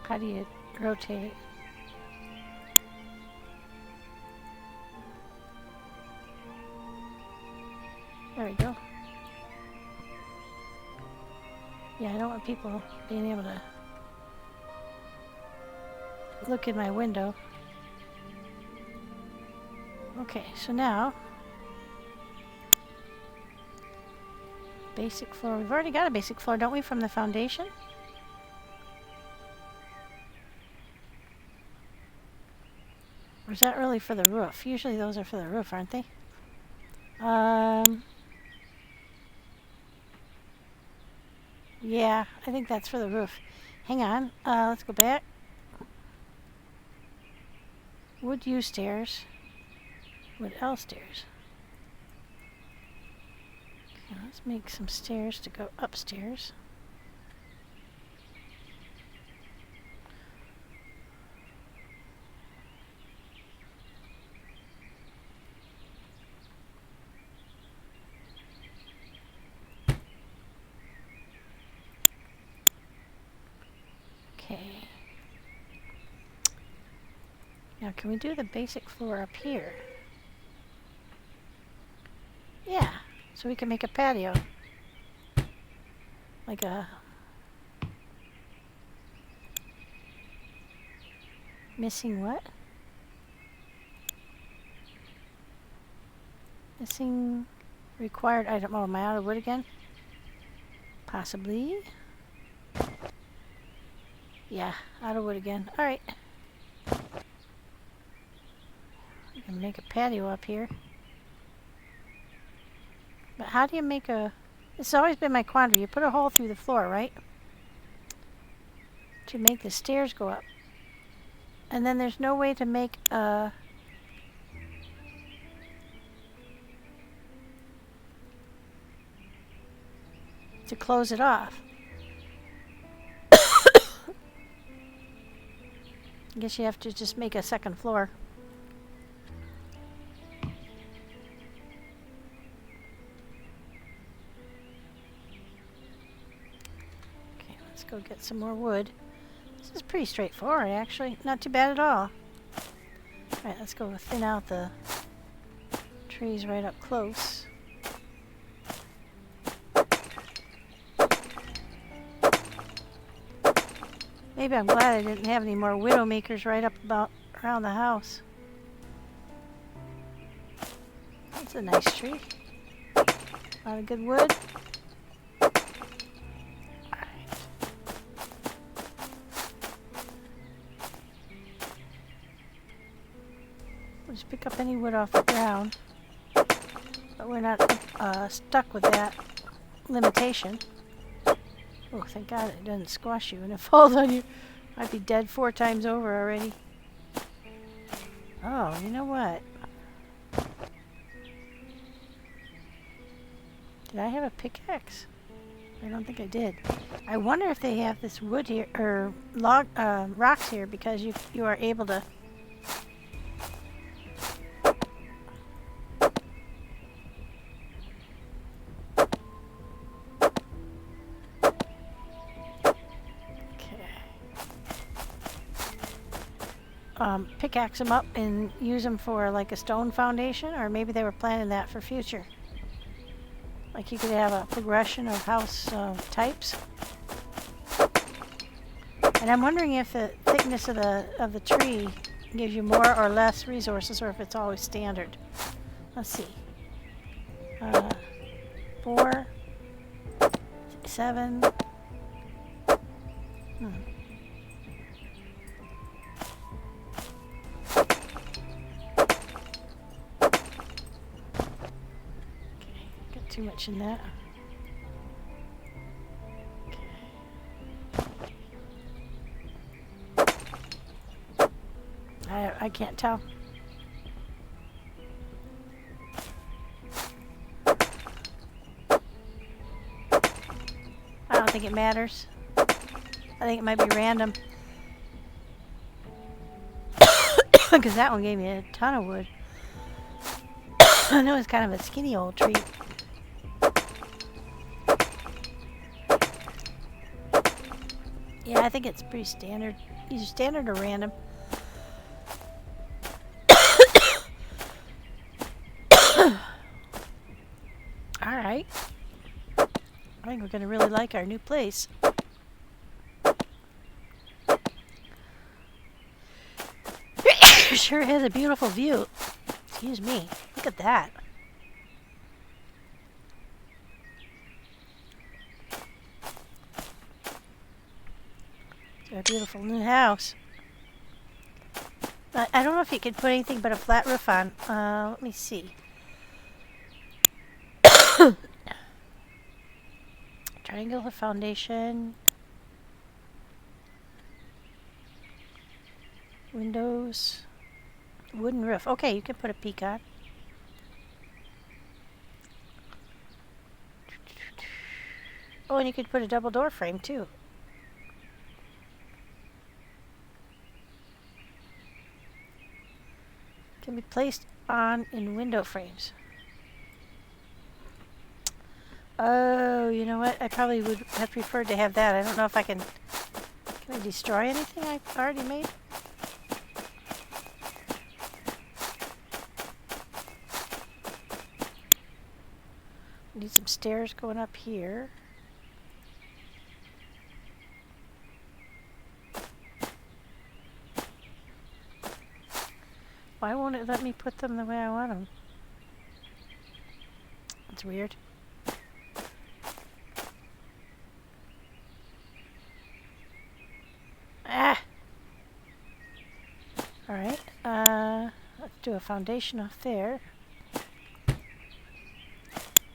How do you rotate it? There we go. Yeah, I don't want people being able to look in my window. Okay, so now basic floor. We've already got a basic floor, don't we, from the foundation? Or is that really for the roof? Usually those are for the roof, aren't they? Yeah, I think that's for the roof. Hang on. Let's go back. Wood U stairs. Wood L stairs. Okay, let's make some stairs to go upstairs. Okay. Now, can we do the basic floor up here? Yeah, so we can make a patio. Like a missing what? Missing required item. Oh, am I out of wood again? Possibly. Yeah, out of wood again. Alright. We can make a patio up here. But how do you make a... This has always been my quandary. You put a hole through the floor, right? To make the stairs go up. And then there's no way to make a... to close it off. I guess you have to just make a second floor. Okay, let's go get some more wood. This is pretty straightforward, actually. Not too bad at all. Alright, let's go thin out the trees right up close. Maybe I'm glad I didn't have any more widowmakers right up around the house. That's a nice tree. A lot of good wood. Alright. We'll just pick up any wood off the ground. But we're not stuck with that limitation. Oh, thank God it doesn't squash you and it falls on you. I'd be dead 4 times over already. Oh, you know what? Did I have a pickaxe? I don't think I did. I wonder if they have this wood here, or rocks here, because you are able to... pickaxe them up and use them for like a stone foundation, or maybe they were planning that for future. Like you could have a progression of house types. And I'm wondering if the thickness of the tree gives you more or less resources, or if it's always standard. Let's see. 4, 7. too much in that. Okay. I can't tell. I don't think it matters. I think it might be random. Because that one gave me a ton of wood. I know it's kind of a skinny old tree. Yeah, I think it's pretty standard. Either standard or random. Alright. I think we're going to really like our new place. Sure has a beautiful view. Excuse me. Look at that. It's a beautiful new house. I don't know if you could put anything but a flat roof on. Let me see. Triangular foundation. Windows. Wooden roof. Okay, you can put a peak on. Oh, and you could put a double door frame too. Can be placed on in window frames. Oh, you know what? I probably would have preferred to have that. I don't know if I can... Can I destroy anything I already made? Need some stairs going up here. Why won't it let me put them the way I want them? That's weird. Ah! Alright, let's do a foundation off there.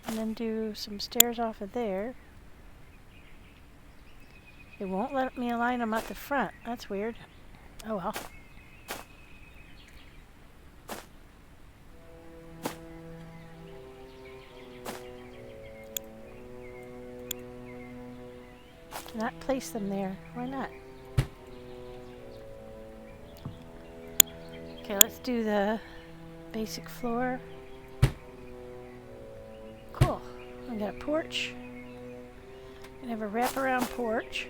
And then do some stairs off of there. It won't let me align them at the front. That's weird. Oh well. Cannot place them there. Why not? Okay, let's do the basic floor. Cool. We got a porch. We have a wraparound porch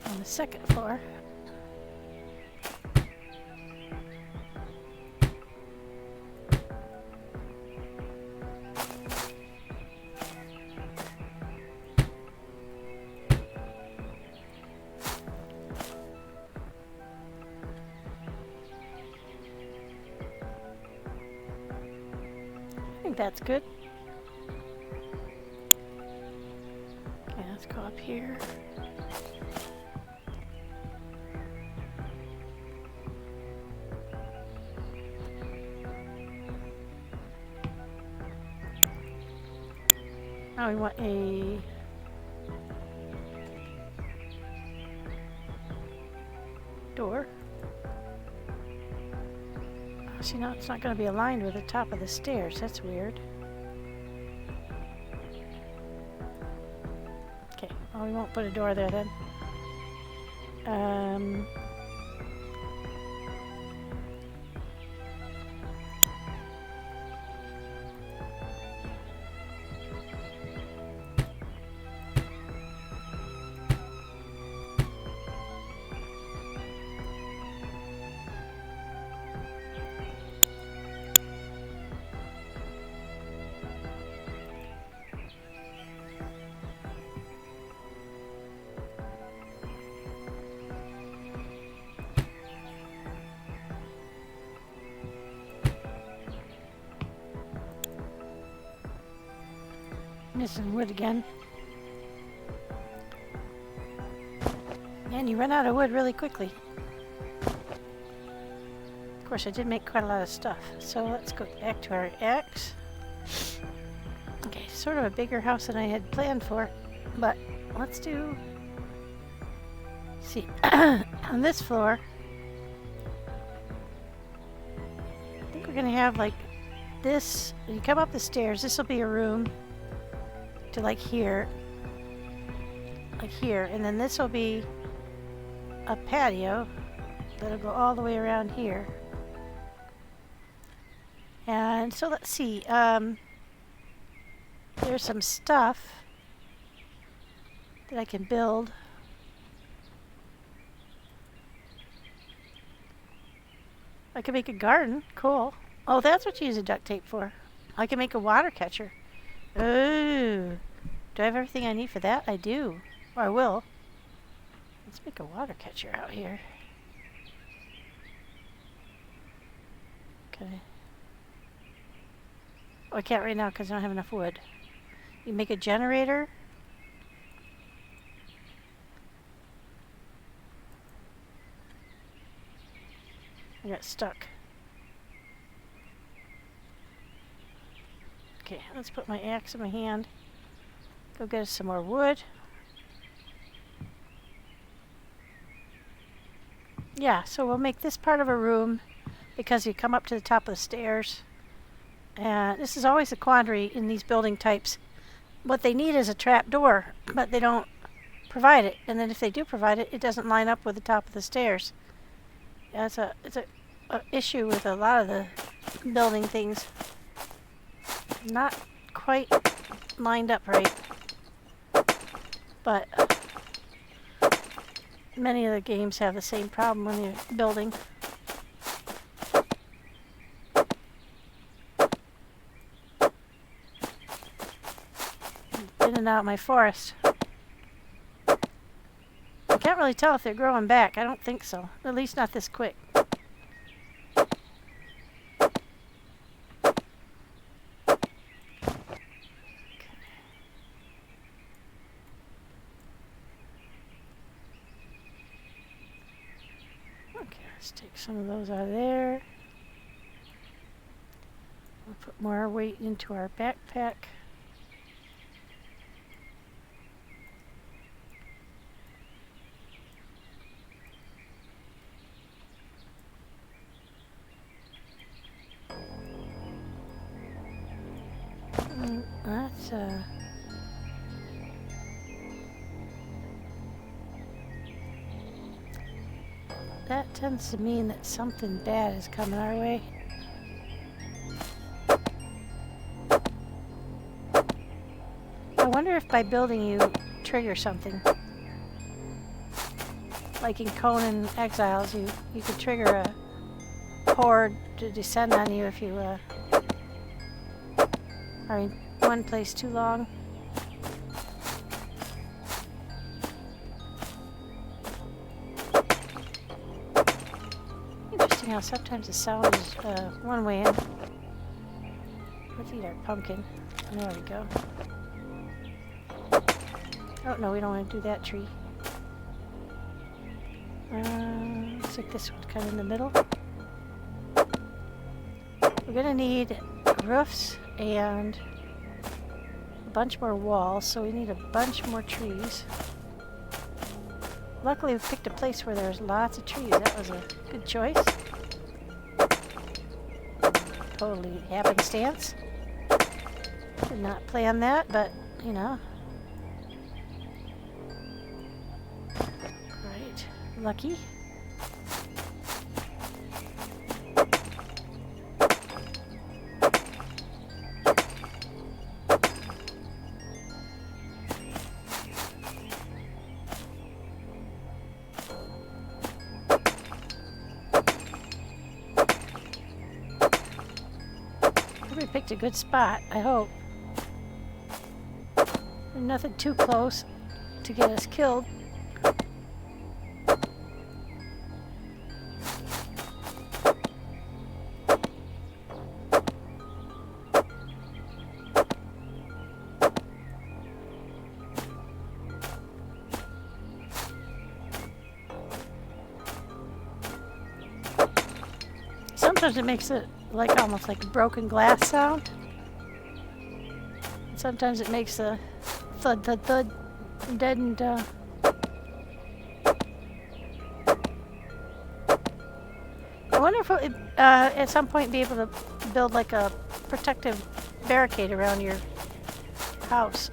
on the second floor. I think that's good. Okay, let's go up here. Now we want a door. See, now it's not going to be aligned with the top of the stairs. That's weird. Okay, well, we won't put a door there then. Missing wood again. And you run out of wood really quickly. Of course, I did make quite a lot of stuff. So let's go back to our X. sort of a bigger house than I had planned for, but let's do, see, on this floor, I think we're gonna have like this. You come up the stairs, this will be a room to like here, and then this will be a patio that'll go all the way around here. And so let's see, there's some stuff that I can build. I can make a garden. Cool. Oh, that's what you use the duct tape for. I can make a water catcher. Oh, do I have everything I need for that? I do. Or I will. Let's make a water catcher out here. Okay. Oh, I can't right now because I don't have enough wood. You make a generator. I got stuck. Okay, let's put my axe in my hand. Go get us some more wood. Yeah, so we'll make this part of a room because you come up to the top of the stairs. And this is always a quandary in these building types. What they need is a trap door, but they don't provide it. And then if they do provide it, it doesn't line up with the top of the stairs. Yeah, it's a issue with a lot of the building things. Not quite lined up right. But many of the games have the same problem when you're building. In and out my forest. I can't really tell if they're growing back. I don't think so. At least not this quick. Okay, let's take some of those out of there. We'll put more weight into our backpack. That's that tends to mean that something bad is coming our way. I wonder if by building you trigger something. Like in Conan Exiles, you could trigger a horde to descend on you if you are in one place too long. Interesting how sometimes the sound is one way in. Let's eat our pumpkin. There we go. Oh no, we don't want to do that tree. Looks like this one's kind of in the middle. We're gonna need roofs and a bunch more walls, so we need a bunch more trees. Luckily we picked a place where there's lots of trees. That was a good choice. Totally happenstance. Did not plan that, but you know. Right, lucky. We picked a good spot, I hope. There's nothing too close to get us killed. Sometimes it makes it like almost like a broken glass sound. Sometimes it makes a thud, thud, thud, dead and I wonder if it would at some point be able to build like a protective barricade around your house.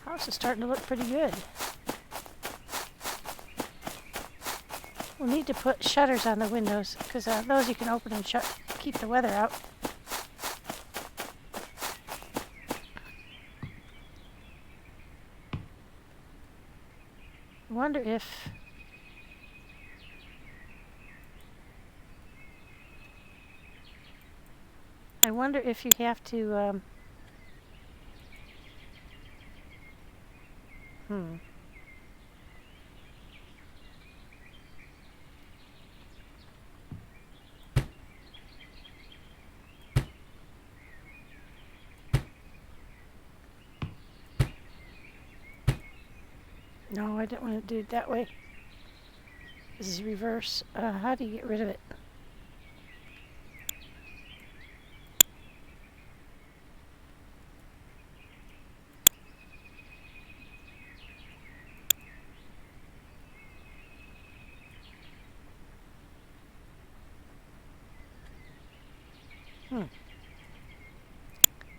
House is starting to look pretty good. We'll need to put shutters on the windows because those you can open and shut, keep the weather out. I wonder if you have to No, I didn't want to do it that way. This is reverse. How do you get rid of it?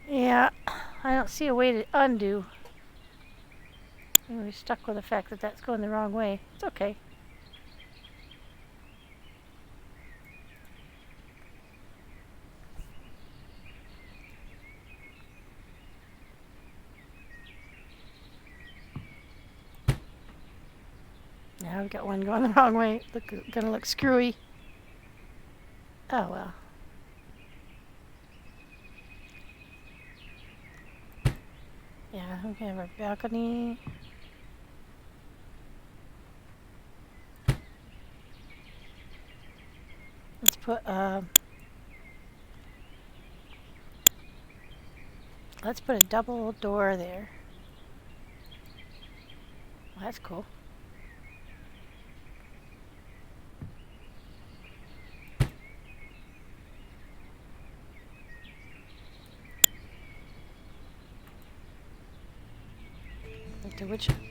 Yeah, I don't see a way to undo. We're stuck with the fact that that's going the wrong way. It's okay. Now we've got one going the wrong way. Gonna look screwy. Oh well. Yeah, we can have our balcony. Let's put a double door there. Well, that's cool.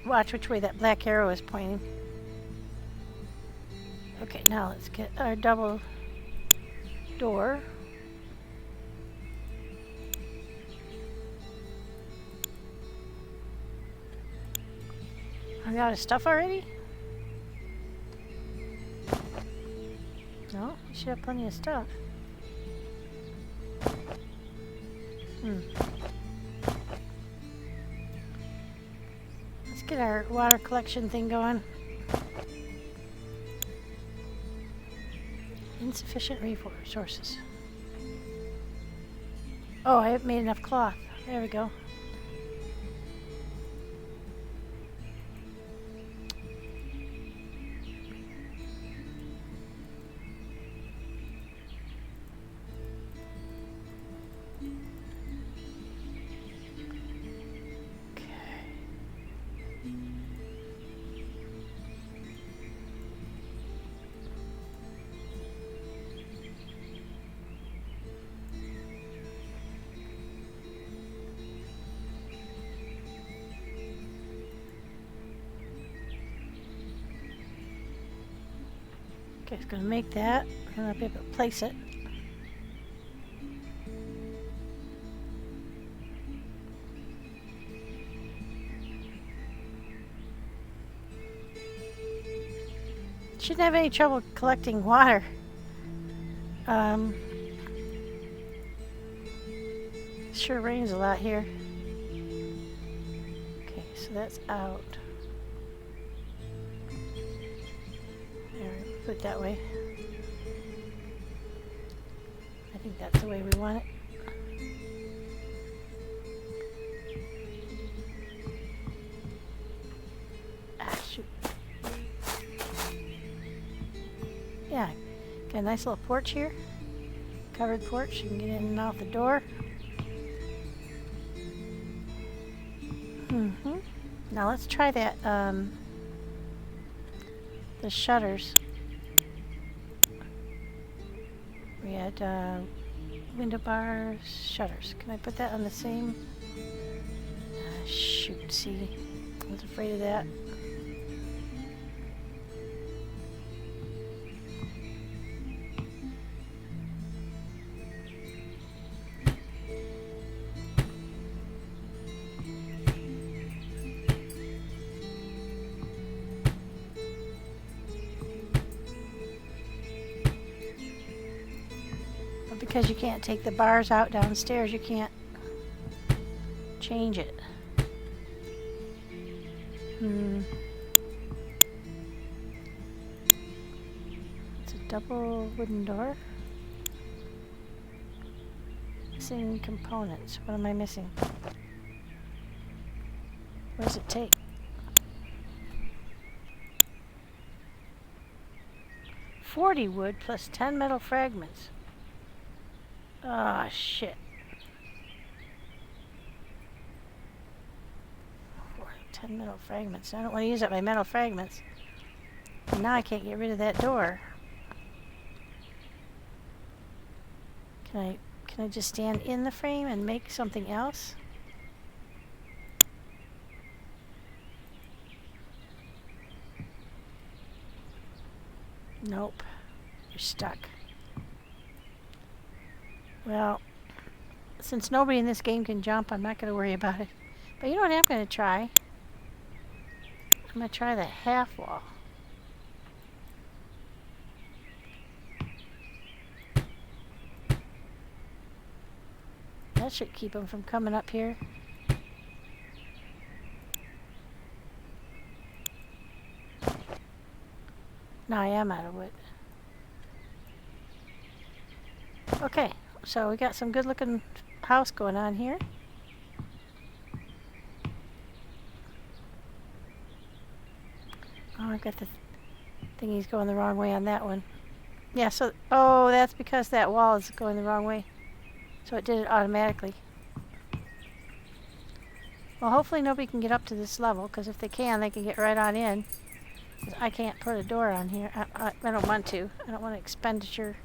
Watch which way that black arrow is pointing. Okay, now let's get our double door. I got his stuff already? No, we should have plenty of stuff. Let's get our water collection thing going. Insufficient resources. Oh, I haven't made enough cloth. There we go. Okay, it's going to make that, and I'll be able to place it. Shouldn't have any trouble collecting water. Sure rains a lot here. Okay, so that's out. Put it that way. I think that's the way we want it. Ah, shoot. Yeah, got a nice little porch here. Covered porch, you can get in and out the door. Now let's try that the shutters. We had window bars, shutters. Can I put that on the same? Shoot, see, I was afraid of that. Because you can't take the bars out downstairs, you can't change it. It's a double wooden door. Missing components. What am I missing? What does it take? $40 wood plus 10 metal fragments. Oh, shit. 10 metal fragments. I don't want to use up my metal fragments. And now I can't get rid of that door. Can I just stand in the frame and make something else? Nope. You're stuck. Well, since nobody in this game can jump, I'm not going to worry about it. But you know what I'm going to try? I'm going to try the half wall. That should keep them from coming up here. No, I am out of wood. Okay. So we got some good looking house going on here. Oh, I've got the thingies going the wrong way on that one. Yeah, so, oh, that's because that wall is going the wrong way. So it did it automatically. Well, hopefully nobody can get up to this level, because if they can get right on in. I can't put a door on here. I don't want to. I don't want to expenditure.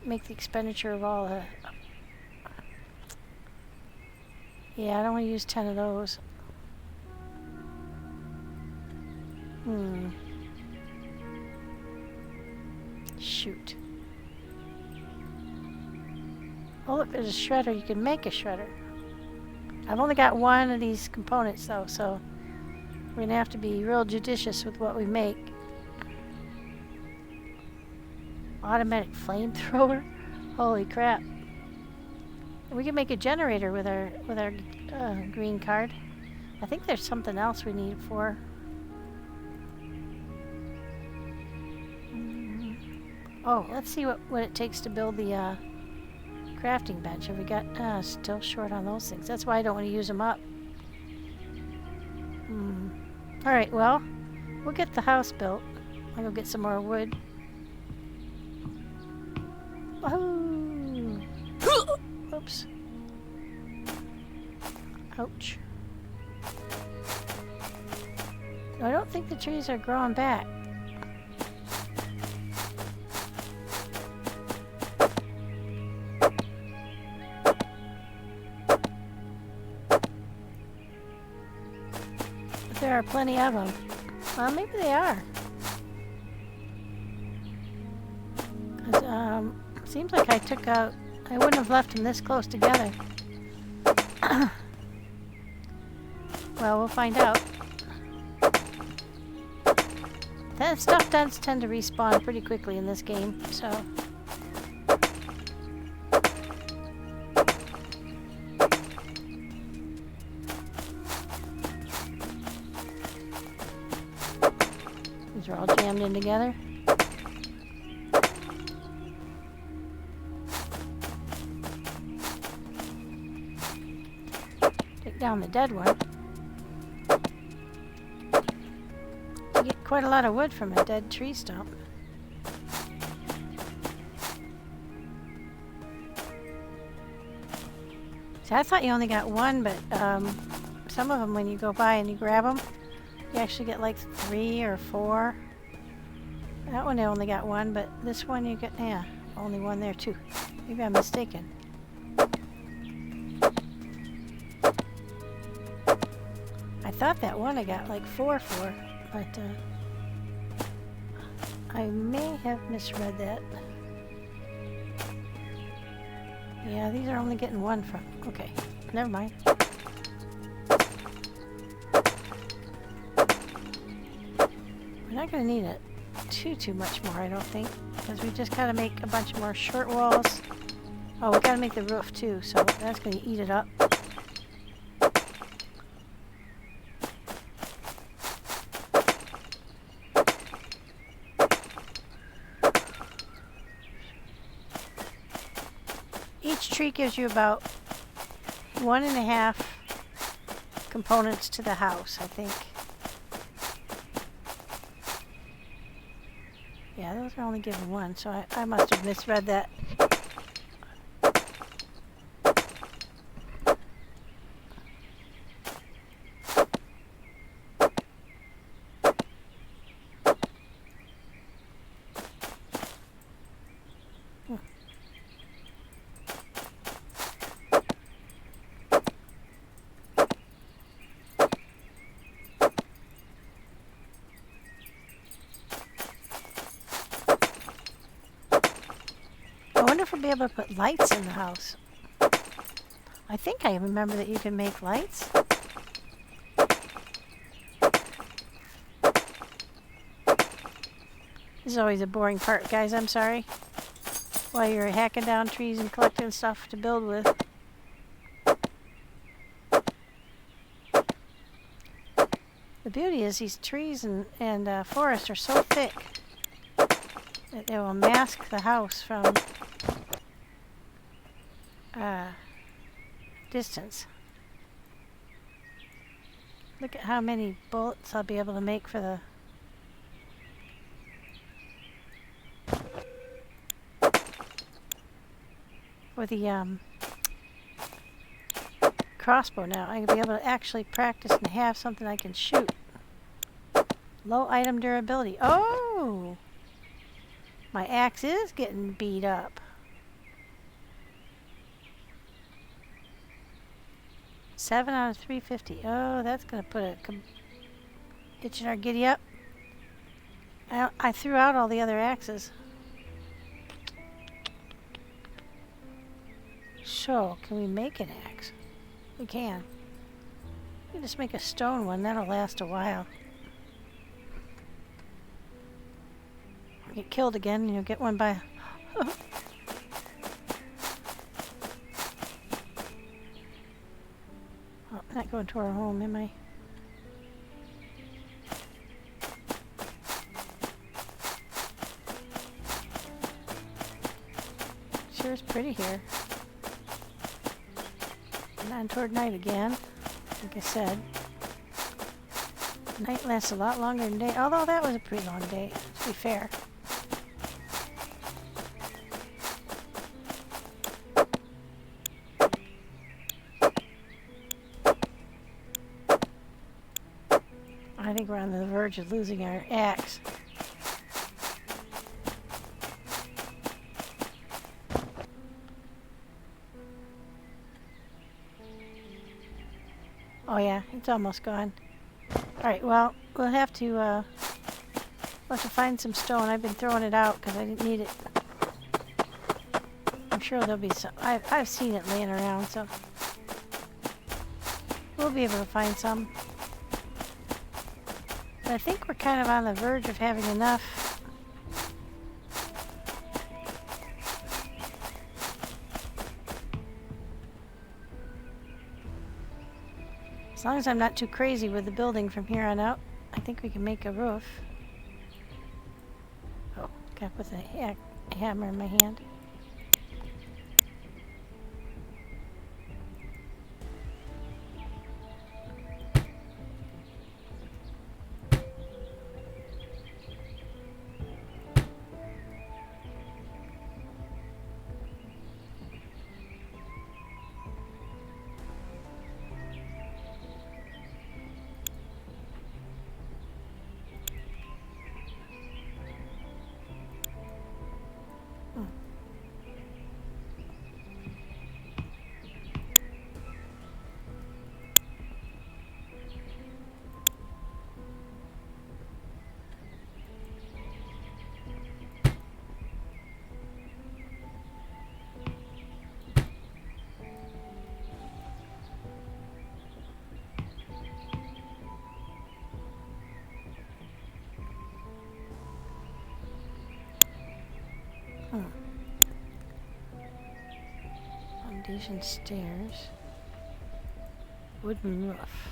Make the expenditure of all the... Yeah, I don't want to use 10 of those. Shoot. Oh look, there's a shredder. You can make a shredder. I've only got one of these components though, so we're going to have to be real judicious with what we make. Automatic flamethrower? Holy crap. We can make a generator with our green card. I think there's something else we need it for. Oh, let's see what it takes to build the crafting bench. Have we got still short on those things? That's why I don't want to use them up. Alright, well, we'll get the house built. I'll go get some more wood. Wahoo! Oops. Ouch. I don't think the trees are growing back. But there are plenty of them. Well, maybe they are. 'Cause, seems like I wouldn't have left them this close together. Well, we'll find out. That stuff does tend to respawn pretty quickly in this game, so... These are all jammed in together. Take down the dead one. You get quite a lot of wood from a dead tree stump. See, I thought you only got one, but some of them, when you go by and you grab them, you actually get like 3 or 4. That one I only got one, but this one you get, yeah, only one there too. Maybe I'm mistaken. I thought that one I got like 4 for, but I may have misread that. Yeah, these are only getting 1 from. Okay, never mind. We're not going to need it too much more, I don't think, because we just got to make a bunch more short walls. Oh, we got to make the roof too, so that's going to eat it up. Each tree gives you about 1.5 components to the house, I think. Yeah, those are only given 1, so I must have misread that. I wonder if we'll be able to put lights in the house. I think I remember that you can make lights. This is always a boring part, guys. I'm sorry. While you're hacking down trees and collecting stuff to build with. The beauty is these trees and forests are so thick that they will mask the house from distance. Look at how many bullets I'll be able to make for the crossbow now. I'm going to be able to actually practice and have something I can shoot. Low item durability. Oh! My axe is getting beat up. 7 out of 350. Oh, that's going to put a itch in our giddy up. I threw out all the other axes. So, can we make an axe? We can. We can just make a stone one. That'll last a while. Or get killed again and you'll get one by... Oh, I'm not going to our home, am I? Sure is pretty here. On toward night again, like I said. Night lasts a lot longer than day, although that was a pretty long day, to be fair. I think we're on the verge of losing our axe. Oh yeah, it's almost gone. Alright, well, we'll have to find some stone. I've been throwing it out because I didn't need it. I'm sure there'll be some. I've seen it laying around, so we'll be able to find some. But I think we're kind of on the verge of having enough. As long as I'm not too crazy with the building from here on out, I think we can make a roof. Oh, got with a hammer in my hand. Foundation stairs. Wooden roof.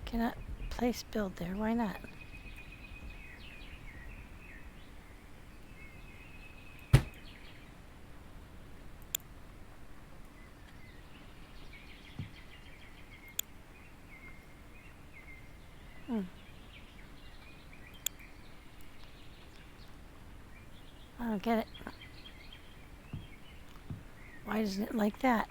Cannot place build there. Why not? I don't get it. Why isn't it like that?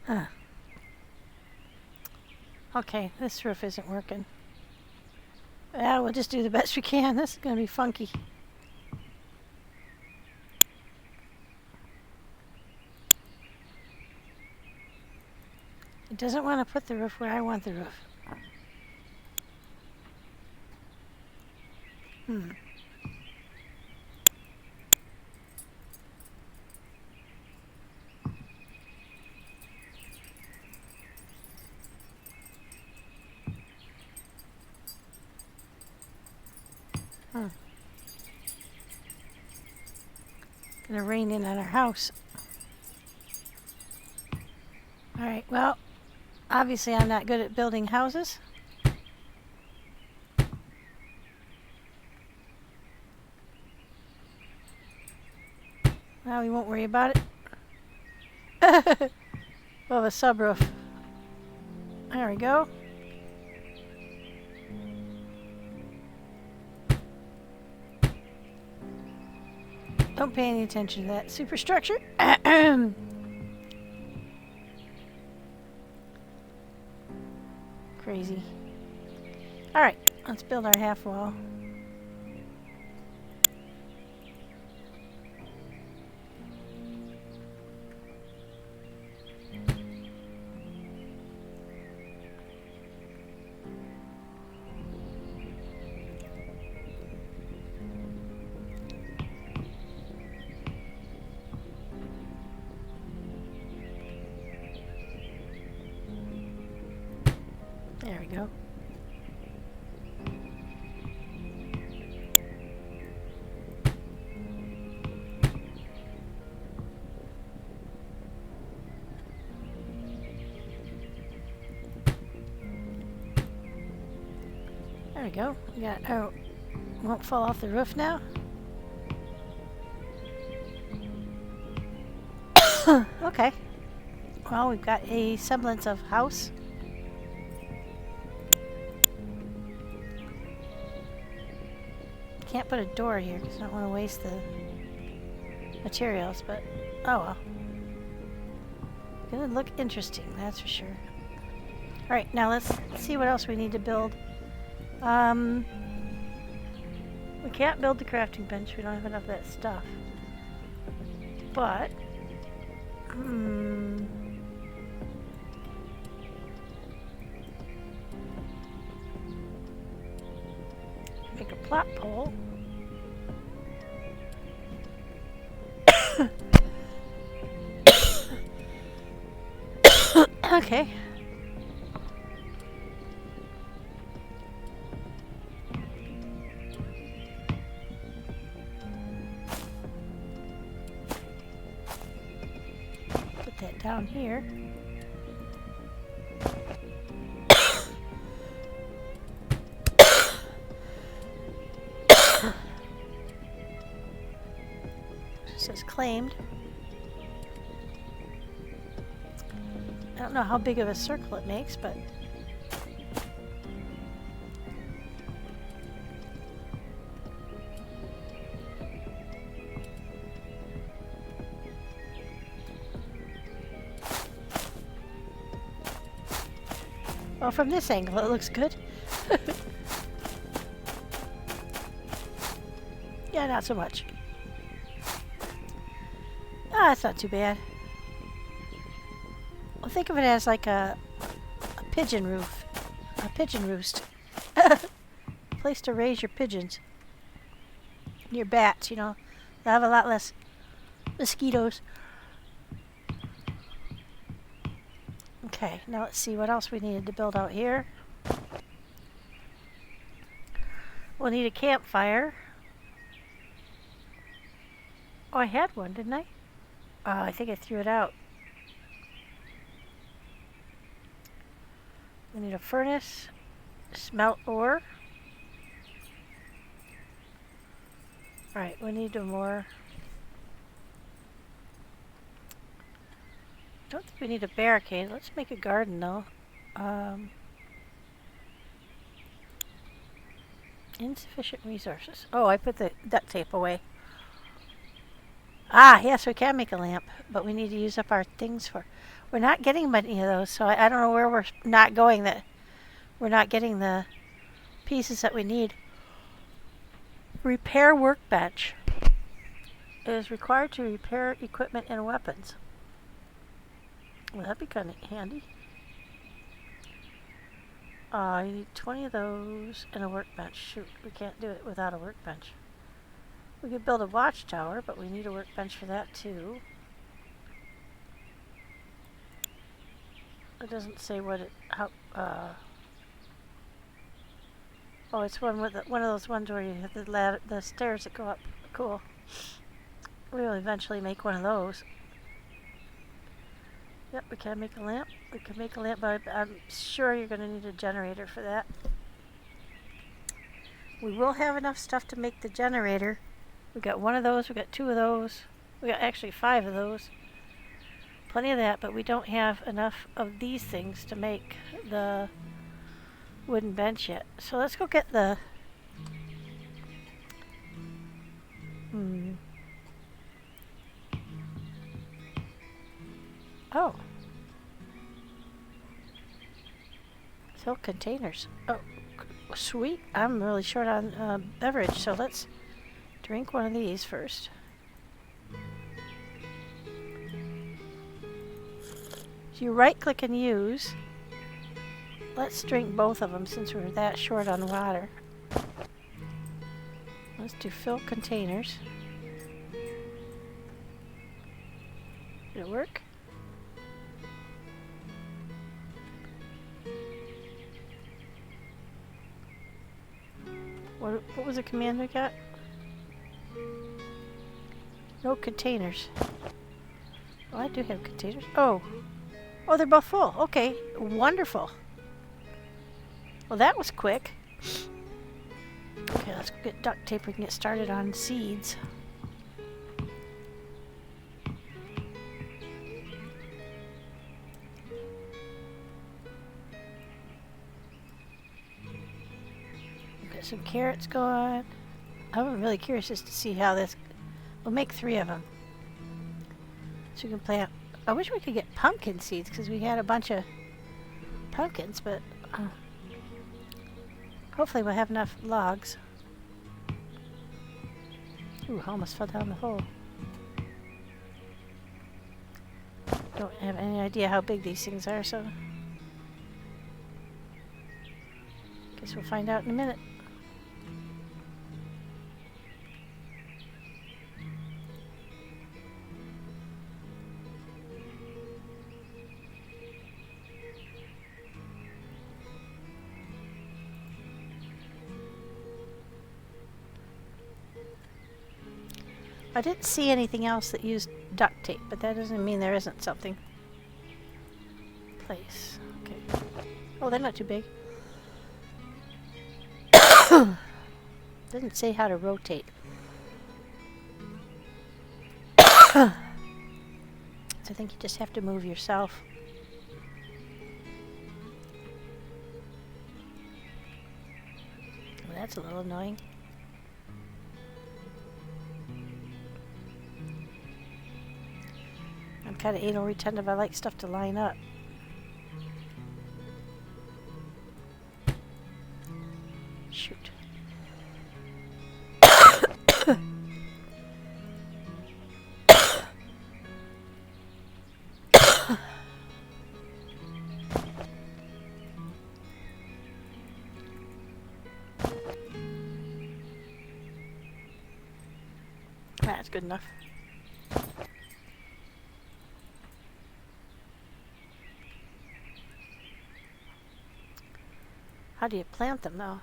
Huh. Okay, this roof isn't working. Yeah, we'll just do the best we can. This is going to be funky. It doesn't want to put the roof where I want the roof. Gonna rain in on our house. Alright, well, obviously I'm not good at building houses. Well, we won't worry about it. We'll have a subroof. There we go. Don't pay any attention to that superstructure. Crazy. Alright, let's build our half wall. There we go. There we go. We got, oh, won't fall off the roof now. Okay. Well, we've got a semblance of house. Can't put a door here because I don't want to waste the materials, but oh well. Gonna look interesting, that's for sure. Alright, now let's see what else we need to build. We can't build the crafting bench, we don't have enough of that stuff. But make a plot pole. Okay. Put that down here. It says claimed. I don't know how big of a circle it makes, but well, from this angle it looks good. Yeah, not so much. Ah, it's not too bad. Well, think of it as like a pigeon roof. A pigeon roost. Place to raise your pigeons. Your bats, you know. They'll have a lot less mosquitoes. Okay, now let's see what else we needed to build out here. We'll need a campfire. Oh, I had one, didn't I? Oh, I think I threw it out. We need a furnace, smelt ore. Alright, we need more. Don't think we need a barricade. Let's make a garden though. Insufficient resources. Oh, I put the duct tape away. Ah, yes, we can make a lamp, but we need to use up our things for. We're not getting many of those, so I don't know where we're not going. That we're not getting the pieces that we need. Repair workbench. It is required to repair equipment and weapons. Well, that'd be kind of handy. You need 20 of those and a workbench. Shoot, we can't do it without a workbench. We could build a watchtower, but we need a workbench for that too. It doesn't say what it, how, oh, it's one with one of those ones where you have the ladder, the stairs that go up. Cool. We'll eventually make one of those. Yep, we can make a lamp. We can make a lamp, but I'm sure you're going to need a generator for that. We will have enough stuff to make the generator. We got one of those, we got two of those, we got actually 5 of those. Plenty of that, but we don't have enough of these things to make the wooden bench yet. So let's go get the oh. Fill containers. Oh, sweet. I'm really short on beverage, so let's drink one of these first. So you right click and use. Let's drink both of them since we're that short on water. Let's do fill containers. Did it work? What was the command we got? No containers. Oh, I do have containers. Oh, they're both full. Okay, wonderful. Well, that was quick. Okay, let's get duct tape. We can get started on seeds. Got some carrots going. I'm really curious just to see how this. We'll make 3 of them, so we can plant. I wish we could get pumpkin seeds because we had a bunch of pumpkins, but hopefully we'll have enough logs. Ooh, I almost fell down the hole. Don't have any idea how big these things are, so guess we'll find out in a minute. I didn't see anything else that used duct tape, but that doesn't mean there isn't something. Place. Okay. Oh, they're not too big. Didn't say how to rotate. So I think you just have to move yourself. Well, that's a little annoying. I'm kind of anal retentive. I like stuff to line up. Shoot. That's good enough. How do you plant them, though?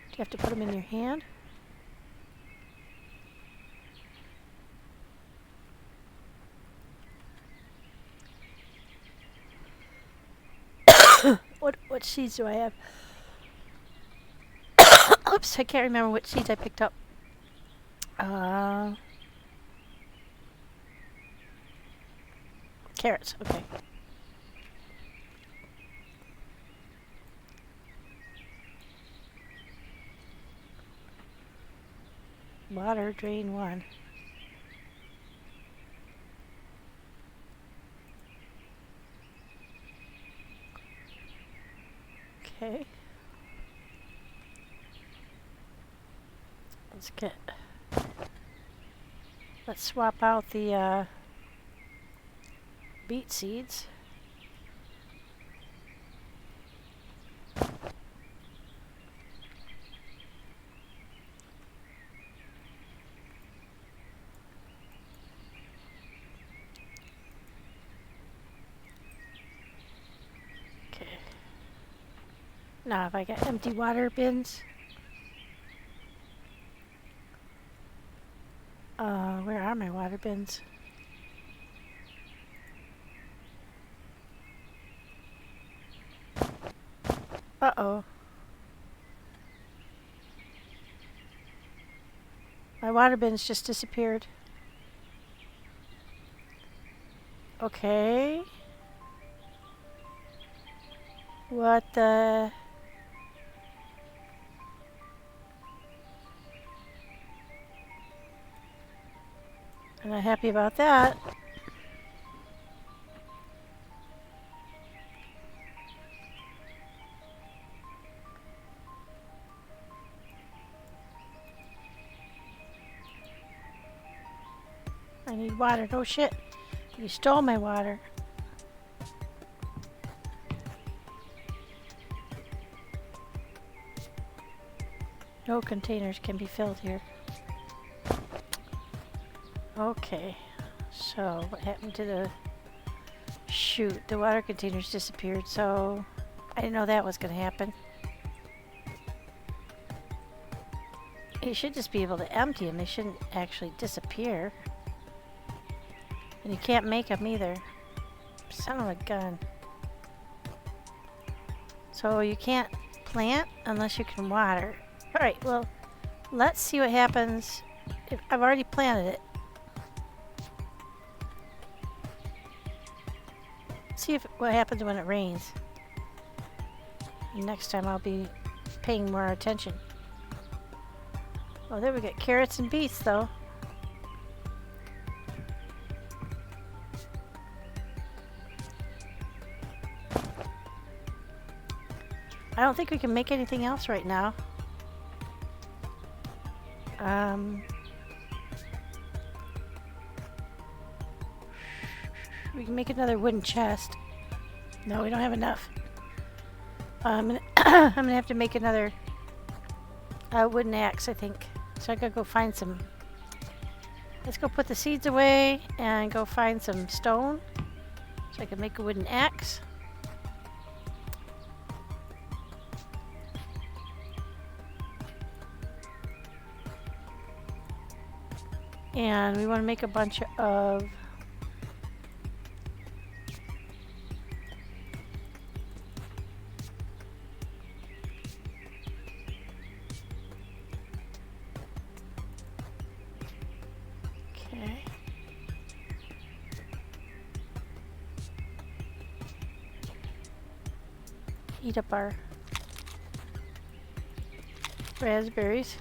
Do you have to put them in your hand? What seeds do I have? Oops, I can't remember what seeds I picked up. Carrots, okay. Water drain 1. Okay. Let's swap out the beet seeds. Okay. Now have I got empty water bins? Where are my water bins? Uh-oh. My water bins just disappeared. Okay. What the... I'm not happy about that. I need water. No shit. You stole my water. No containers can be filled here. Okay. So, what happened to the... Shoot, the water containers disappeared, so... I didn't know that was going to happen. You should just be able to empty them. They shouldn't actually disappear. And you can't make them either. Son of a gun. So you can't plant unless you can water. Alright, well, let's see what happens. If I've already planted it. See what happens when it rains. And next time I'll be paying more attention. Oh, there we got carrots and beets, though. I don't think we can make anything else right now. We can make another wooden chest. No, we don't have enough. I'm gonna I'm gonna have to make another wooden axe, I think. So I gotta go find some. Let's go put the seeds away and go find some stone so I can make a wooden axe. And we want to make a bunch of eat up our raspberries.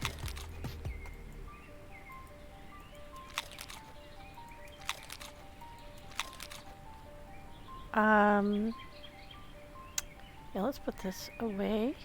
Yeah, let's put this away.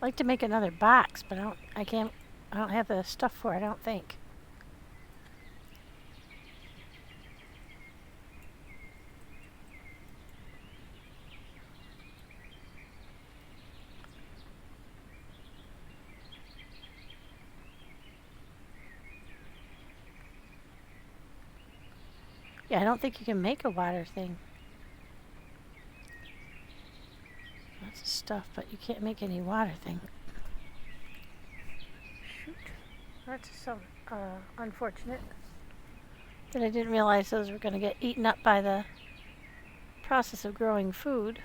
like to make another box, but I don't have the stuff for it, I don't think. Yeah, I don't think you can make a water thing. Lots of stuff, but you can't make any water thing. Shoot. That's so unfortunate that I didn't realize those were going to get eaten up by the process of growing food.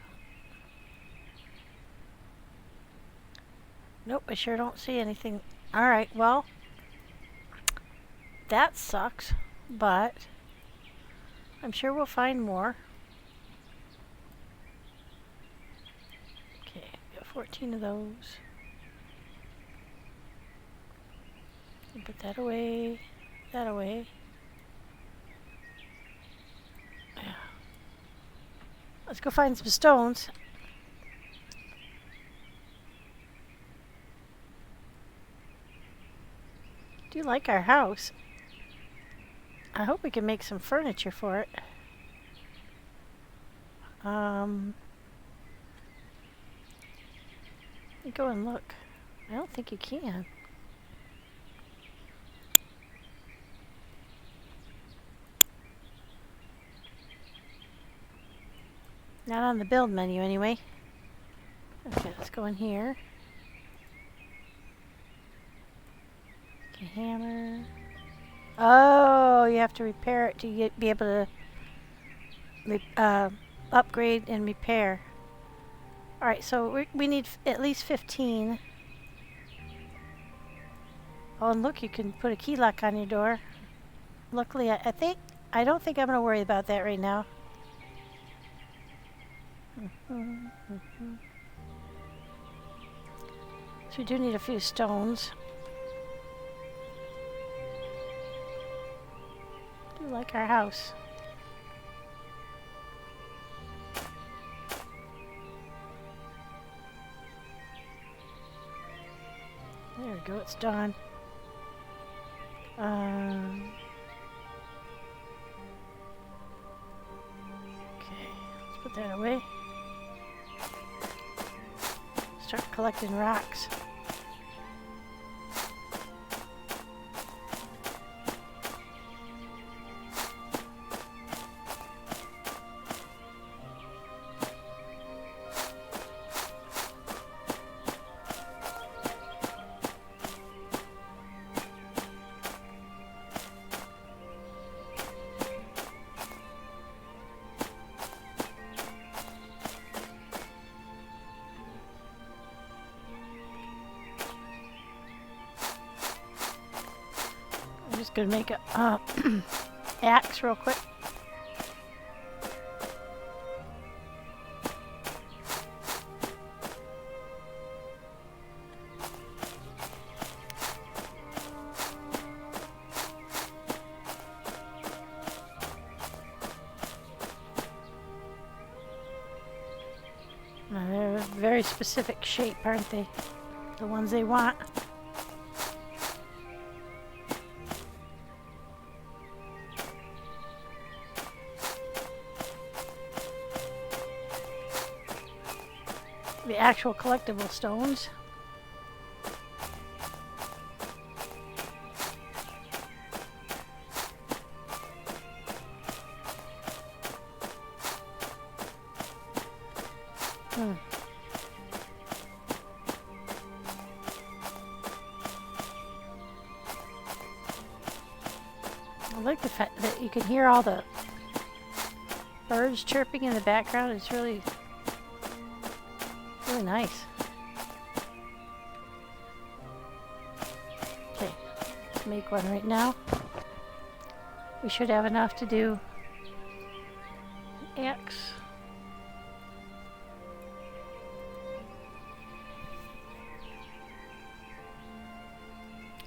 Nope, I sure don't see anything. Alright, well, that sucks, but I'm sure we'll find more. Okay, got 14 of those. Put that away, that away. Yeah. Let's go find some stones. I do like our house. I hope we can make some furniture for it. Let me go and look. I don't think you can. Not on the build menu anyway. Okay, let's go in here. Okay, hammer. Oh, you have to repair it to be able to upgrade and repair. Alright, so we need at least 15. Oh, and look, you can put a key lock on your door. Luckily, I don't think I'm going to worry about that right now. So we do need a few stones. I do like our house. There we go, it's done. Okay, let's put that away. Start collecting rocks. Just gonna make a axe real quick. Now they're a very specific shape, aren't they? The ones they want. The actual collectible stones. I like the fact that you can hear all the birds chirping in the background. It's really nice. Okay, let's make one right now. We should have enough to do an axe.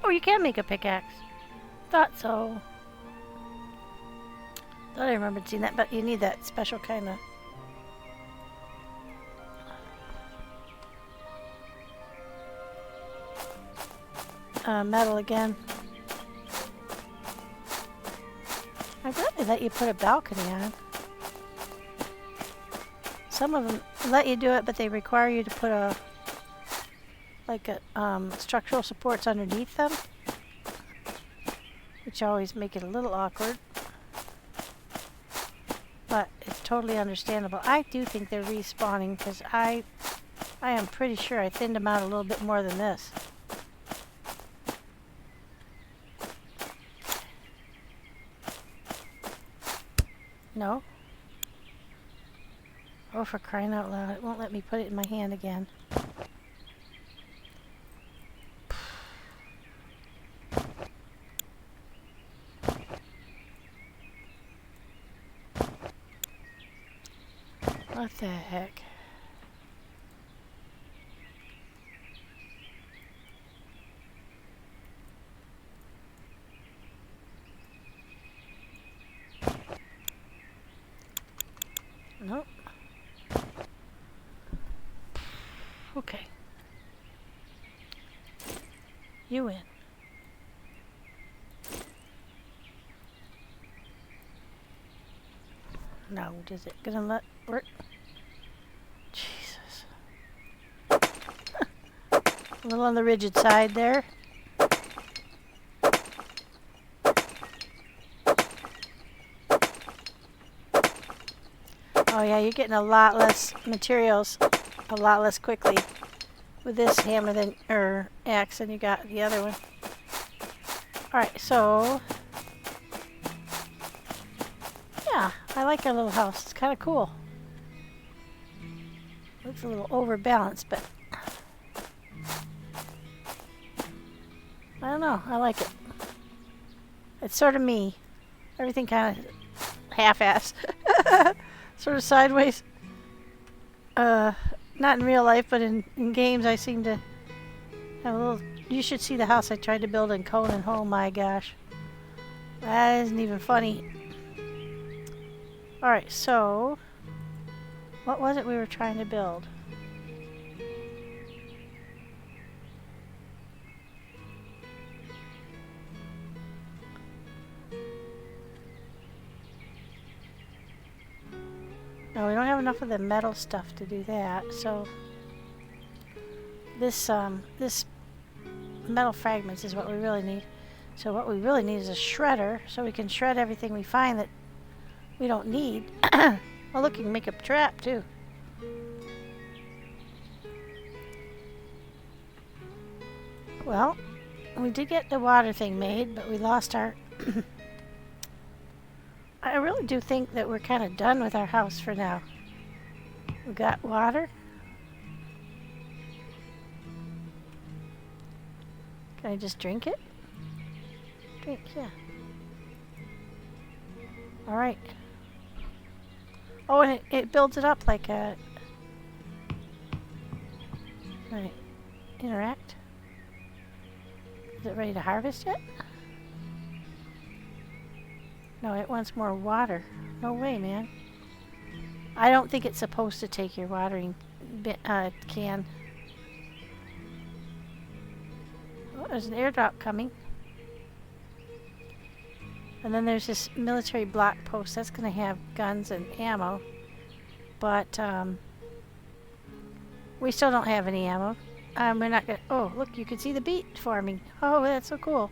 Oh, you can make a pickaxe. Thought so. Thought I remembered seeing that, but you need that special kind of... metal again. I'm glad they let you put a balcony on. Some of them let you do it, but they require you to put a structural supports underneath them, which always make it a little awkward. But it's totally understandable. I do think they're respawning because I am pretty sure I thinned them out a little bit more than this. No? Oh, for crying out loud. It won't let me put it in my hand again. What the heck? Nope. Okay. You win. No, is it gonna let work? Jesus. A little on the rigid side there. Oh yeah, you're getting a lot less materials, a lot less quickly with this hammer than, or axe than you got the other one. Alright, so yeah, I like our little house. It's kind of cool. Looks a little overbalanced, but I don't know. I like it. It's sort of me. Everything kind of half-assed. Sort of sideways. Not in real life, but in games I seem to have a little... You should see the house I tried to build in Conan. Oh my gosh. That isn't even funny. Alright, so... what was it we were trying to build? No, we don't have enough of the metal stuff to do that, so this metal fragments is what we really need. So what we really need is a shredder, so we can shred everything we find that we don't need. Well, look, you can make a trap too. Well, we did get the water thing made, but we lost our... I really do think that we're kind of done with our house for now. We got water. Can I just drink it? Drink, yeah. Alright. Oh, and it builds it up like a... Alright. Interact. Is it ready to harvest yet? No, it wants more water. No way, man. I don't think it's supposed to take your watering can. Oh, there's an airdrop coming. And then there's this military block post. That's going to have guns and ammo. But we still don't have any ammo. We're not going to... Oh, look, you can see the beet forming. Oh, that's so cool.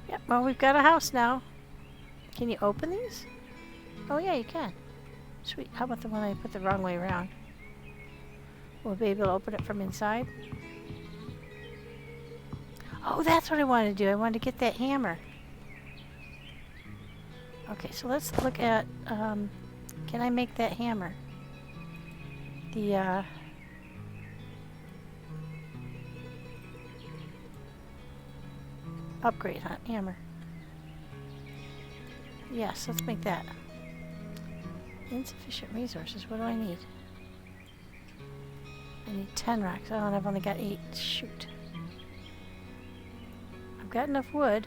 Yep, well, we've got a house now. Can you open these? Oh, yeah, you can. Sweet. How about the one I put the wrong way around? We'll be able to open it from inside. Oh, that's what I wanted to do. I wanted to get that hammer. Okay, so let's look at... can I make that hammer? The... upgrade hammer. Yes, let's make that. Insufficient resources. What do I need? I need 10 rocks. Oh, and I've only got 8. Shoot. I've got enough wood.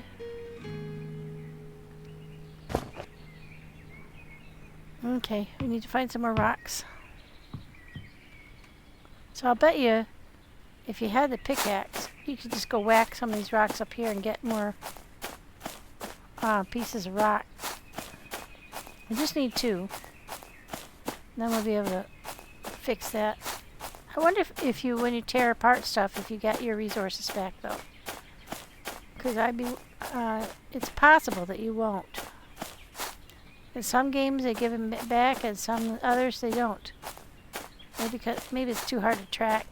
Okay, we need to find some more rocks. So I'll bet you, if you had the pickaxe, you could just go whack some of these rocks up here and get more pieces of rock. We just need 2. Then we'll be able to fix that. I wonder if you, when you tear apart stuff, if you get your resources back though. Because it's possible that you won't. In some games they give them back, and some others they don't. Maybe it's too hard to track.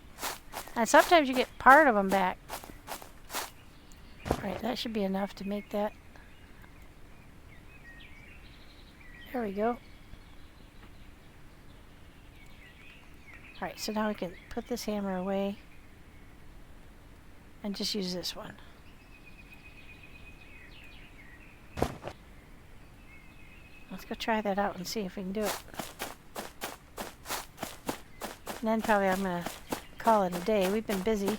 And sometimes you get part of them back. Right, that should be enough to make that. There we go. Alright, so now we can put this hammer away and just use this one. Let's go try that out and see if we can do it. And then probably I'm going to call it a day. We've been busy.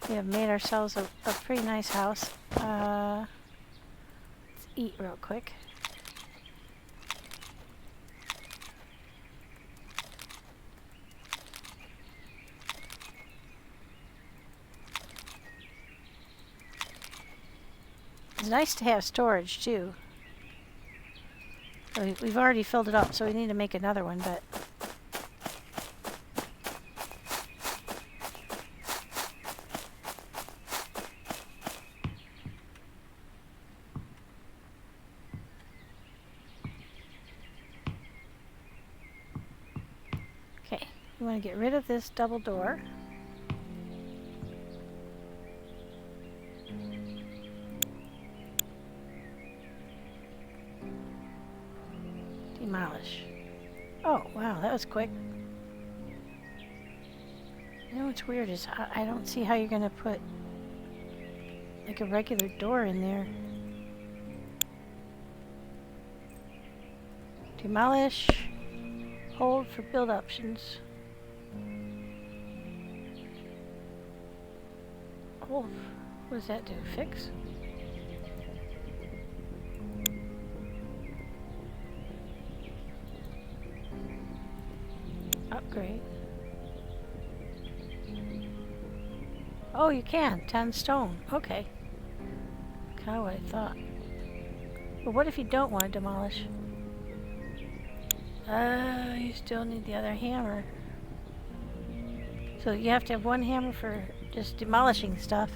We have made ourselves a pretty nice house. Let's eat real quick. It's nice to have storage too. We've already filled it up, so we need to make another one, but okay, we want to get rid of this double door. Demolish. Oh, wow, that was quick. You know what's weird is I don't see how you're going to put like a regular door in there. Demolish. Hold for build options. Hold. What does that do? Fix? Upgrade. Oh, you can. 10 stone. Okay. Kind of what I thought. But what if you don't want to demolish? You still need the other hammer. So you have to have one hammer for just demolishing stuff,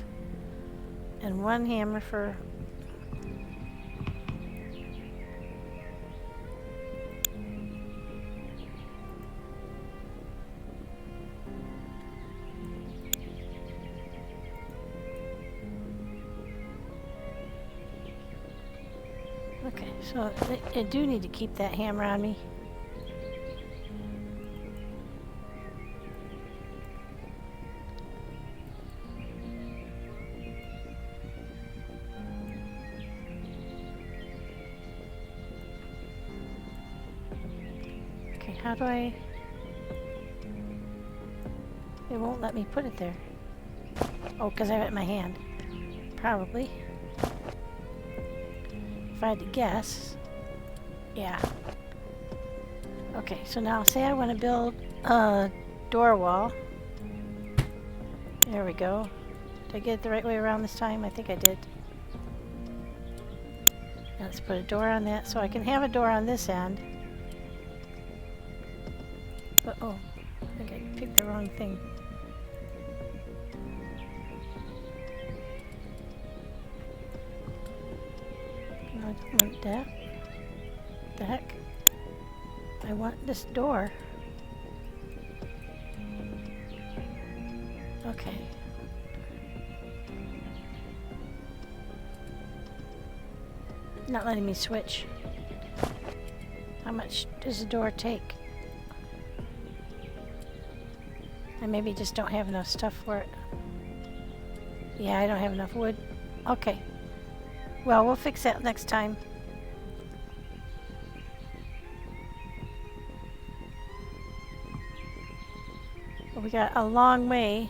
and one hammer for okay, so I do need to keep that hammer on me. Okay, how do I... It won't let me put it there. Oh, because I have it in my hand. Probably. If I had to guess. Yeah. Okay, so now say I want to build a door wall. There we go. Did I get it the right way around this time? I think I did. Now let's put a door on that so I can have a door on this end. But oh, I think I picked the wrong thing. No, I don't want that. What the heck? I want this door. Okay. Not letting me switch. How much does the door take? I maybe just don't have enough stuff for it. Yeah, I don't have enough wood. Okay. Well, we'll fix that next time. But we got a long way.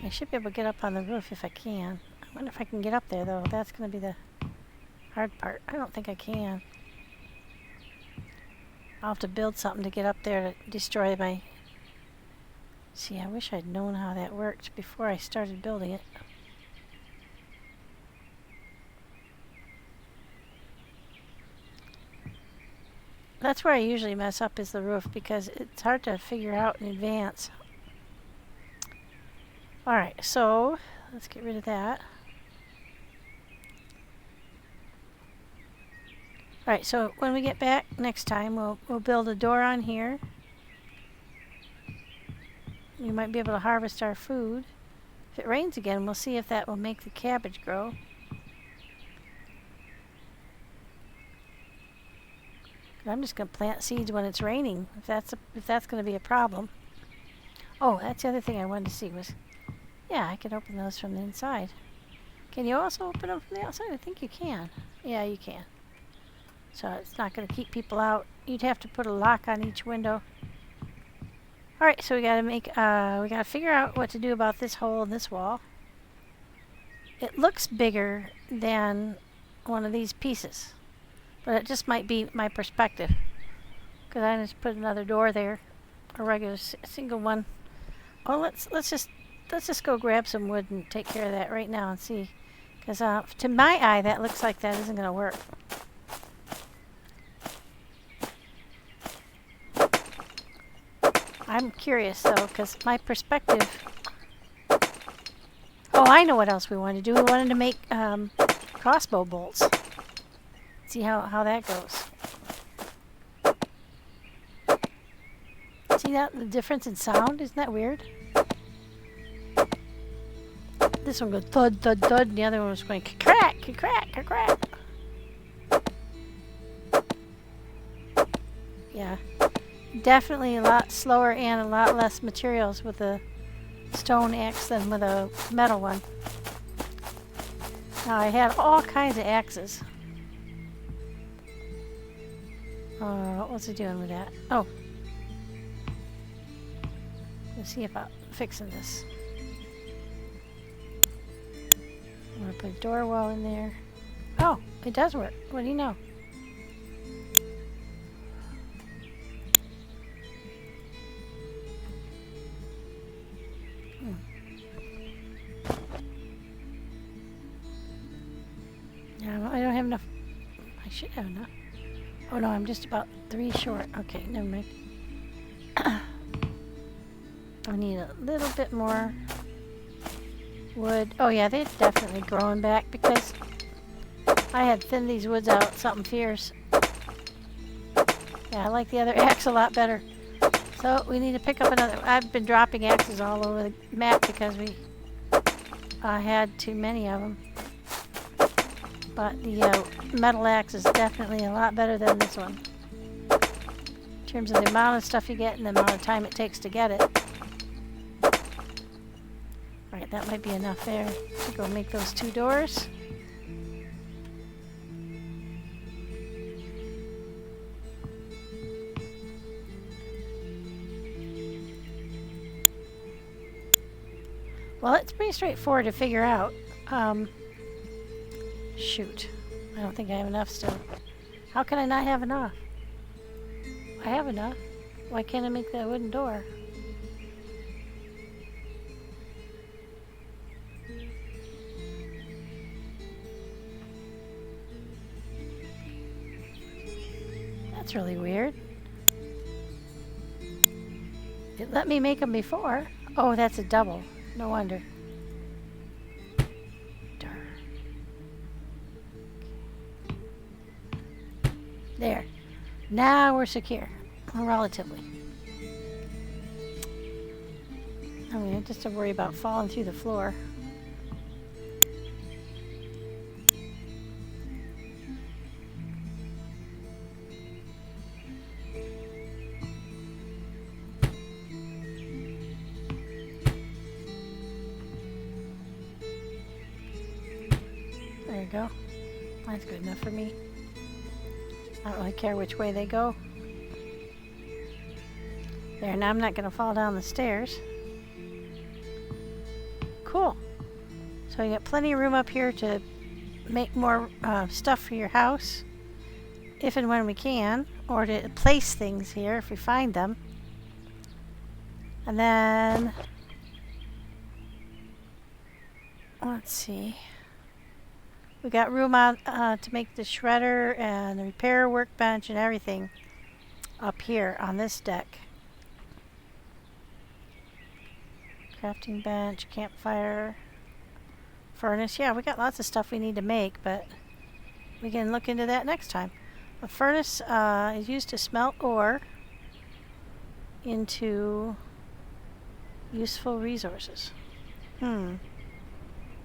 I should be able to get up on the roof if I can. I wonder if I can get up there, though. That's going to be the hard part. I don't think I can. I'll have to build something to get up there to destroy my... See, I wish I'd known how that worked before I started building it. That's where I usually mess up, is the roof, because it's hard to figure out in advance. Alright, so let's get rid of that. Alright, so when we get back next time, we'll build a door on here. We might be able to harvest our food. If it rains again, we'll see if that will make the cabbage grow. I'm just going to plant seeds when it's raining, if that's going to be a problem. Oh, that's the other thing I wanted to see was, yeah, I can open those from the inside. Can you also open them from the outside? I think you can. Yeah, you can. So it's not going to keep people out. You'd have to put a lock on each window. All right, so we got to figure out what to do about this hole in this wall. It looks bigger than one of these pieces. But it just might be my perspective, because I just put another door there, a regular single one. Oh, let's just go grab some wood and take care of that right now and see, because to my eye that looks like that isn't going to work. I'm curious though, because my perspective. Oh, I know what else we wanted to do. We wanted to make crossbow bolts. See how that goes. See that? The difference in sound? Isn't that weird? This one goes thud, thud, thud, and the other one was going crack, crack, crack. Yeah. Definitely a lot slower and a lot less materials with a stone axe than with a metal one. Now I had all kinds of axes. What was it doing with that? Oh. Let's see if I'm fixing this. I'm going to put a door wall in there. Oh, it does work. What do you know? Yeah, I don't have enough. I should have enough. Oh no, I'm just about 3 short. Okay, never mind. I need a little bit more wood. Oh yeah, they're definitely growing back because I had thinned these woods out something fierce. Yeah, I like the other axe a lot better. So we need to pick up another. I've been dropping axes all over the map because we had too many of them. But the metal axe is definitely a lot better than this one. In terms of the amount of stuff you get and the amount of time it takes to get it. Alright, that might be enough there to go make those 2 doors. Well, it's pretty straightforward to figure out. Shoot. I don't think I have enough still. How can I not have enough? I have enough. Why can't I make that wooden door? That's really weird. It let me make them before. Oh, that's a double. No wonder. There. Now we're secure. Relatively. I mean, just to worry about falling through the floor. There you go. That's good enough for me. I don't really care which way they go. There, now I'm not going to fall down the stairs. Cool. So you got plenty of room up here to make more stuff for your house. if and when we can, or to place things here if we find them. And then, let's see. We got room out to make the shredder and the repair workbench and everything up here on this deck. Crafting bench, campfire, furnace. Yeah, we got lots of stuff we need to make, but we can look into that next time. A furnace is used to smelt ore into useful resources. Well,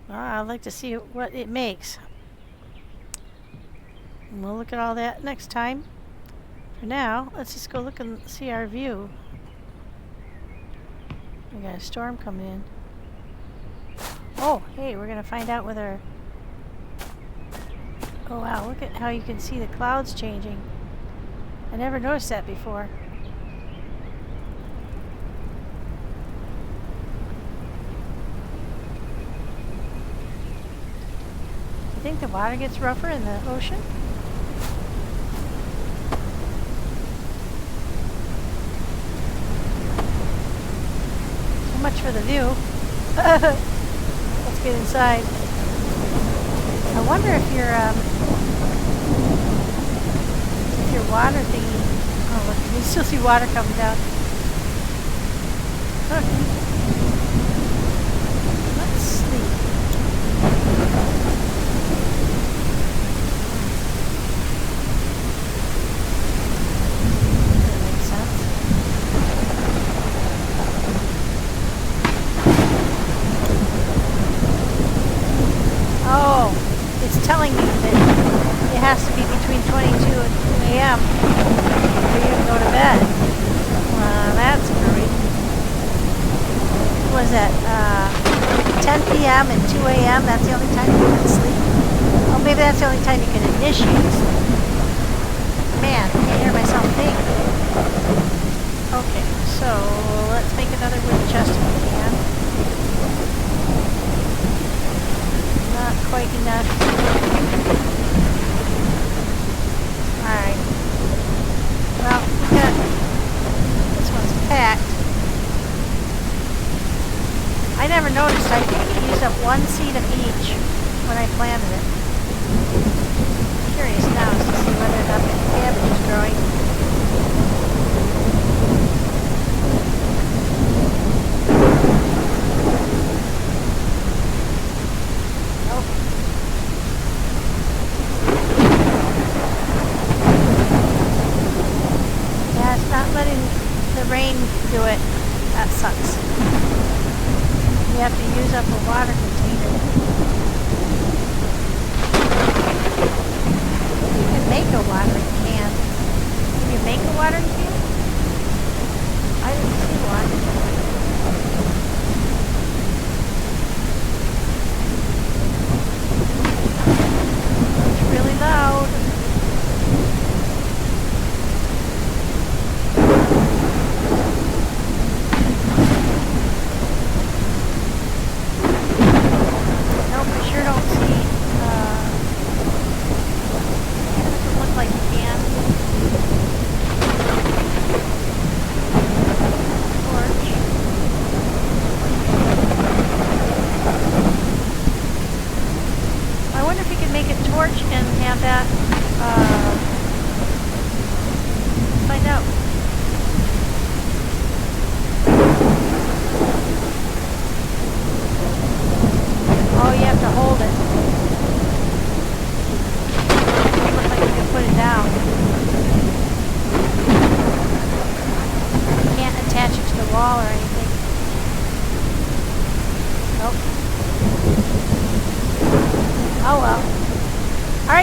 I'd like to see what it makes. And we'll look at all that next time. For now, let's just go look and see our view. We got a storm coming in. Oh, hey, we're gonna find out whether... Oh wow, look at how you can see the clouds changing. I never noticed that before. You think the water gets rougher in the ocean? So much for the view. Let's get inside. I wonder if your water thingy... Oh look, you can still see water coming down. Huh. Let's sleep. That makes sense. Oh, it's telling me that it has to be between 22 and 2 a.m. for you to go to bed. That's great. What was that? 10 p.m. and 2 a.m. That's the only time you can sleep? Oh, maybe that's the only time you can initiate sleep. Man, I can't hear myself think. Okay, so let's make another wood chest if we can. Not quite enough. Alright. Well, we got... This one's packed. I never noticed. I think it used up one seed of each when I planted it. I'm curious now as to see whether or not the cabbage is growing. Rain do it. That sucks. You have to use up a water container. You can make a watering can. Can you make a watering can? I didn't see one. It's really loud.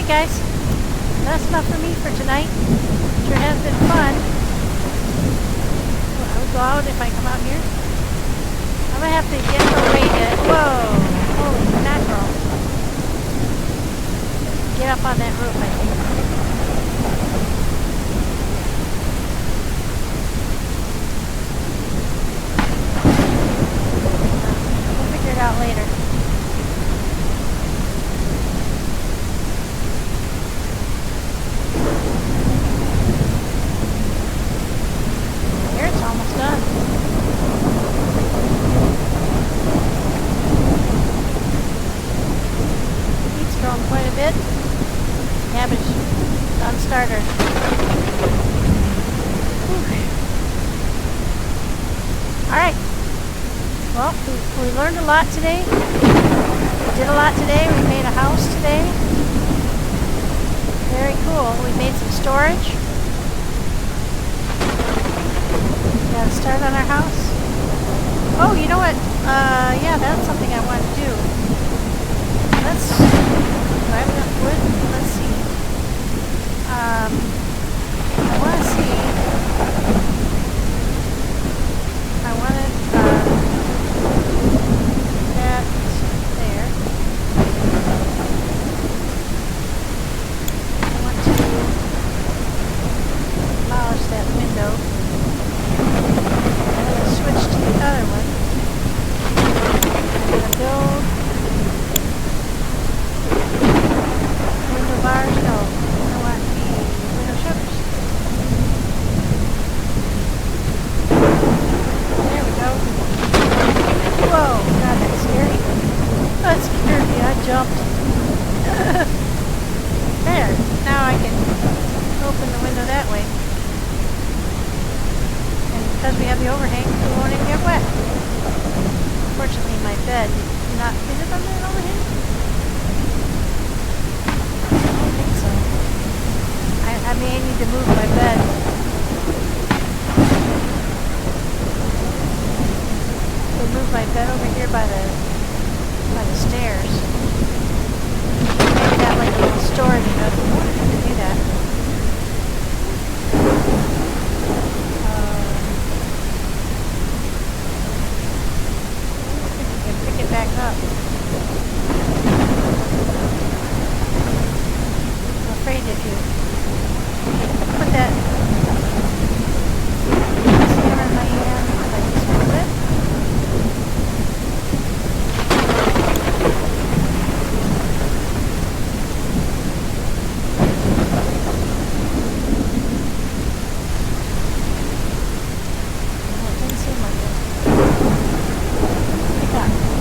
Guys, that's enough for me for tonight. Sure has been fun. Well, I'll go out if I come out here. I'm gonna have to get away to... Whoa! Holy mackerel. Get up on that roof, I think. We'll figure it out later. damage. Non-starter. Alright. Well, we learned a lot today. We did a lot today. We made a house today. Very cool. We made some storage. Got a start on our house. Oh, you know what? Yeah, that's something I want to do. Let's grab enough wood. Let's see. I want to see. I wanted that there. I want to demolish that window. I'm going to switch to the other one. I'm going to build window bars. No, I want the window shutters. There we go. Whoa, God, that's scary. That scared me. I jumped. There. Now I can open the window that way. And because we have the overhang, we won't even get wet. Unfortunately, my bed is not. Is it under an overhang? I don't think so. I may need to move my bed. We'll move my bed over here by the stairs. Maybe that like a little storage nook. I wonder if I can do that. I think we can pick it back up. I'm afraid if you put that hammer in my hand, if I just move it.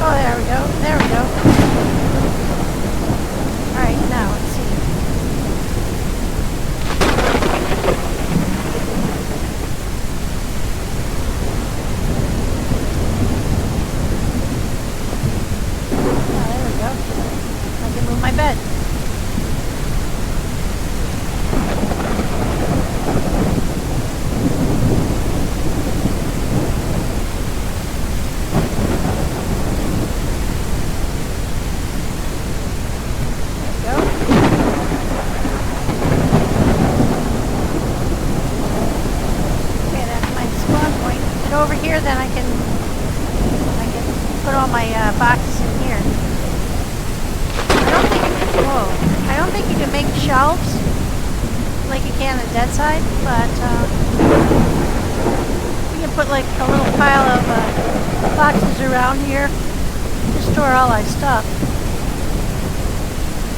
Oh, there we go. There we go. Alright, now let's see. Oh, there we go. I can move my bed. Over here, then I can put all my boxes in here. I don't think you can make shelves like you can on the dead side, but you can put like a little pile of boxes around here to store all our stuff.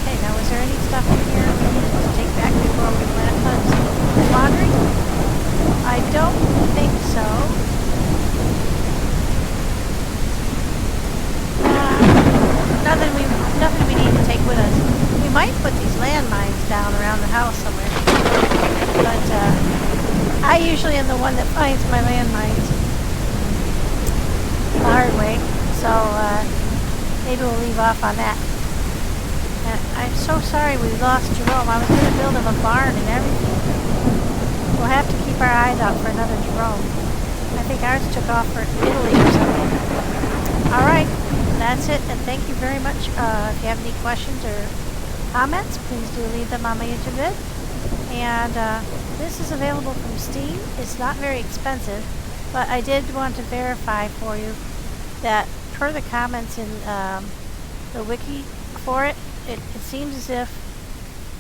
Okay, now is there any stuff in here we need to take back before we went laundry? I don't think so. Nothing we need to take with us. We might put these landmines down around the house somewhere. But I usually am the one that finds my landmines the hard way. So maybe we'll leave off on that. And I'm so sorry we lost Jerome. I was going to build him a barn and everything. We'll have to keep our eyes out for another Jerome. I think ours took off for Italy or something. Alright. That's it, and thank you very much. If you have any questions or comments, please do leave them on my YouTube vid. And this is available from Steam. It's not very expensive, but I did want to verify for you that per the comments in the wiki for it, it seems as if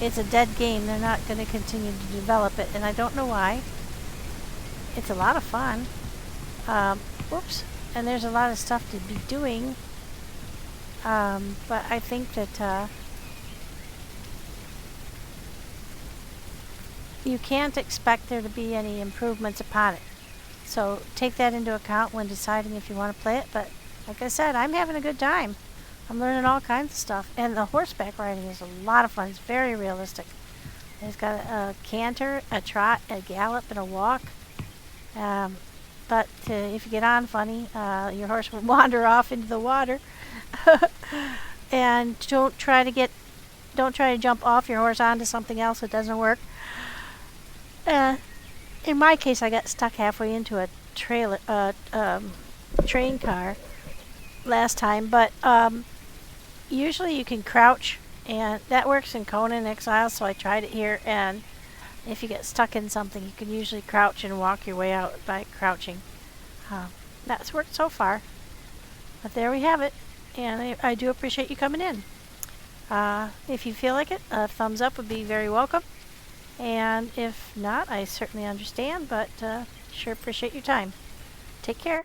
it's a dead game. They're not going to continue to develop it, and I don't know why. It's a lot of fun. Oops. And there's a lot of stuff to be doing. But I think that you can't expect there to be any improvements upon it. So take that into account when deciding if you want to play it. But like I said, I'm having a good time. I'm learning all kinds of stuff. And the horseback riding is a lot of fun. It's very realistic. It's got a canter, a trot, a gallop, and a walk. But if you get on funny, your horse will wander off into the water. And don't try to jump off your horse onto something else. It doesn't work. In my case, I got stuck halfway into a train car last time, but usually you can crouch, and that works in Conan Exile, so I tried it here, and if you get stuck in something, you can usually crouch and walk your way out by crouching. That's worked so far. But there we have it, and I do appreciate you coming in. If you feel like it, a thumbs up would be very welcome. And if not, I certainly understand, but sure appreciate your time. Take care.